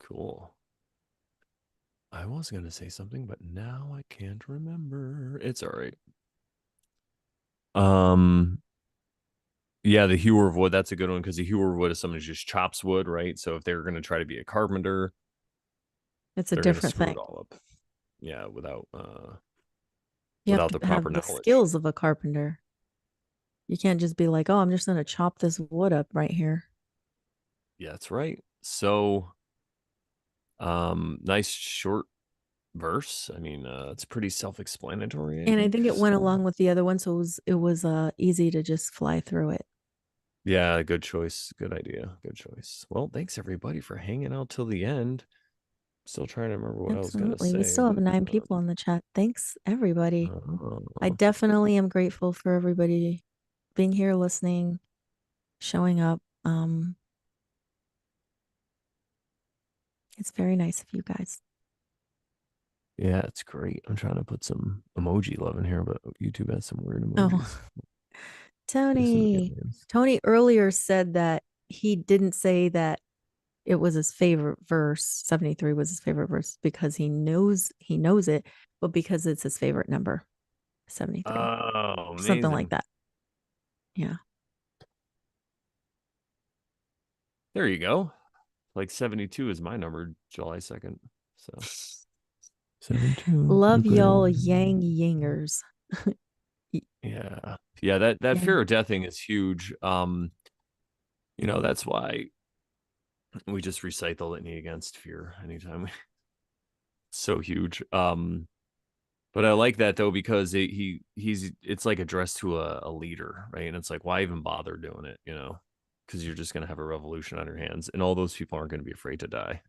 Cool. I was gonna say something, but now I can't remember. It's all right. Um, yeah, the hewer of wood, that's a good one because the hewer of wood is someone who just chops wood, right? So if they're gonna try to be a carpenter, It's a they're gonna different screw thing. it all up. Yeah, You have without to the have proper the knowledge. skills of a carpenter. You can't just be like, oh, I'm just going to chop this wood up right here. Yeah, that's right. So, nice short verse. I mean, it's pretty self-explanatory, I And I think. think it went So, along with the other one, so it was easy to just fly through it. Yeah, good choice. Good idea. Good choice. Well, thanks everybody for hanging out till the end. Still trying to remember what I was gonna Absolutely. We say, still have but 9 people in the chat. Thanks, everybody. I oh, definitely am grateful for everybody being here, listening, showing up. It's very nice of you guys. yeah, it's great. I'm trying to put some emoji love in here, but YouTube has some weird Oh, emojis. There's some Tony. aliens. Tony earlier said that he didn't say that it was his favorite verse. 73 was his favorite verse because he knows it, but because it's his favorite number, 73. Oh, Something like amazing. that. Yeah. There you go. Like 72 is my number, July 2nd. So 72, Love look what y'all I yang yingers. Yeah. Yeah, that Yang. fear of death thing is huge. That's why we just recite the litany against fear anytime. It's so huge. But I like that though because he's it's like addressed to a leader, right? And it's like why even bother doing it, Because you're just gonna have a revolution on your hands, and all those people aren't gonna be afraid to die,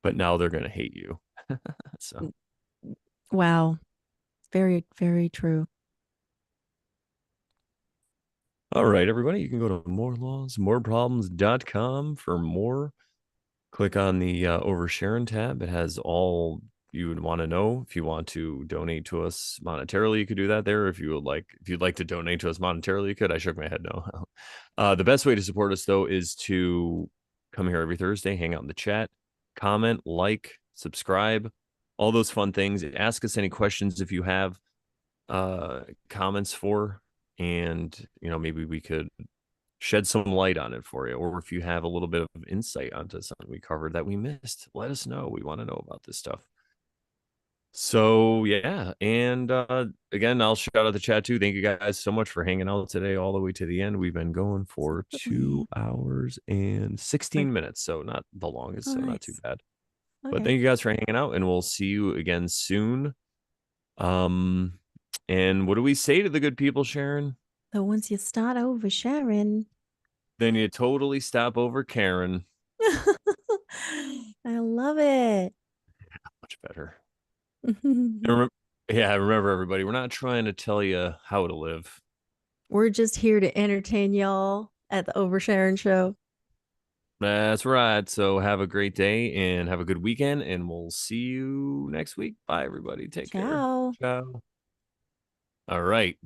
but now they're gonna hate you. So, Wow. Very, very true. all right, everybody, you can go to morelawsmoreproblems.com for more. Click on the Over Sharon tab. It has all you would want to know. If you want to donate to us monetarily, you could do that there. If you'd like to donate to us monetarily, you could. I shook my head no. The best way to support us though is to come here every Thursday, hang out in the chat, comment, like, subscribe, all those fun things. Ask us any questions if you have comments for, and maybe we could shed some light on it for you. Or if you have a little bit of insight onto something we covered that we missed, let us know. We want to know about this stuff. So yeah, and again, I'll shout out the chat too. Thank you guys so much for hanging out today all the way to the end. We've been going for 2 Definitely. hours and Like, 16 minutes, so not the longest, oh, so not too nice. bad. But Okay. thank you guys for hanging out, and we'll see you again soon. Um, and what do we say to the good people, Sharon? So once you start over sharing, Then you totally stop over Karen. I love it. Much better. And yeah, remember everybody, we're not trying to tell you how to live. We're just here to entertain y'all at the Oversharing Show. That's right. So have a great day and have a good weekend, and we'll see you next week. Bye, everybody. Take care. Ciao. Ciao. All right.